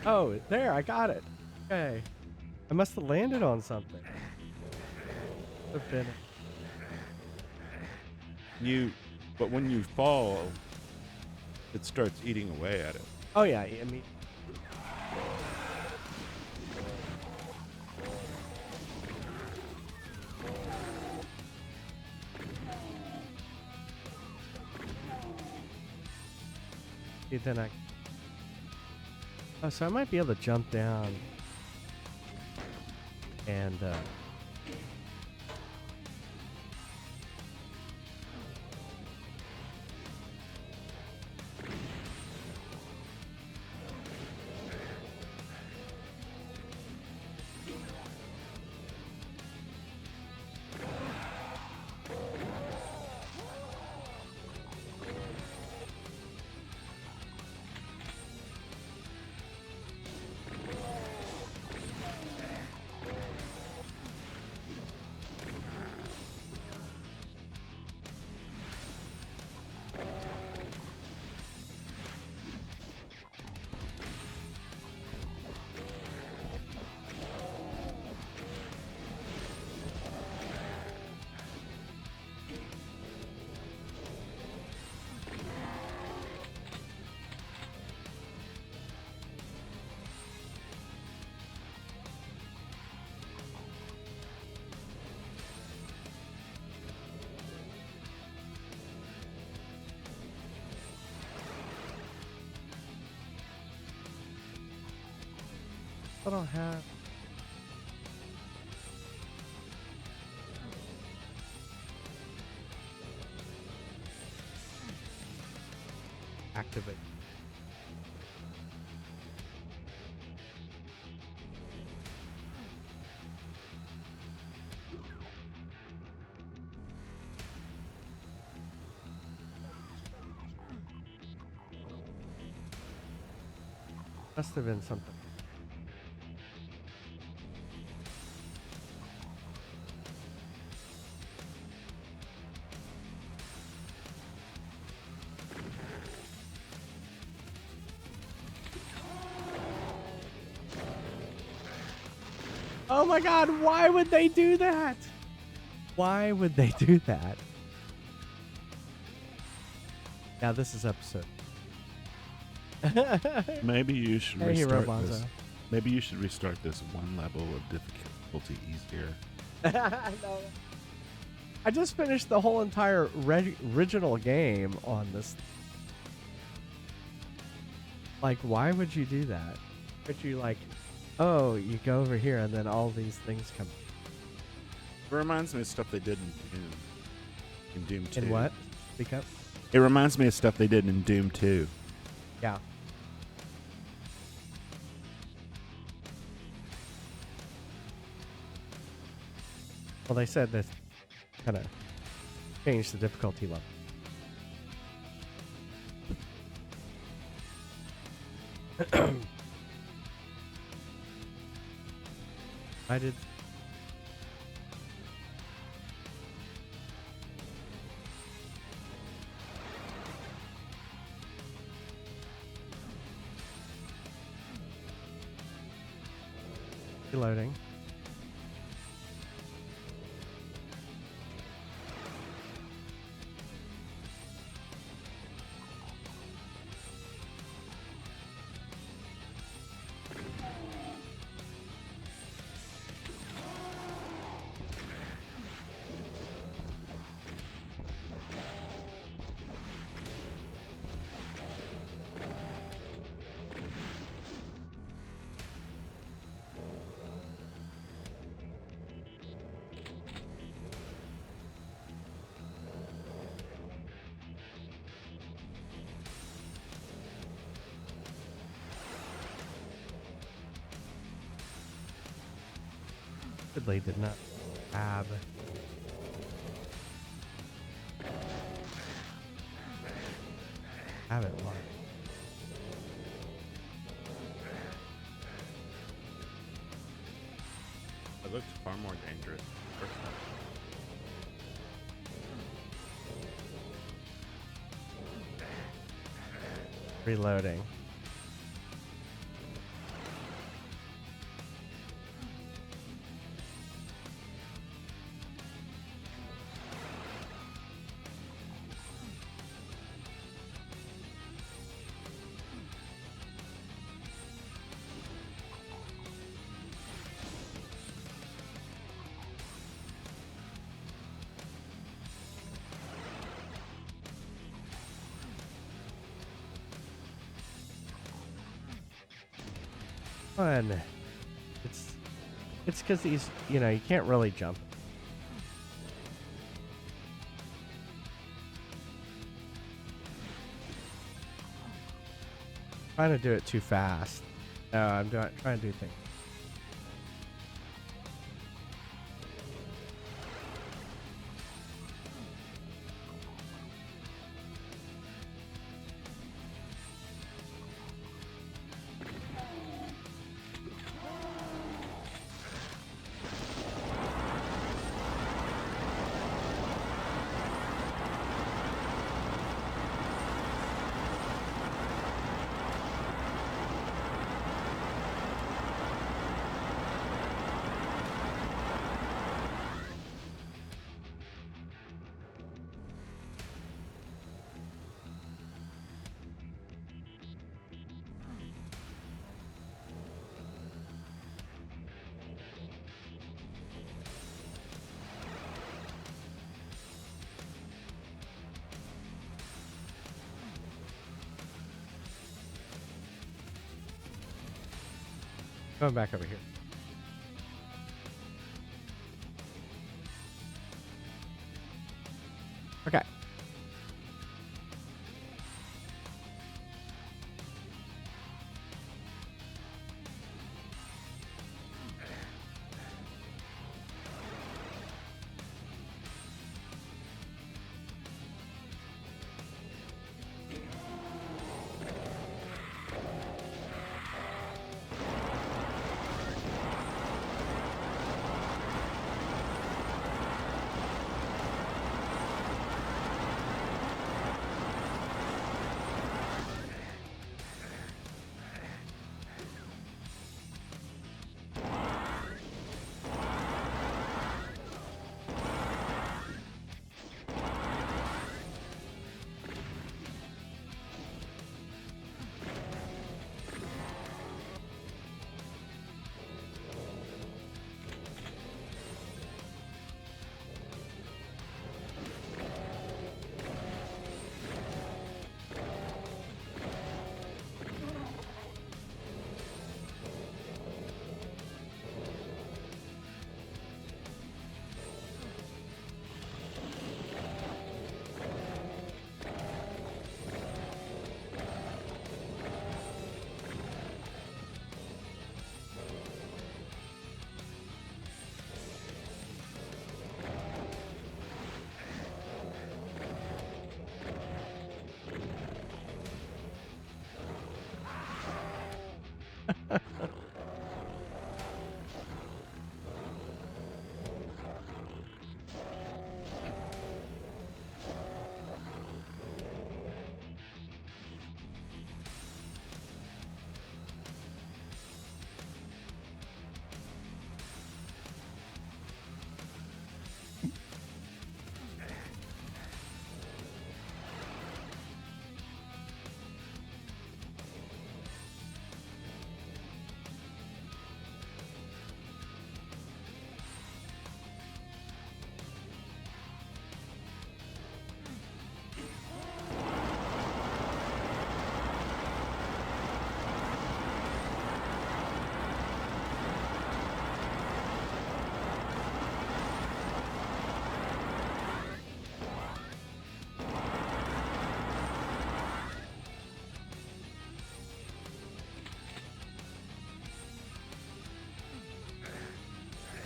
Oh, there, I got it. Okay. I must have landed on something. Have been. But when you fall, it starts eating away at it. Oh yeah, I mean. Then I. Oh, so I might be able to jump down and I don't have. Activate. Must have been something. Oh my god, why would they do that? Why would they do that? Now this is episode. Maybe you should Hey, restart Hero this. Bonzo. Maybe you should restart this one level of difficulty easier. No. I just finished the whole entire original game on this. Like, why would you do that? Would you like, oh, you go over here and then all these things come. It reminds me of stuff they did in Doom. In Doom 2. In what? Speak up. It reminds me of stuff they did in Doom 2. Yeah. Well, they said that kind of changed the difficulty level. I did. Reloading. stupidly did not tab. Have it locked. It looked far more dangerous first time. Reloading. Fun. It's because these, you know, you can't really jump. Trying to do it too fast. No, I'm trying to do things. Going back over here. Okay.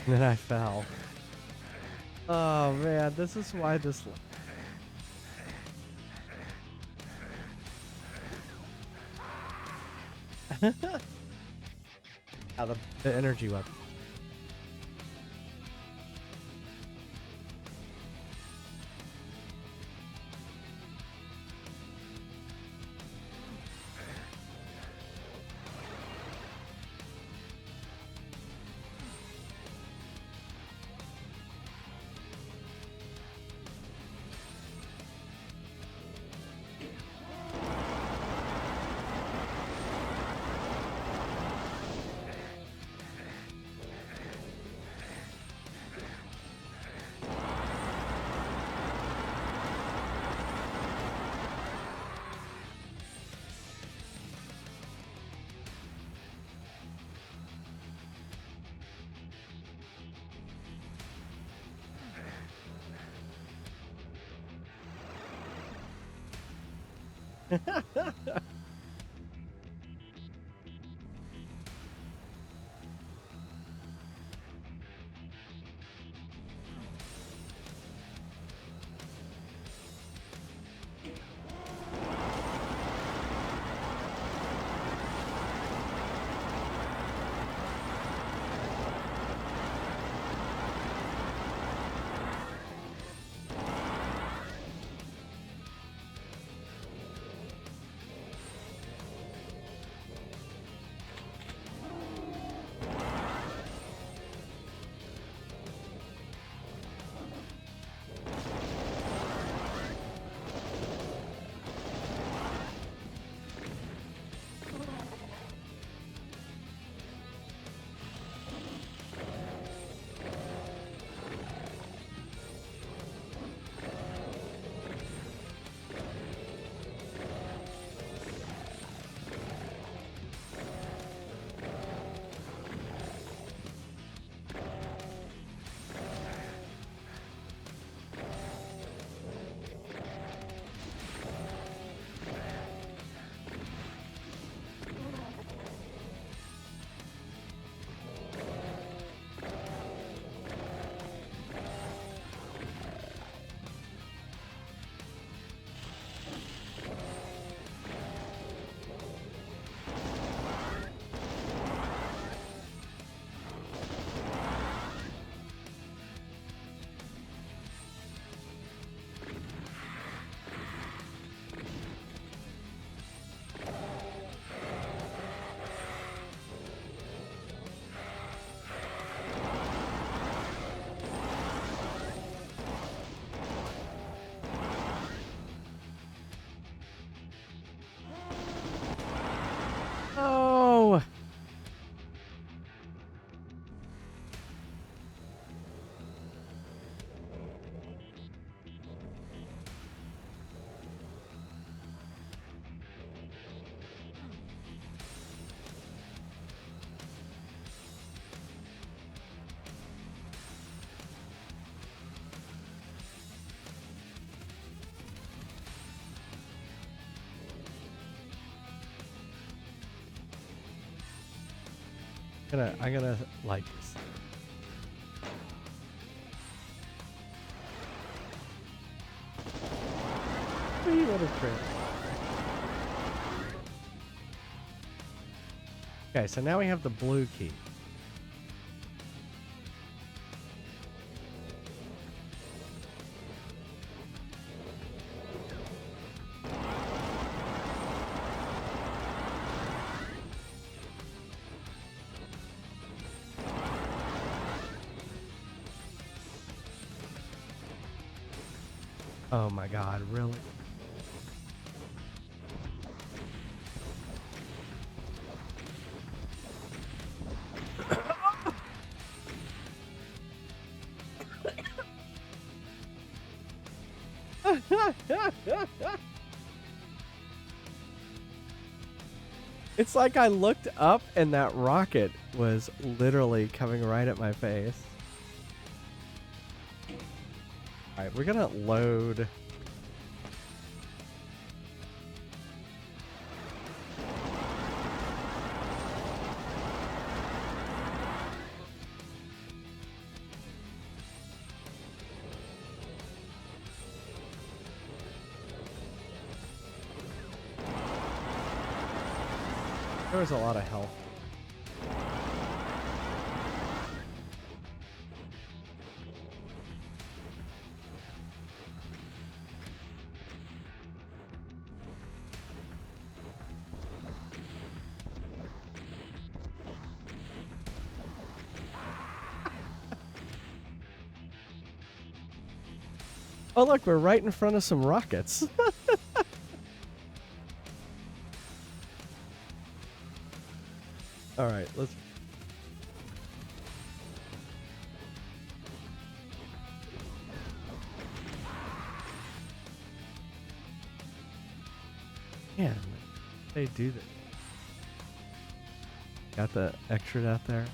And then I fell. Oh man, this is why this. Out of the energy weapon. Oh. I'm gonna like. What a trip. Okay, so now we have the blue key. Oh my god, really? It's like I looked up and that rocket was literally coming right at my face. Alright, we're gonna load. There was a lot of health. Oh, look, we're right in front of some rockets. All right, let's. Man, they do that. Got the extra out there.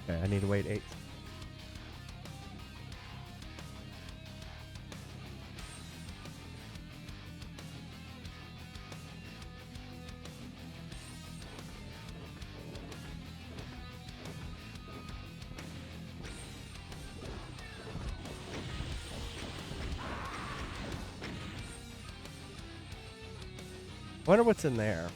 Okay, I need to wait 8. Wonder what's in there.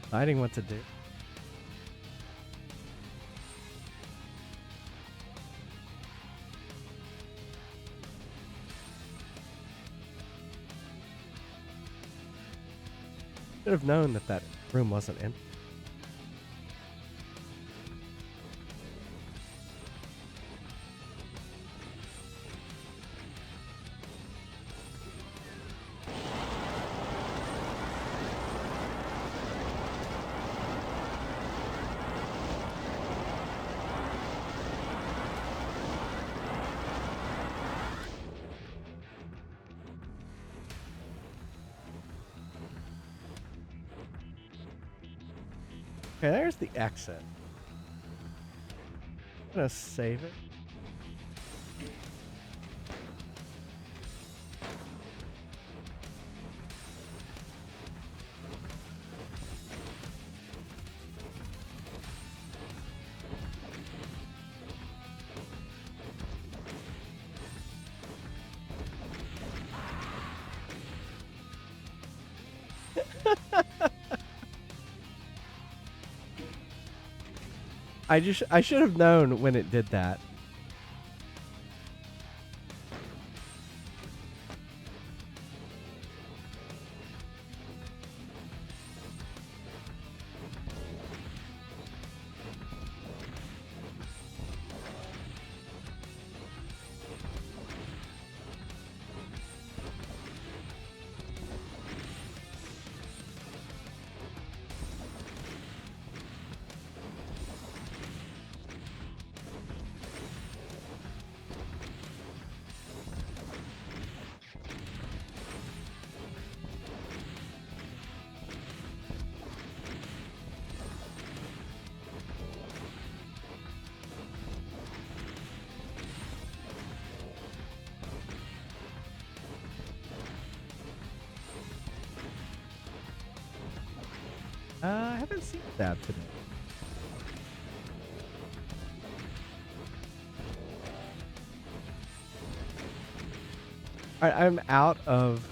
Deciding what to do. Should have known that that room wasn't empty. Okay, there's the exit. I'm gonna save it. I should have known when it did that. I haven't seen that today. Alright, I'm out of...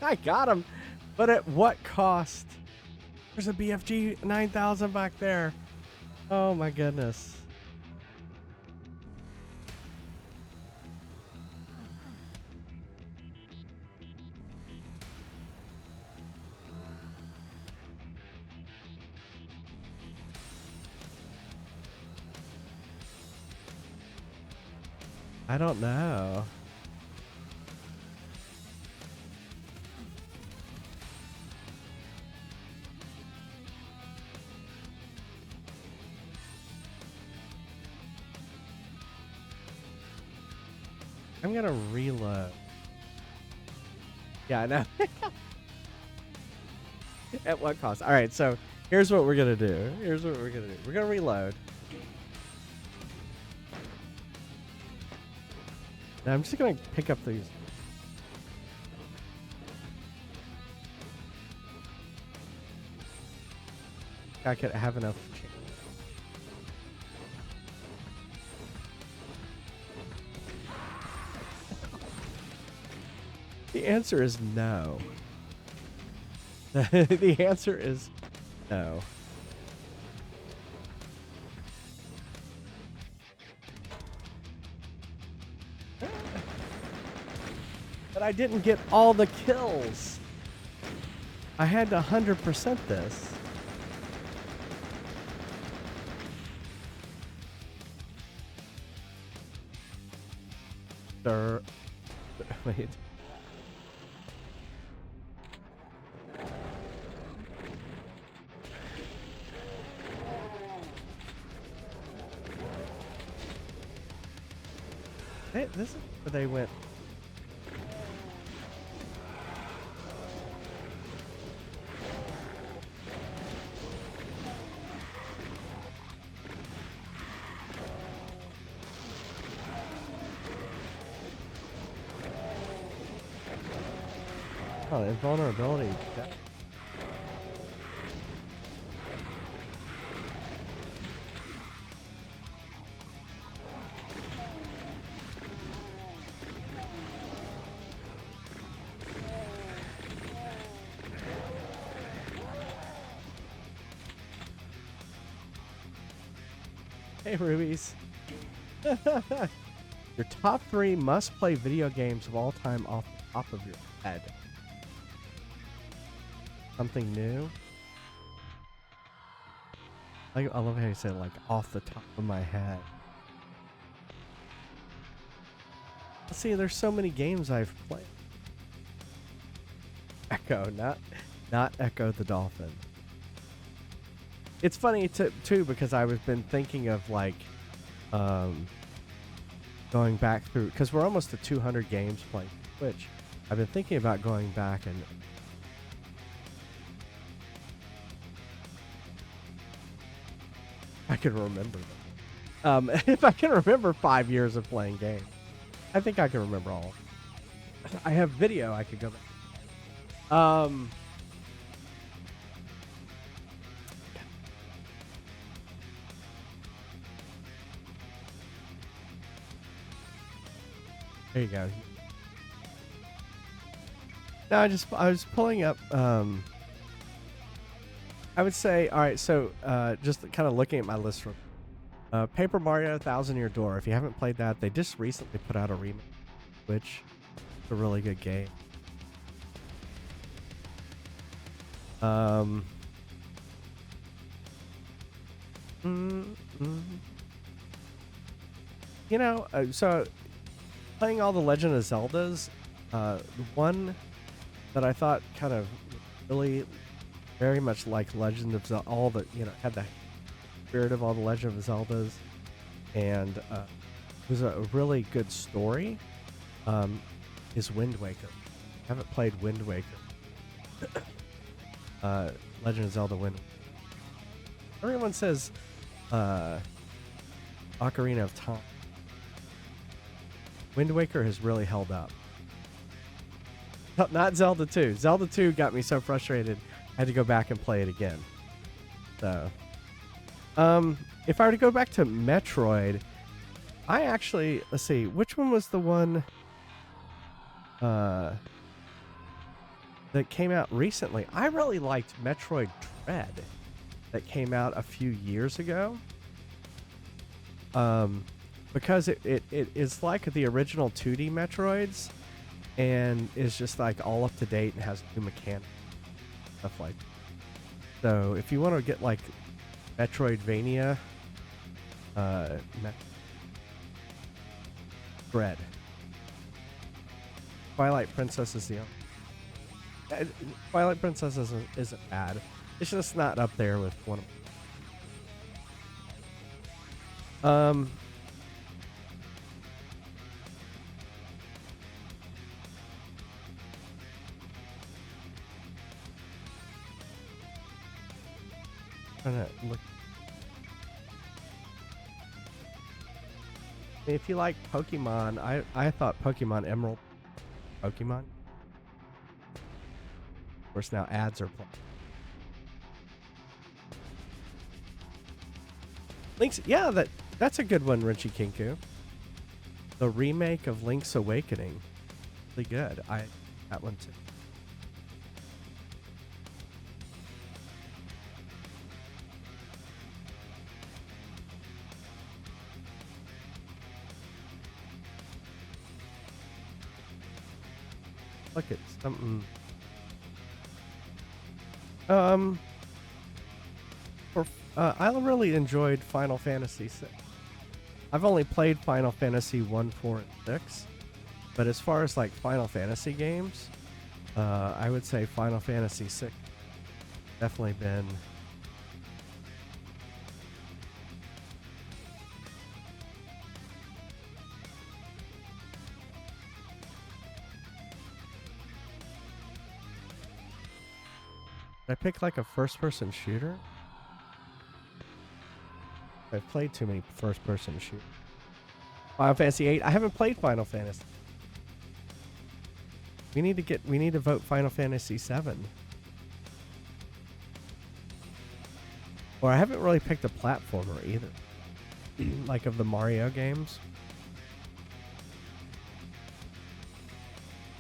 I got him, but at what cost? There's a BFG 9000 back there. Oh my goodness. I don't know. I'm gonna reload. Yeah, I know. At what cost? All right, so here's what we're gonna do. We're gonna reload. Now I'm just gonna pick up these. I could have enough. The answer is no. The answer is no. But I didn't get all the kills. I had to 100% this. Wait. Hey, this is where they went. Oh, invulnerability. Hey, Rubies. Your top 3 must-play video games of all time off the top of your head. Something new? I love how you said, like, off the top of my head. Let's see, there's so many games I've played. Echo, not Echo the Dolphin. It's funny too because I was been thinking of like going back through because we're almost to 200 games playing Twitch. I've been thinking about going back and I can remember them. If I can remember 5 years of playing games, I think I can remember all. I have video I could go back. There you go. No, I was pulling up. I would say, all right. So, just kind of looking at my list from Paper Mario: Thousand Year Door. If you haven't played that, they just recently put out a remake, which is a really good game. You know, so playing all the Legend of Zeldas, the one that I thought kind of really very much like Legend of Zelda, all the, you know, had the spirit of all the Legend of Zeldas, and it was a really good story, is Wind Waker. I haven't played Wind Waker. Legend of Zelda Wind Waker. Everyone says Ocarina of Time. Wind Waker has really held up. Not Zelda 2. Zelda 2 got me so frustrated, I had to go back and play it again. So, if I were to go back to Metroid, I actually, let's see, which one was the one that came out recently? I really liked Metroid Dread that came out a few years ago. Because it is like the original 2D Metroids and is just like all up to date and has new mechanics, stuff like that. So if you want to get like Metroidvania, Dread. Twilight Princess is the Twilight Princess isn't bad. It's just not up there with one of trying to look. If you like Pokemon, I thought Pokemon Emerald, Pokemon. Of course, now ads are playing. Link's, yeah, that's a good one, Richie Kinku. The remake of Link's Awakening, really good. That one too. Look at something. I really enjoyed Final Fantasy VI. I've only played Final Fantasy 1, 4, and 6, but as far as like Final Fantasy games, I would say Final Fantasy VI definitely been. Did I pick like a first-person shooter? I've played too many first-person shooters. Final Fantasy 8. I haven't played Final Fantasy. We need to vote Final Fantasy 7. Or I haven't really picked a platformer either. Like of the Mario games.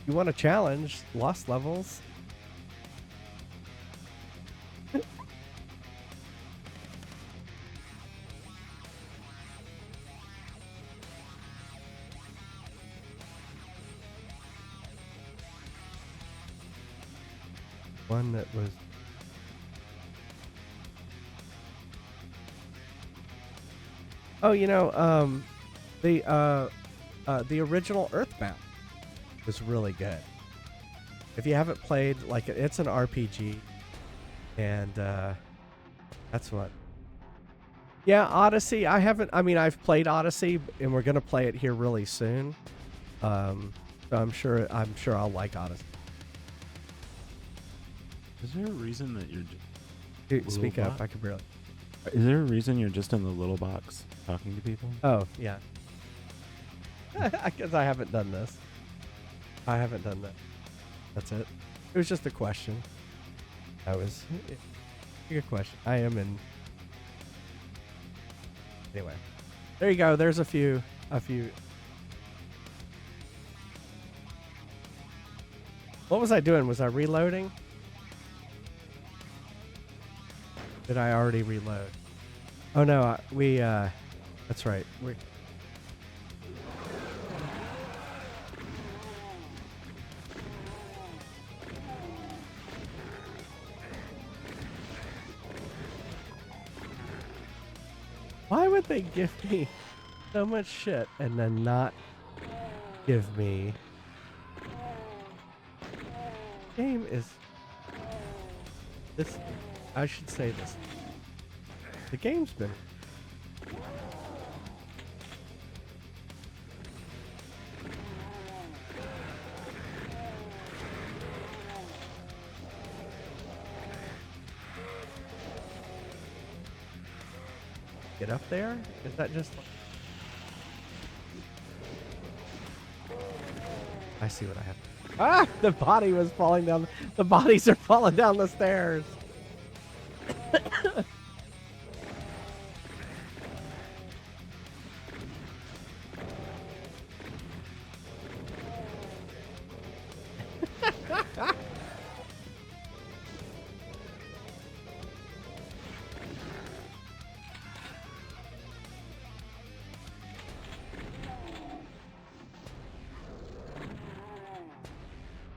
You want a challenge? Lost Levels. One that was the original Earthbound is really good. If you haven't played, like, it's an RPG, and that's what. Yeah, Odyssey. I've played Odyssey, and we're gonna play it here really soon. So I'm sure I'll like Odyssey. Is there a reason that you're just Dude, speak up. I can barely. Is there a reason you're just in the little box talking to people? Oh, yeah. Because I haven't done this. I haven't done that. That's it. It was just a question. A good question. I am in. Anyway. There you go. There's a few. What was I doing? Was I reloading? Did I already reload? Oh no, that's right. Why would they give me so much shit and then not give me... Game is... This... I should say this. The game's been... Get up there? Is that just... I see what I have. Ah! The body was falling down. The bodies are falling down the stairs.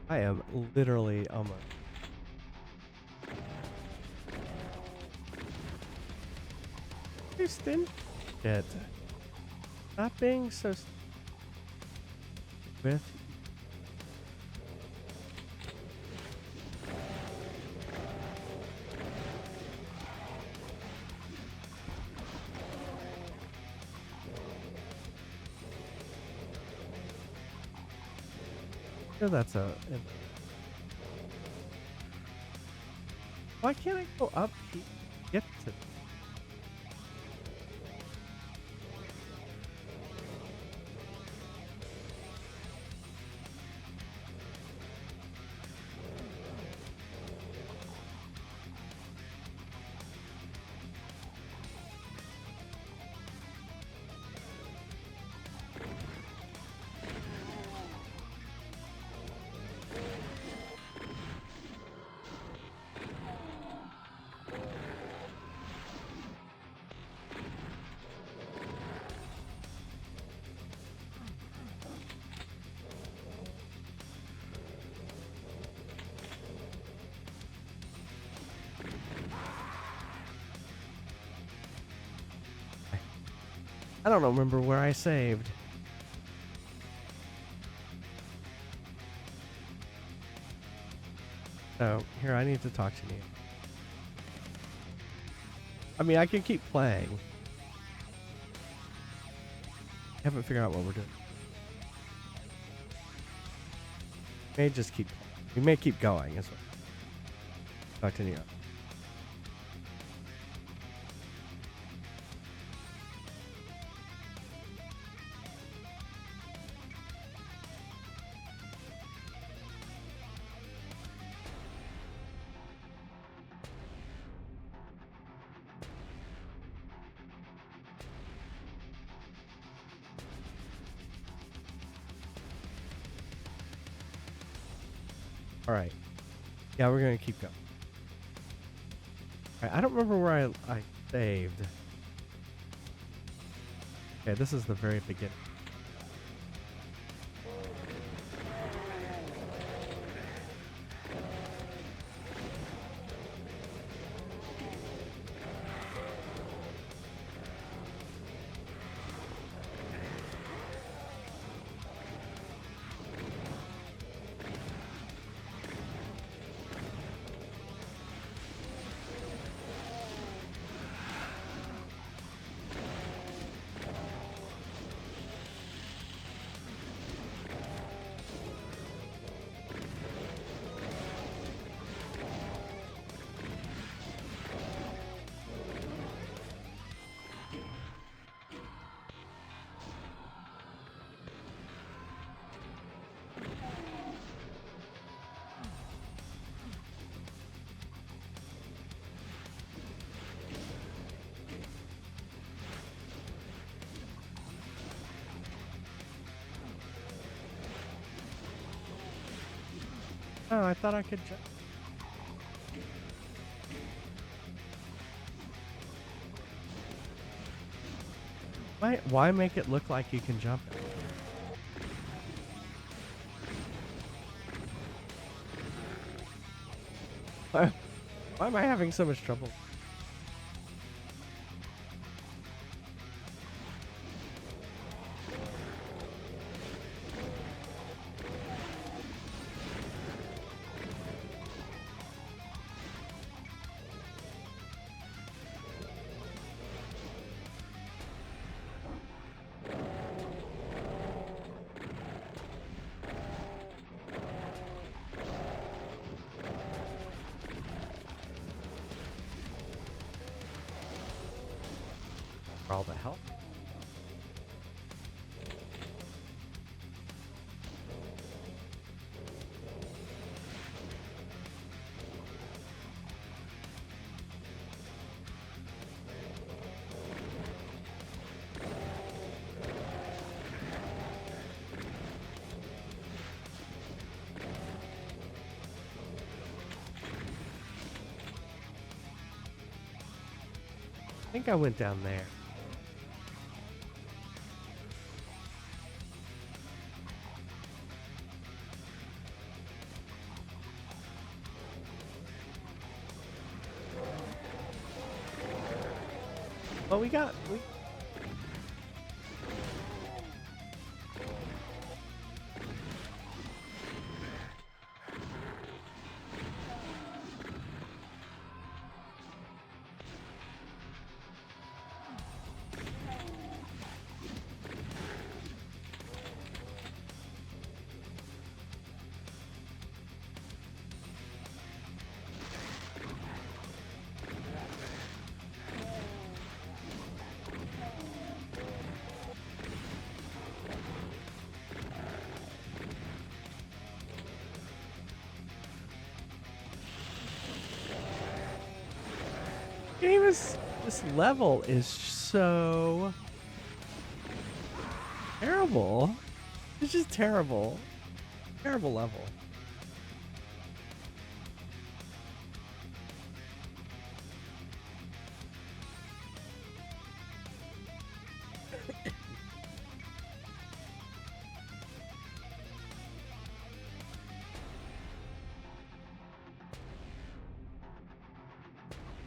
I am literally almost. Houston. Shit. Stop being so. With. Sure, that's a. Why can't I go up here? gifted. I don't remember where I saved. So, here, I need to talk to Neil. I mean, I can keep playing. I haven't figured out what we're doing. May just keep. We may keep going as well. Talk to Neil. All right. Yeah, we're going to keep going. All right, I don't remember where I saved. Okay, this is the very beginning. Oh, I thought I could jump. Why make it look like you can jump it? Why am I having so much trouble? For all the help. I think I went down there. Well, we This level is so terrible. It's just terrible. Terrible level.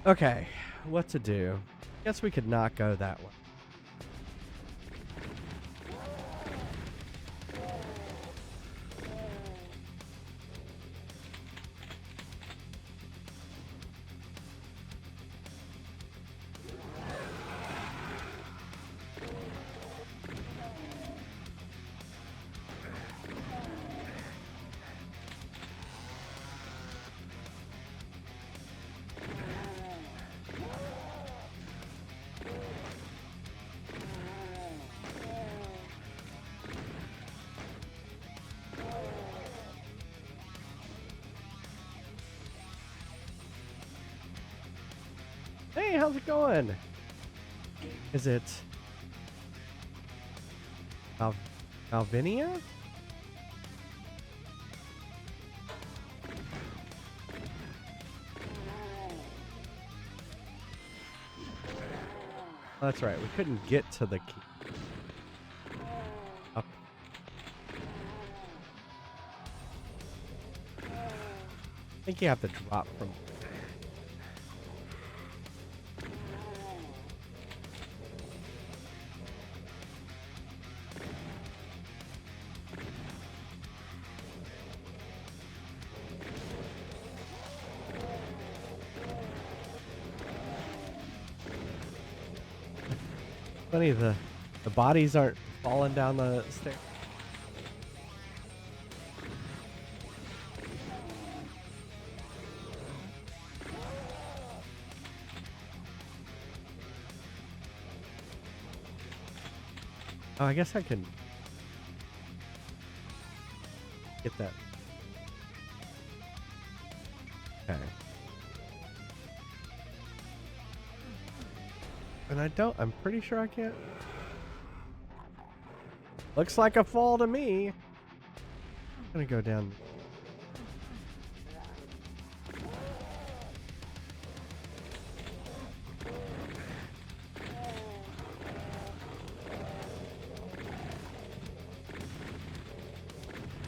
Okay, what to do? Guess we could not go that way. Hey, how's it going? Is it Alvinia? Oh, that's right. We couldn't get to the key. Up. I think you have to drop from. Funny, the bodies aren't falling down the stairs. Oh, I guess I can get that. Okay. And I'm pretty sure I can't. Looks like a fall to me. I'm gonna go down.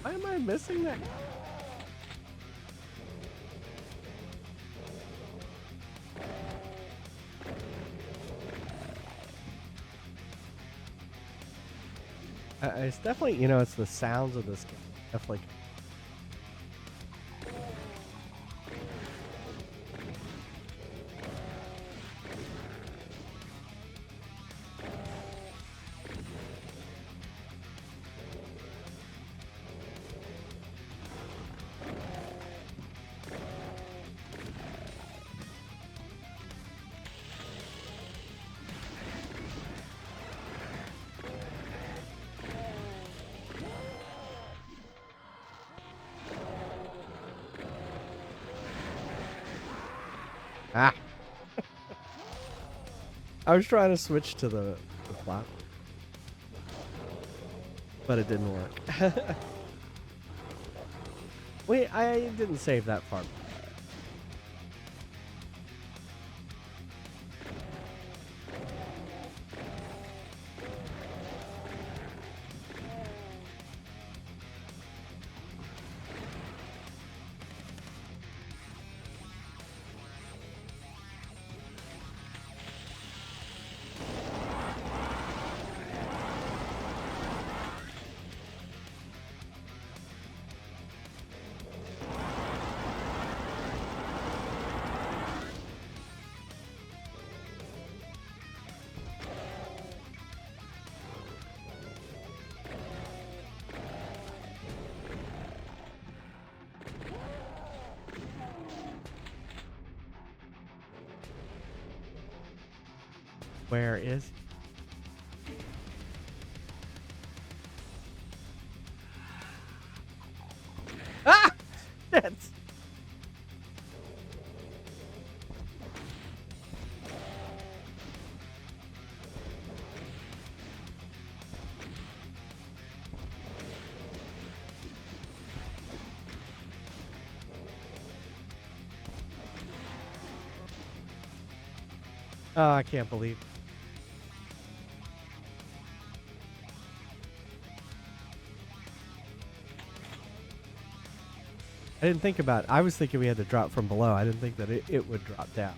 Why am I missing that? It's definitely, it's the sounds of this game. Definitely. Ah. I was trying to switch to the plot, but it didn't work. Wait, I didn't save that far. Where is? Ah! That's. Oh, I can't believe. I didn't think about it. I was thinking we had to drop from below. I didn't think that it would drop down.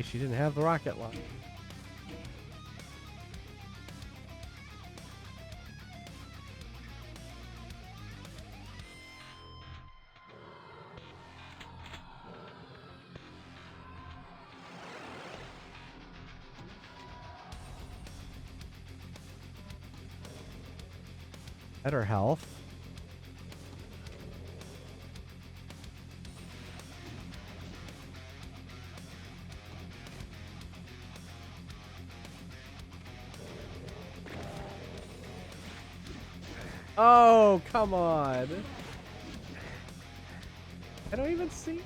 She didn't have the rocket launcher. Better health. Oh, come on. I don't even see.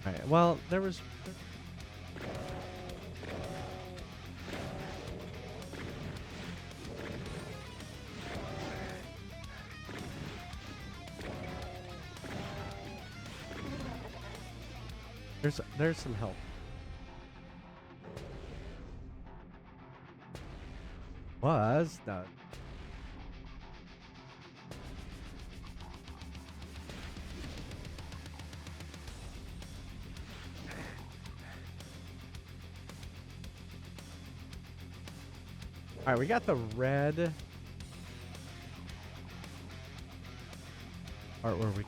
All right, well, there was... There's some help. Was done. All right, we got the red part where we...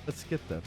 Let's get them.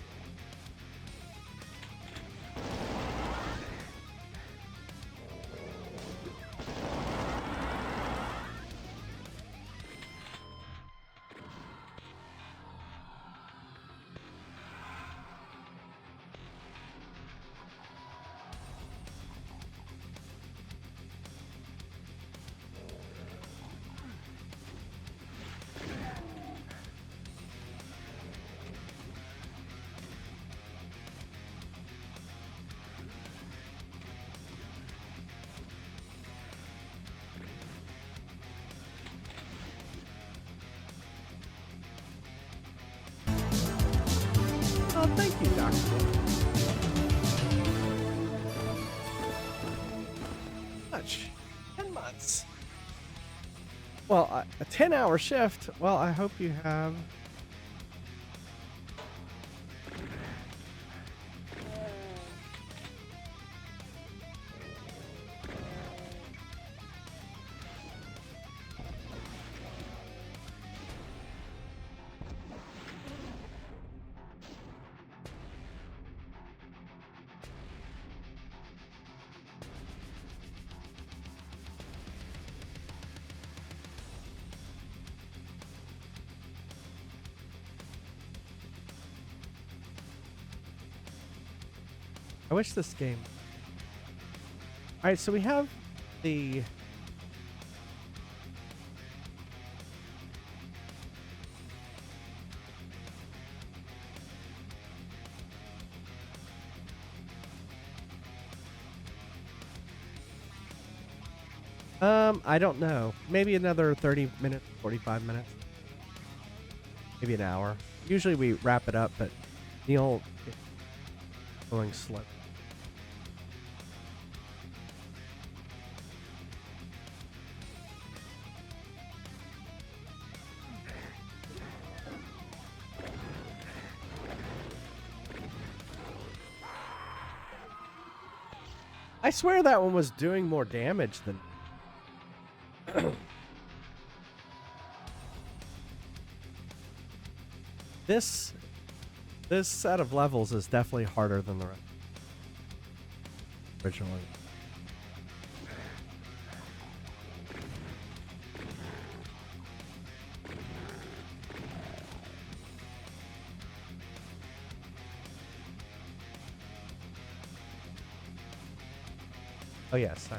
Oh, thank you, Doctor. Much. 10 months. Well, a 10-hour shift. Well, I hope you have... I wish this game... Alright, so we have the... I don't know. Maybe another 30 minutes, 45 minutes. Maybe an hour. Usually we wrap it up, but Neil is going slow. I swear that one was doing more damage than... This set of levels is definitely harder than the rest. Originally. Oh yes,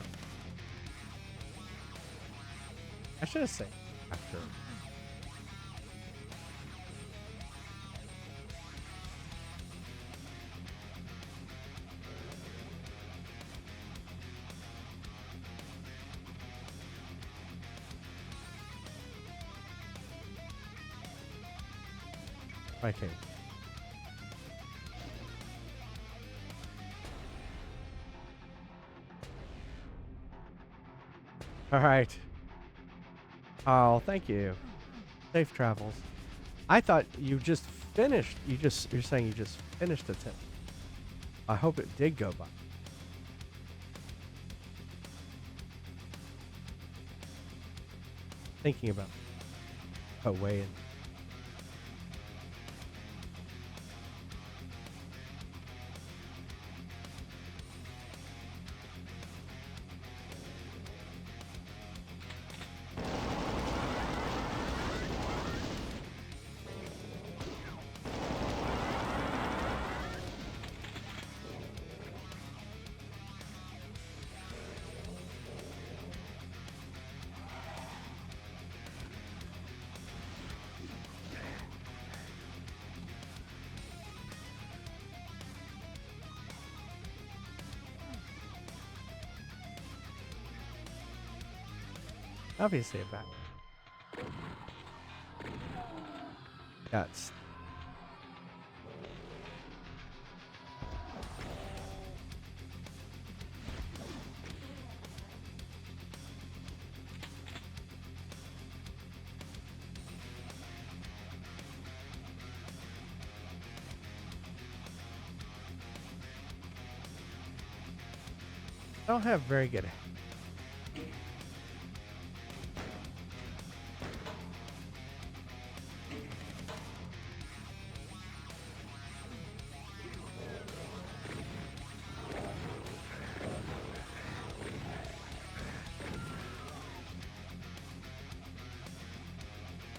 I should have said after. Okay. All right. Oh, thank you. Safe travels. I thought you just finished. You're saying you just finished a tip. I hope it did go by. Thinking about weighing. Obviously a bat. Yes. I don't have very good.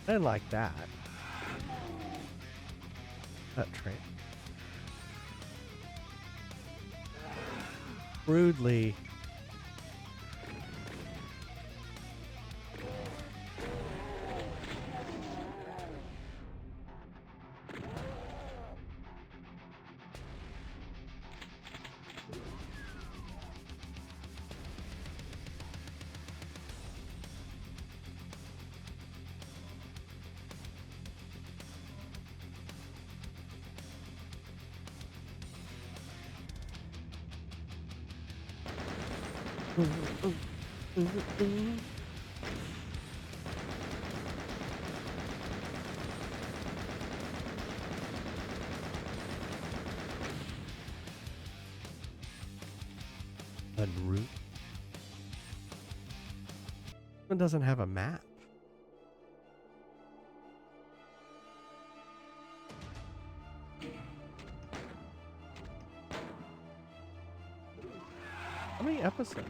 I didn't like that. That train. Rudely. Unroot. It doesn't have a map. How many episodes?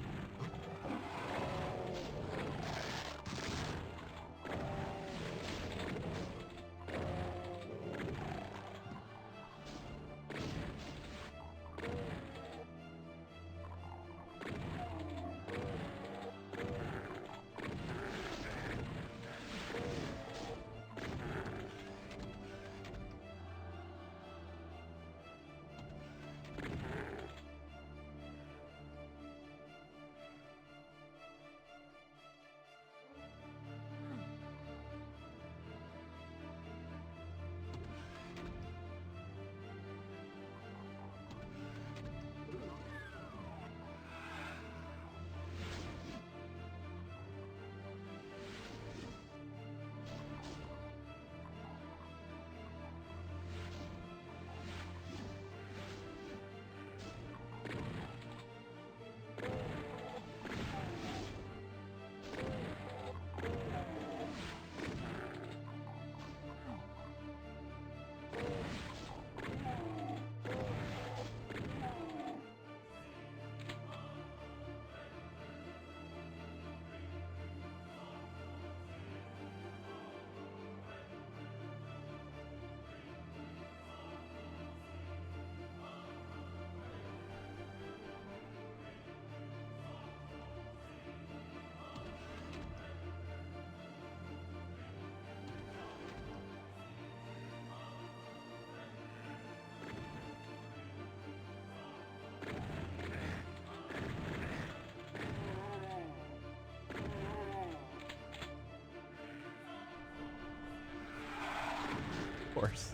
Of course.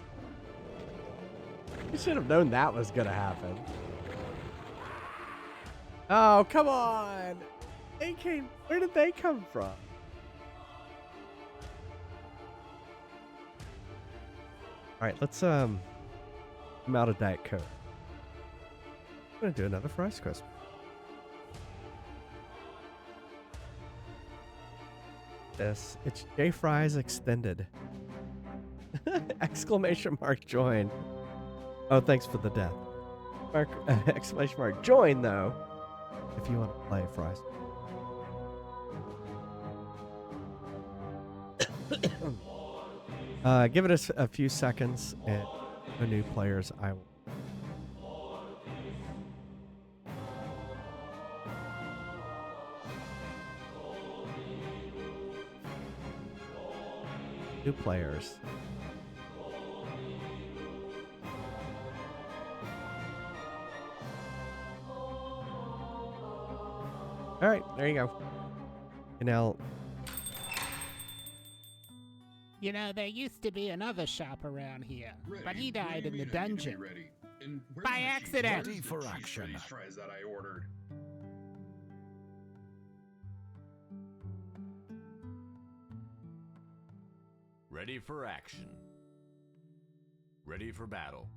You should have known that was gonna happen. Oh, come on! They came. Where did they come from? All right, let's I'm out of Diet Coke. I'm gonna do another Fries Crisp. This it's J Fries Extended. Exclamation mark join. Oh, thanks for the death. Mark exclamation mark join though. If you want to play Fries. Give it a few seconds, and the new players I will. New players. All right, there you go. And now, You know, there used to be another shop around here, Ready. but he What do died you in the mean I need to be dungeon. ready? And where's By the cheese- accident. where's Ready the for cheese action. French fries that I ordered. Ready for action. Ready for battle.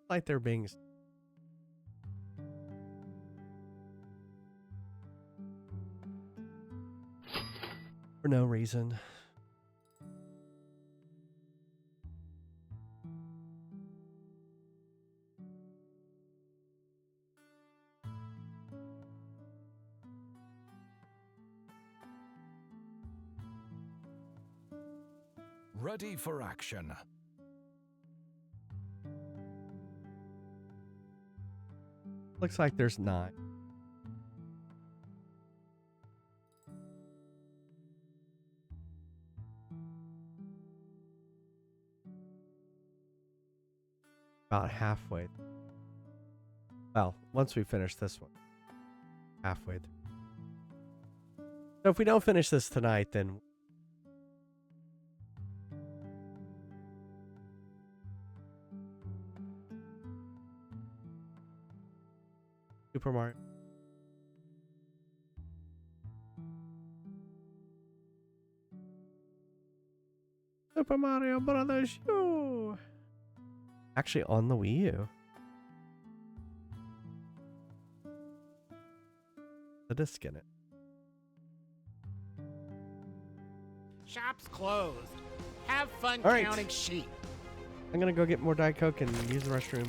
like they're being. For no reason. Ready for action. Looks like there's 9. About halfway. Well, once we finish this one. Halfway through. So if we don't finish this tonight, then Super Mario. Super Mario Brothers U. Actually on the Wii U. The disc in it. Shop's closed. Have fun All right. counting sheep. I'm gonna go get more Diet Coke and use the restroom.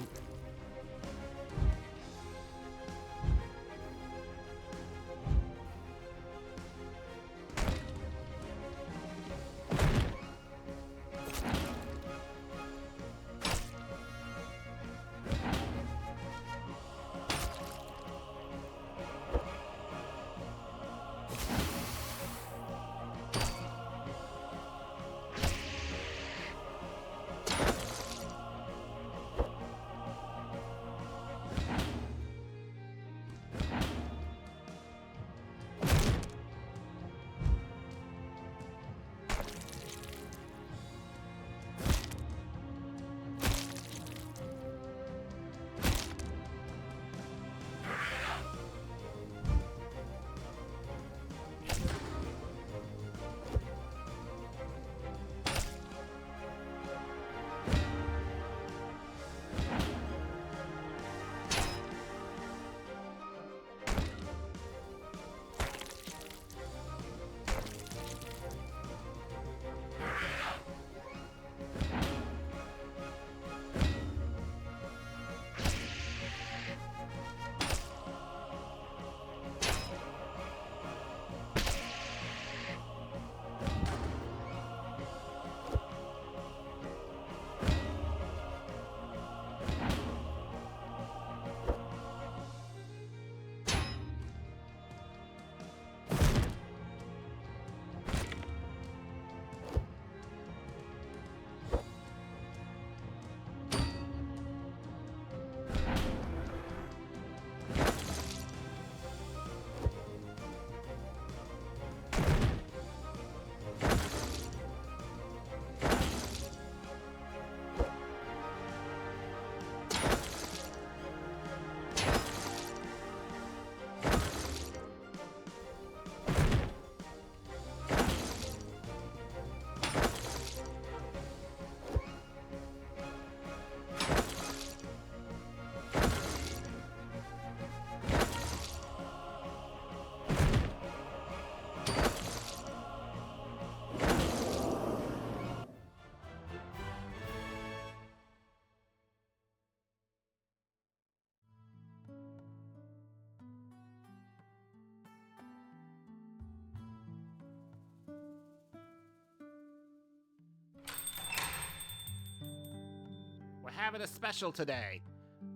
having a special today.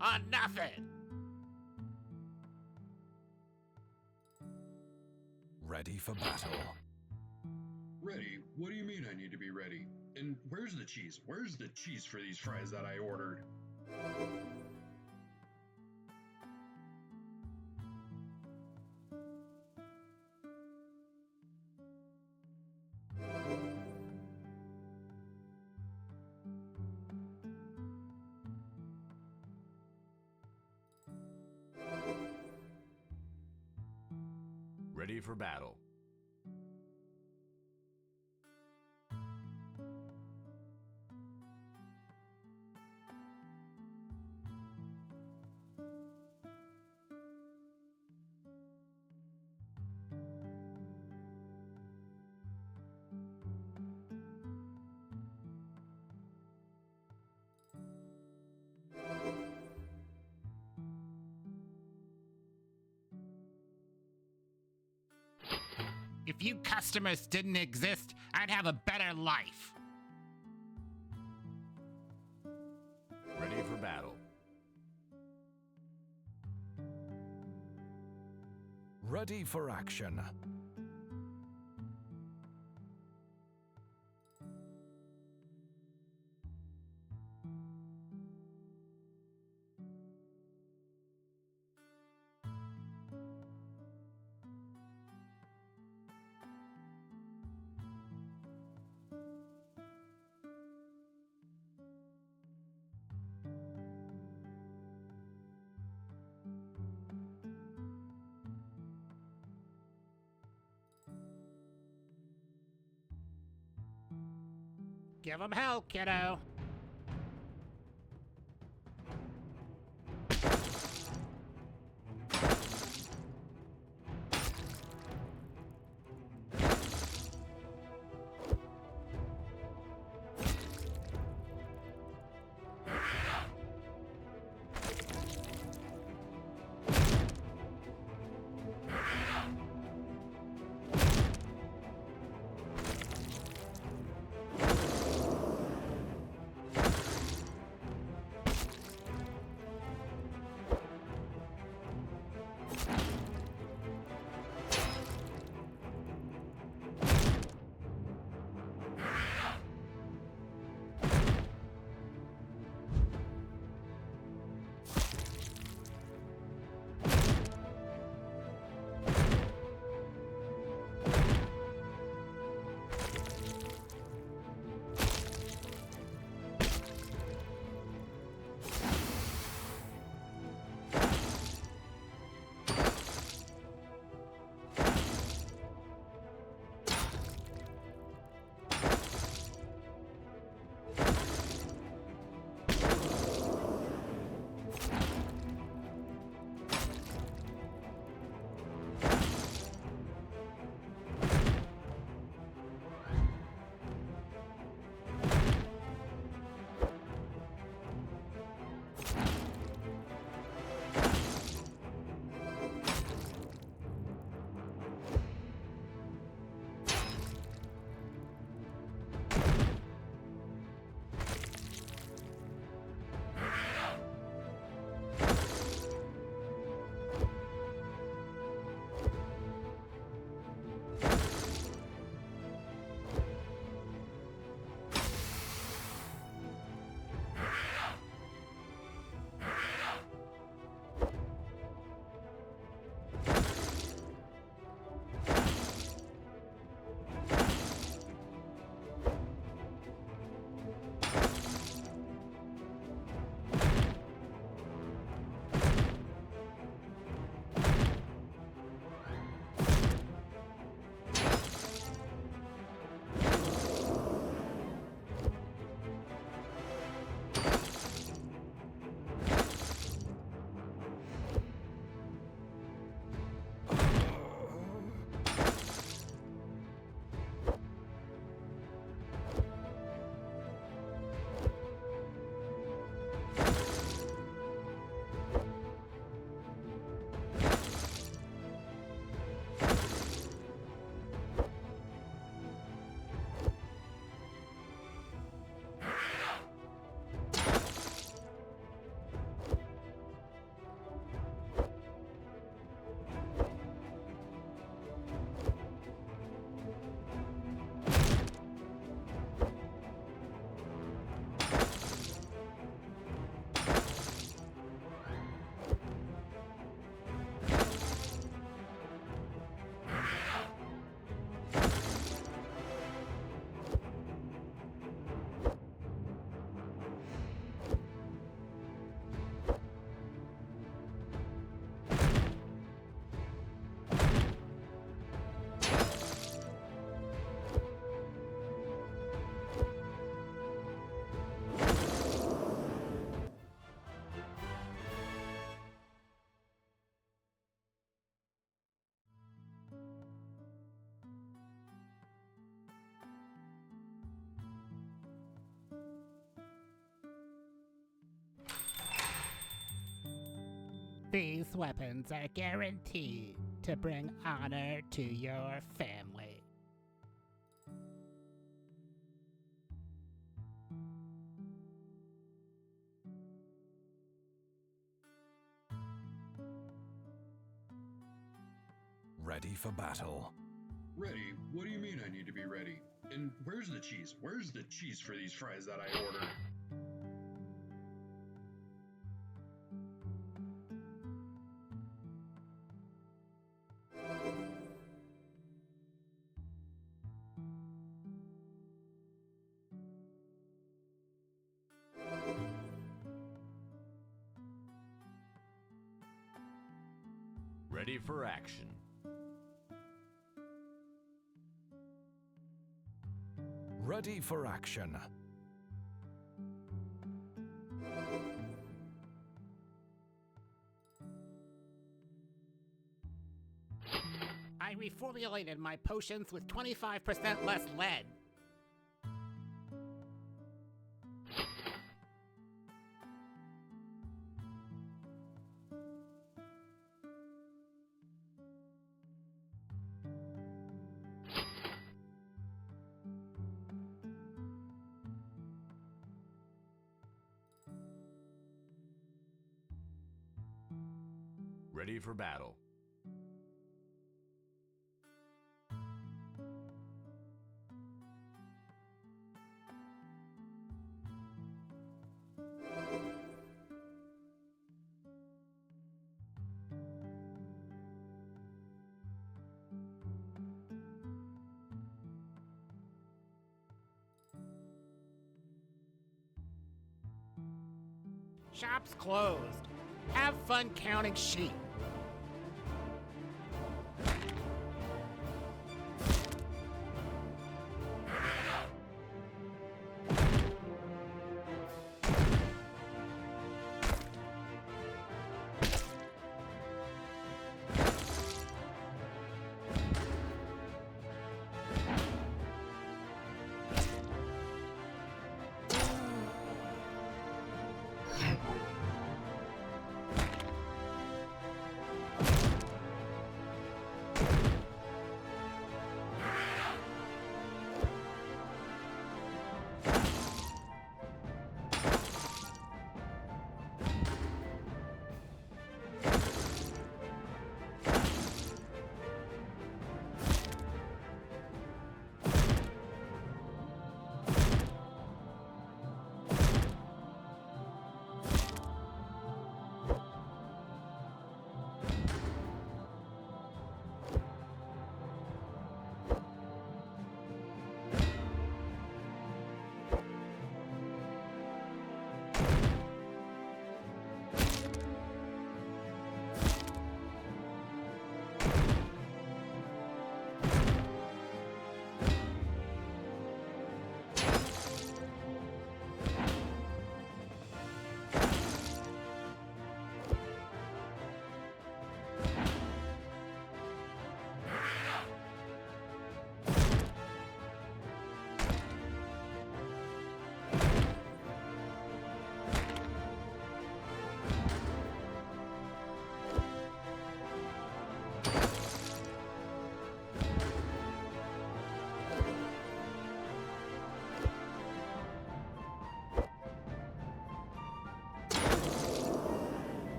On nothing. Ready for battle. Ready? What do you mean I need to be ready? And where's the cheese? Where's the cheese for these fries that I ordered? Ready for battle. If you customers didn't exist, I'd have a better life. Ready for battle. Ready for action. Give 'em hell, kiddo. These weapons are guaranteed to bring honor to your family. Ready for battle. Ready? What do you mean I need to be ready? And where's the cheese? Where's the cheese for these fries that I ordered? Ready for action. Ready for action. I reformulated my potions with 25% less lead. Ready for battle. Shop's closed. Have fun counting sheep.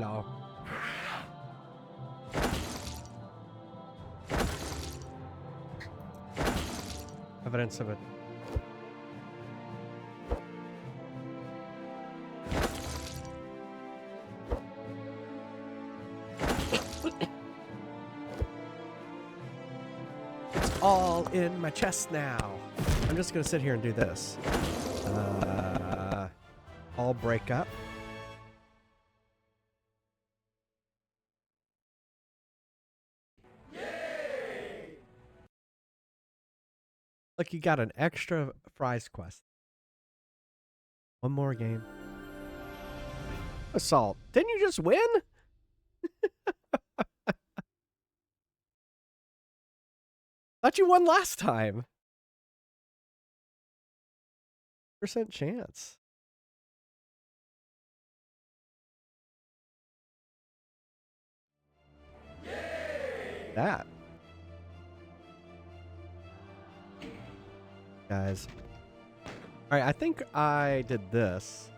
Hello. Evidence of it. It's all in my chest now. I'm just gonna sit here and do this. All break up. Look, you got an extra fries quest. One more game. Assault. Didn't you just win? Thought you won last time. % chance. That. Guys. Alright, I think I did this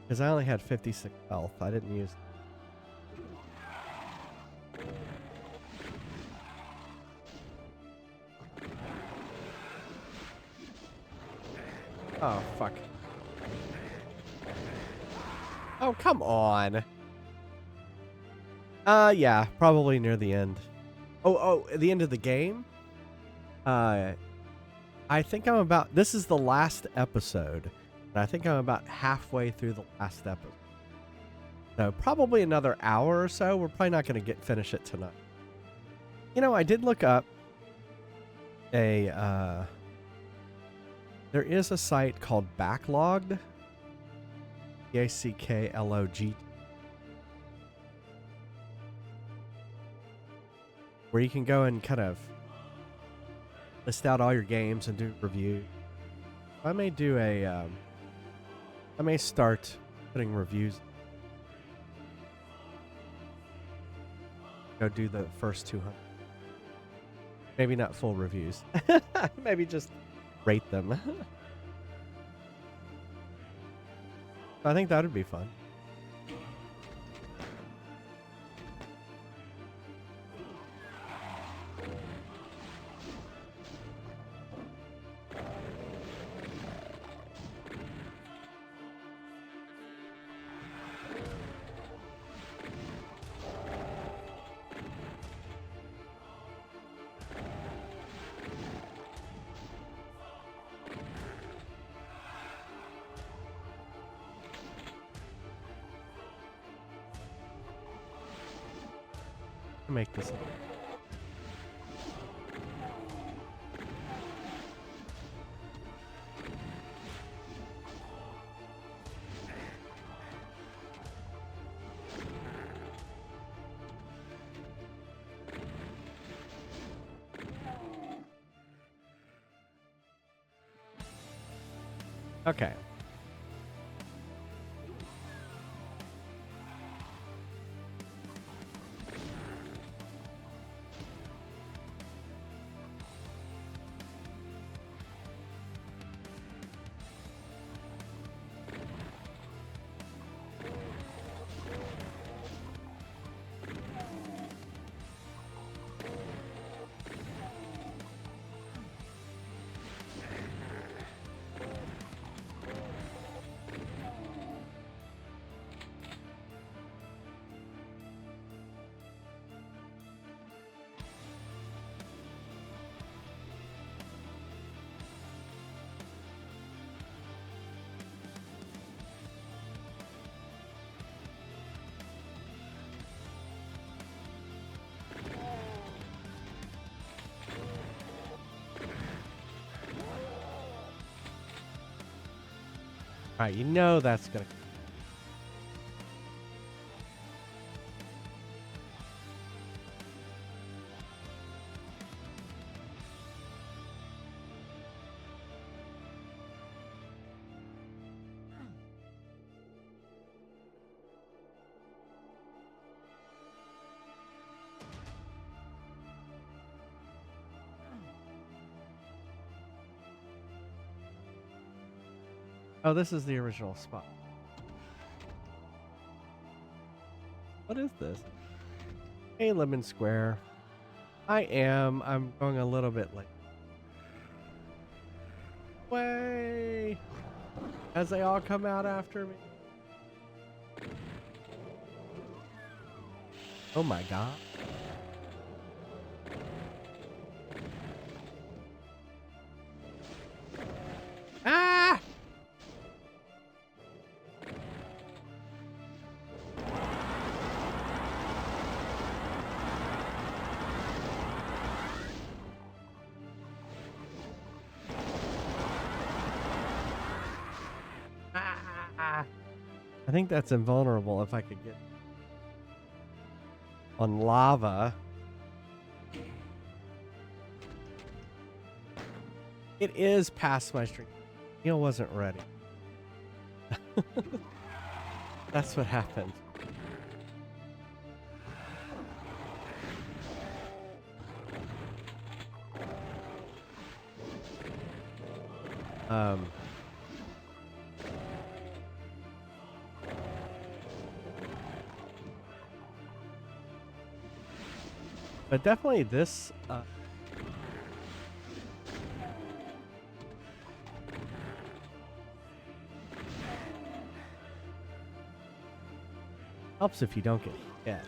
because I only had 56 health. I didn't use. Oh, fuck. Oh, come on. Yeah, probably near the end. Oh, at the end of the game? I think I'm about, this is the last episode, and I think I'm about halfway through the last episode. So probably another hour or so. We're probably not going to finish it tonight. You know, I did look up there is a site called Backlogged. Backlog. Where you can go and kind of list out all your games and do reviews. I may do I may start putting reviews. Go do the first 200. Maybe not full reviews. Maybe just rate them. I think that would be fun. Make this. Okay. All right, you know that's gonna. Oh, this is the original spot. What is this? Hey, Lemon Square. I'm going a little bit late. Way! As they all come out after me. Oh my god. Ah! I think that's invulnerable if I could get on lava. It is past my strength. Neil wasn't ready. That's what happened. But definitely this helps if you don't get hit.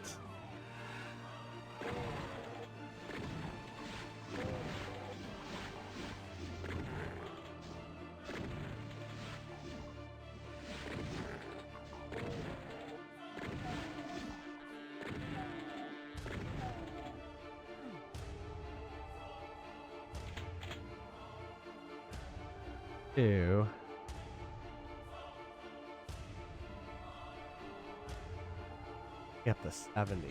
Two. Get the 70.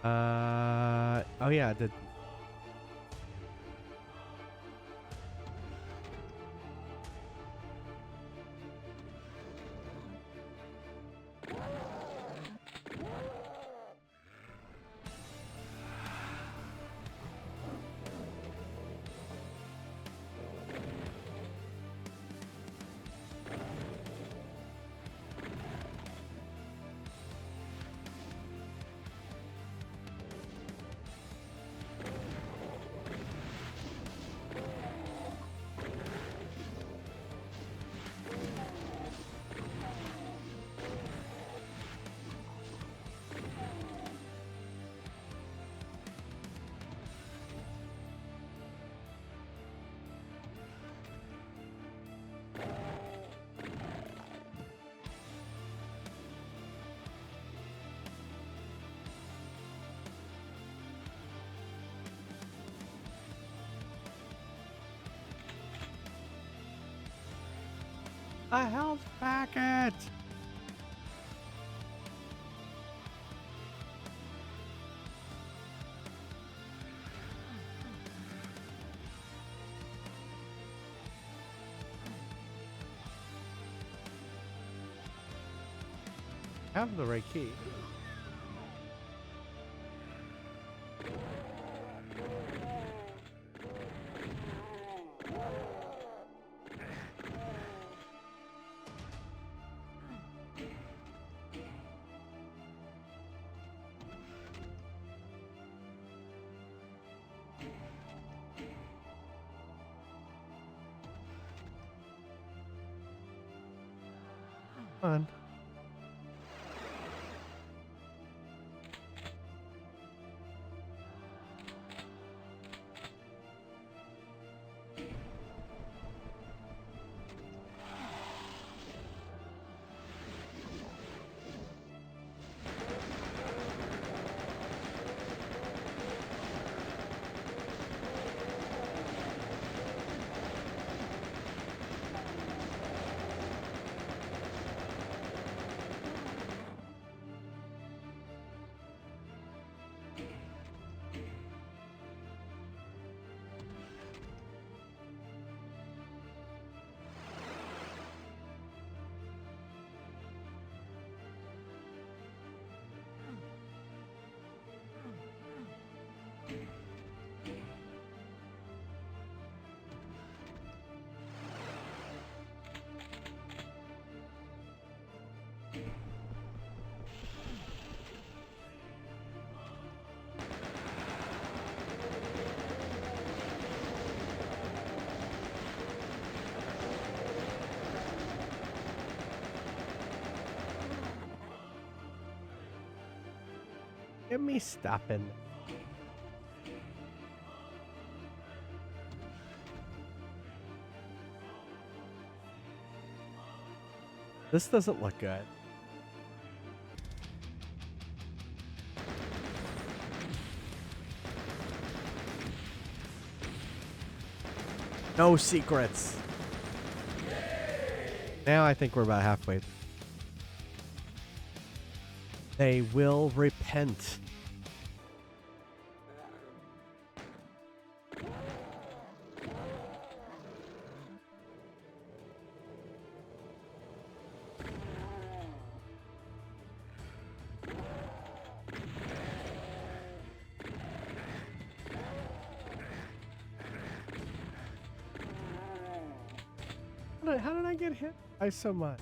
Oh yeah, the a health packet. Have the right key. Fun. Get me stopping. This doesn't look good. No secrets. Now I think we're about halfway. They will repent. How did I get hit by so much?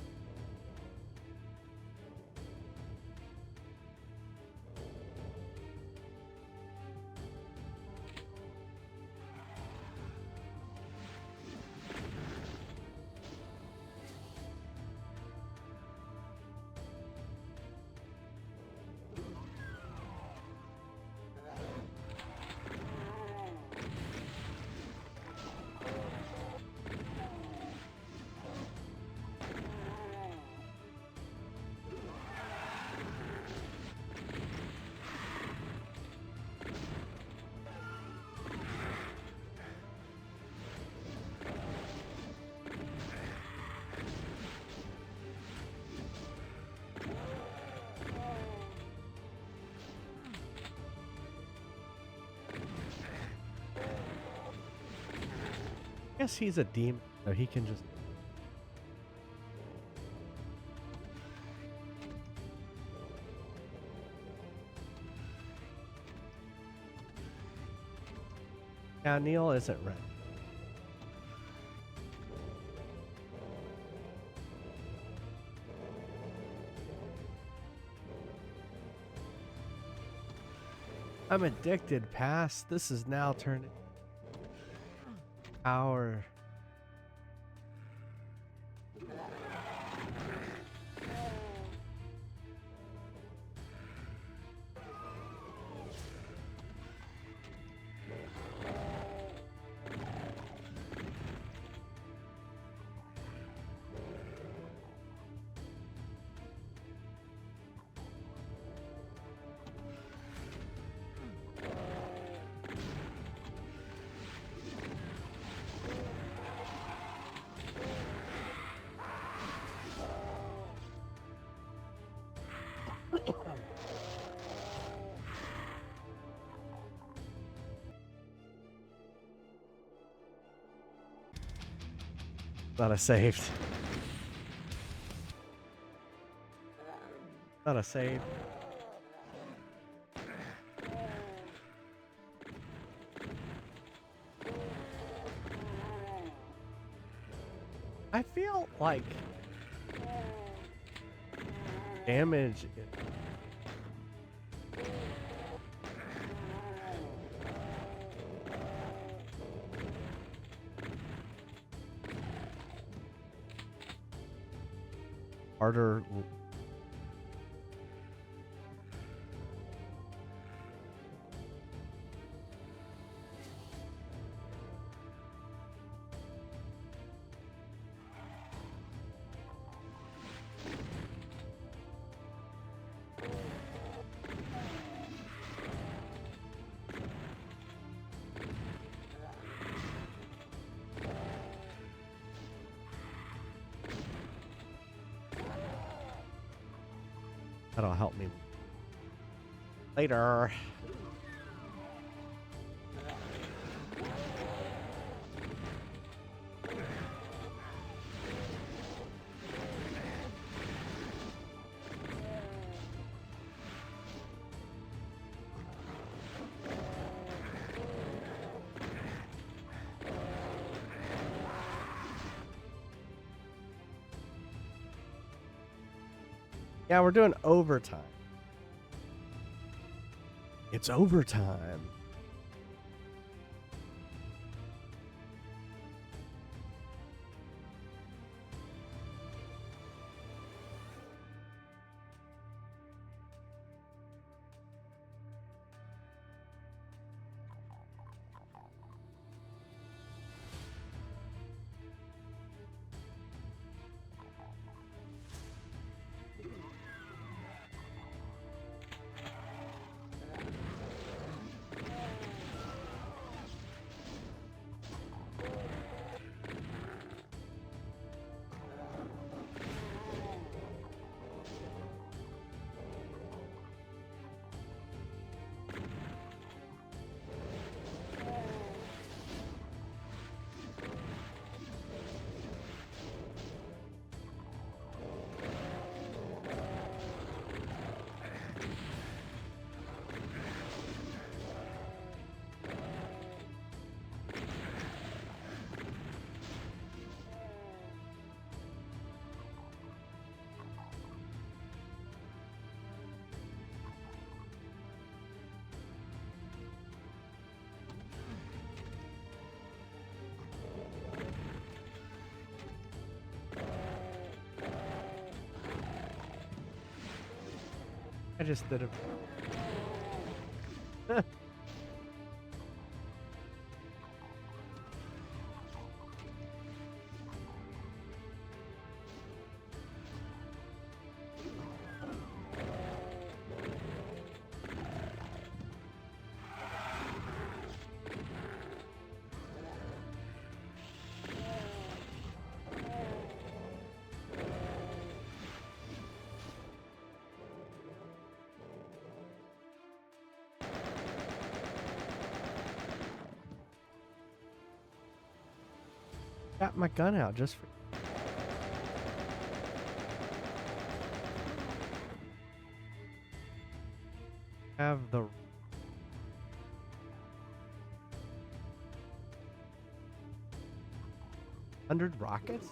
I guess he's a demon, so he can just. Now Neil isn't ready. I'm addicted past. This is now turning. Power. Not a saved. Not a save. I feel like damage. Harder. That'll help me later. Yeah, we're doing overtime. It's overtime. I just did it. Got my gun out just for. Have the. 100 rockets?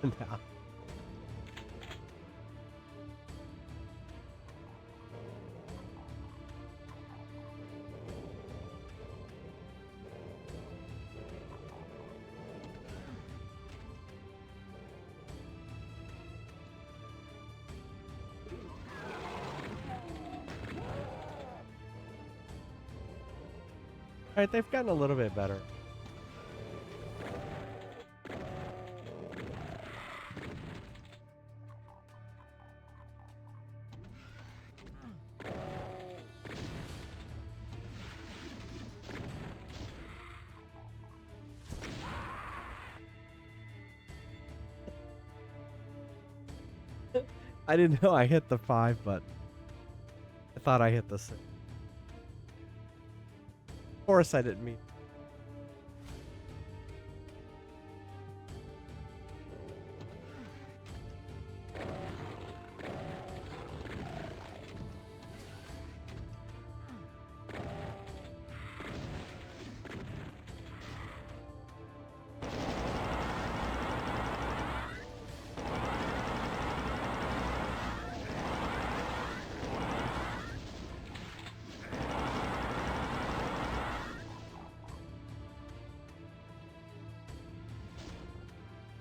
Now. All right, they've gotten a little bit better. I didn't know I hit the 5, but I thought I hit the 6. Of course I didn't mean.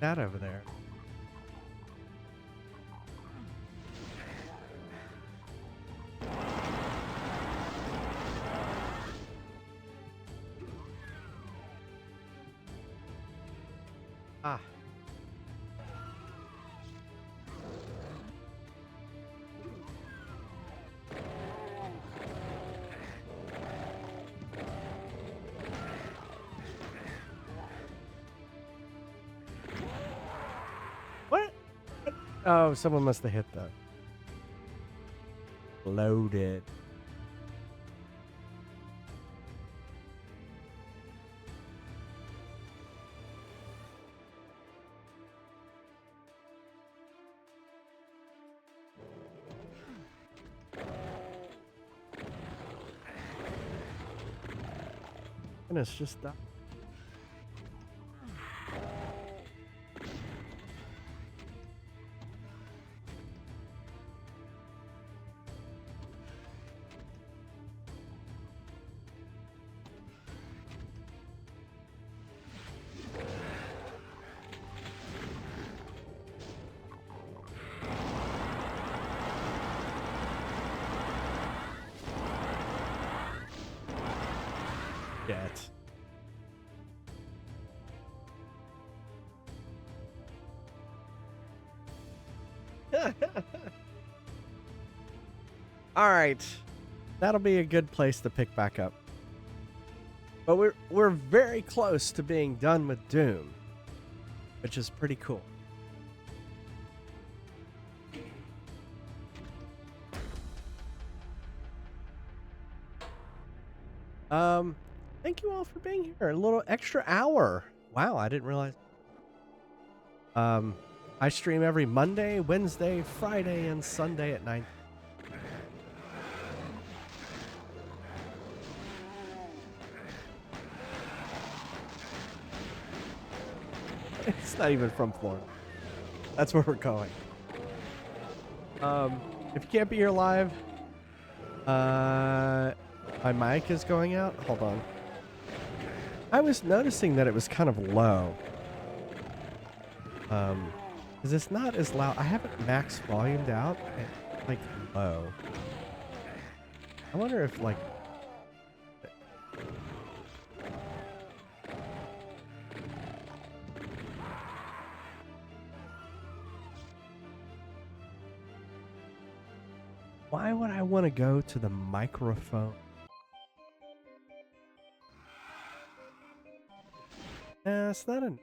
That over there. Ah. What? Oh, someone must have hit the loaded. And it's just that. Yet. All right, that'll be a good place to pick back up. But we're very close to being done with Doom. which is pretty cool. Thank you all for being here. A little extra hour. Wow, I didn't realize. I stream every Monday, Wednesday, Friday, and Sunday at 9. It's not even from Florida. That's where we're going. If you can't be here live, my mic is going out. Hold on. I was noticing that it was kind of low. Because it's not as loud. I have it max volumed out and like low. I wonder if like why would I want to go to the microphone? It's not a...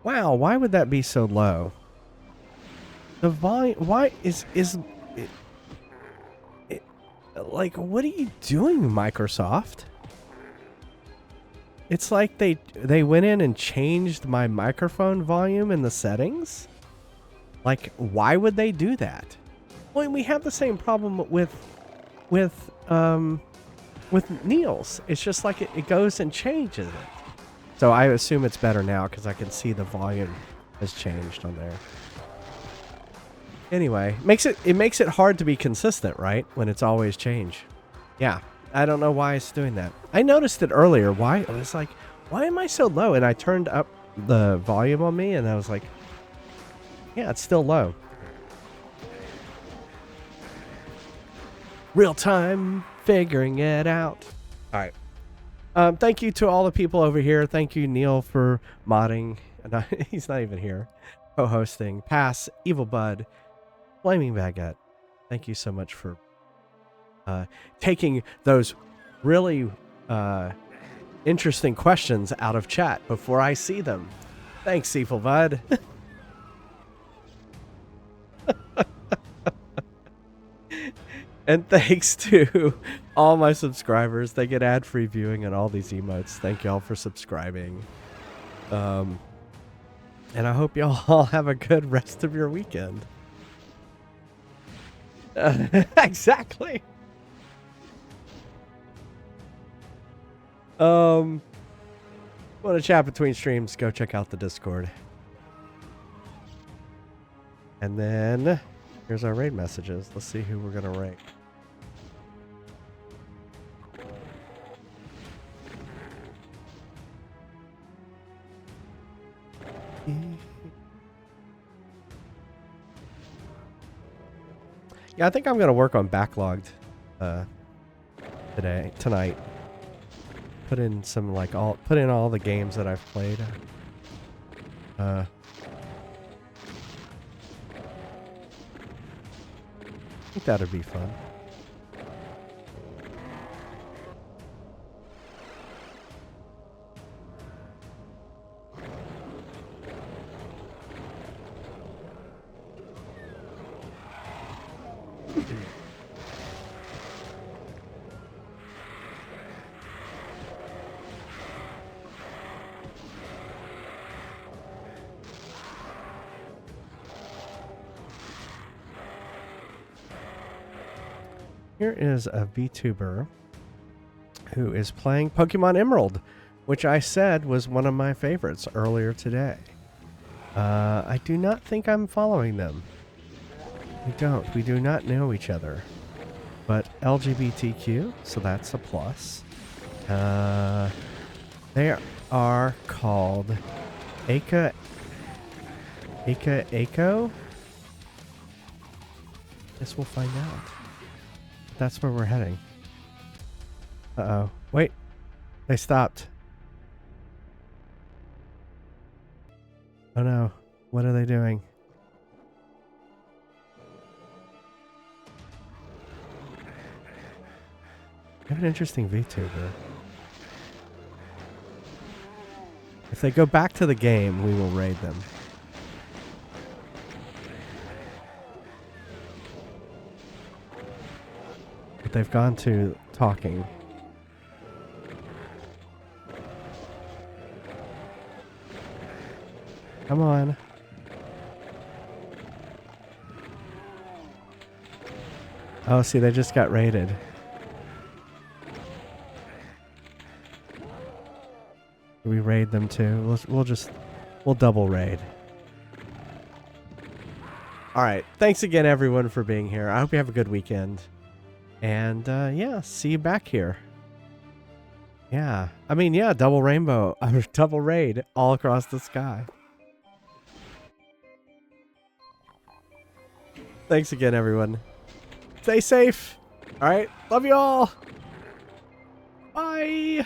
Wow, why would that be so low? The volume... Why is it... Like, what are you doing, Microsoft? It's like they went in and changed my microphone volume in the settings? Like, why would they do that? Well, we have the same problem with Neil's. It's just like it goes and changes it. So I assume it's better now because I can see the volume has changed on there. Anyway, it makes it hard to be consistent, right? When it's always change. Yeah, I don't know why it's doing that. I noticed it earlier. Why? I was like, why am I so low? And I turned up the volume on me, and I was like, yeah, it's still low. Real time figuring it out. All right. Thank you to all the people over here. Thank you, Neil, for modding. He's not even here. Co-hosting. Pass, Evil Bud, Flaming Baguette. Thank you so much for taking those really interesting questions out of chat before I see them. Thanks, Evil Bud. And thanks to all my subscribers. They get ad-free viewing and all these emotes. Thank y'all for subscribing. And I hope y'all all have a good rest of your weekend. Exactly. Want to chat between streams? Go check out the Discord. And then here's our raid messages. Let's see who we're gonna raid. Yeah, I think I'm gonna work on backlogged tonight. Put in some all the games that I've played. I think that'd be fun. Here is a VTuber who is playing Pokemon Emerald, which I said was one of my favorites earlier today. I do not think I'm following them. We do not know each other. But LGBTQ, so that's a plus. They are called Echo? Guess we'll find out. That's where we're heading. Uh-oh. Wait. They stopped. Oh no. What are they doing? have an interesting VTuber. If they go back to the game, we will raid them. But they've gone to talking. Come on. Oh, see, they just got raided. We raid them too. We'll double raid. All right. Thanks again, everyone, for being here. I hope you have a good weekend. And yeah, see you back here. Yeah. I mean, yeah, double rainbow, double raid all across the sky. Thanks again, everyone. Stay safe. All right. Love you all. Bye.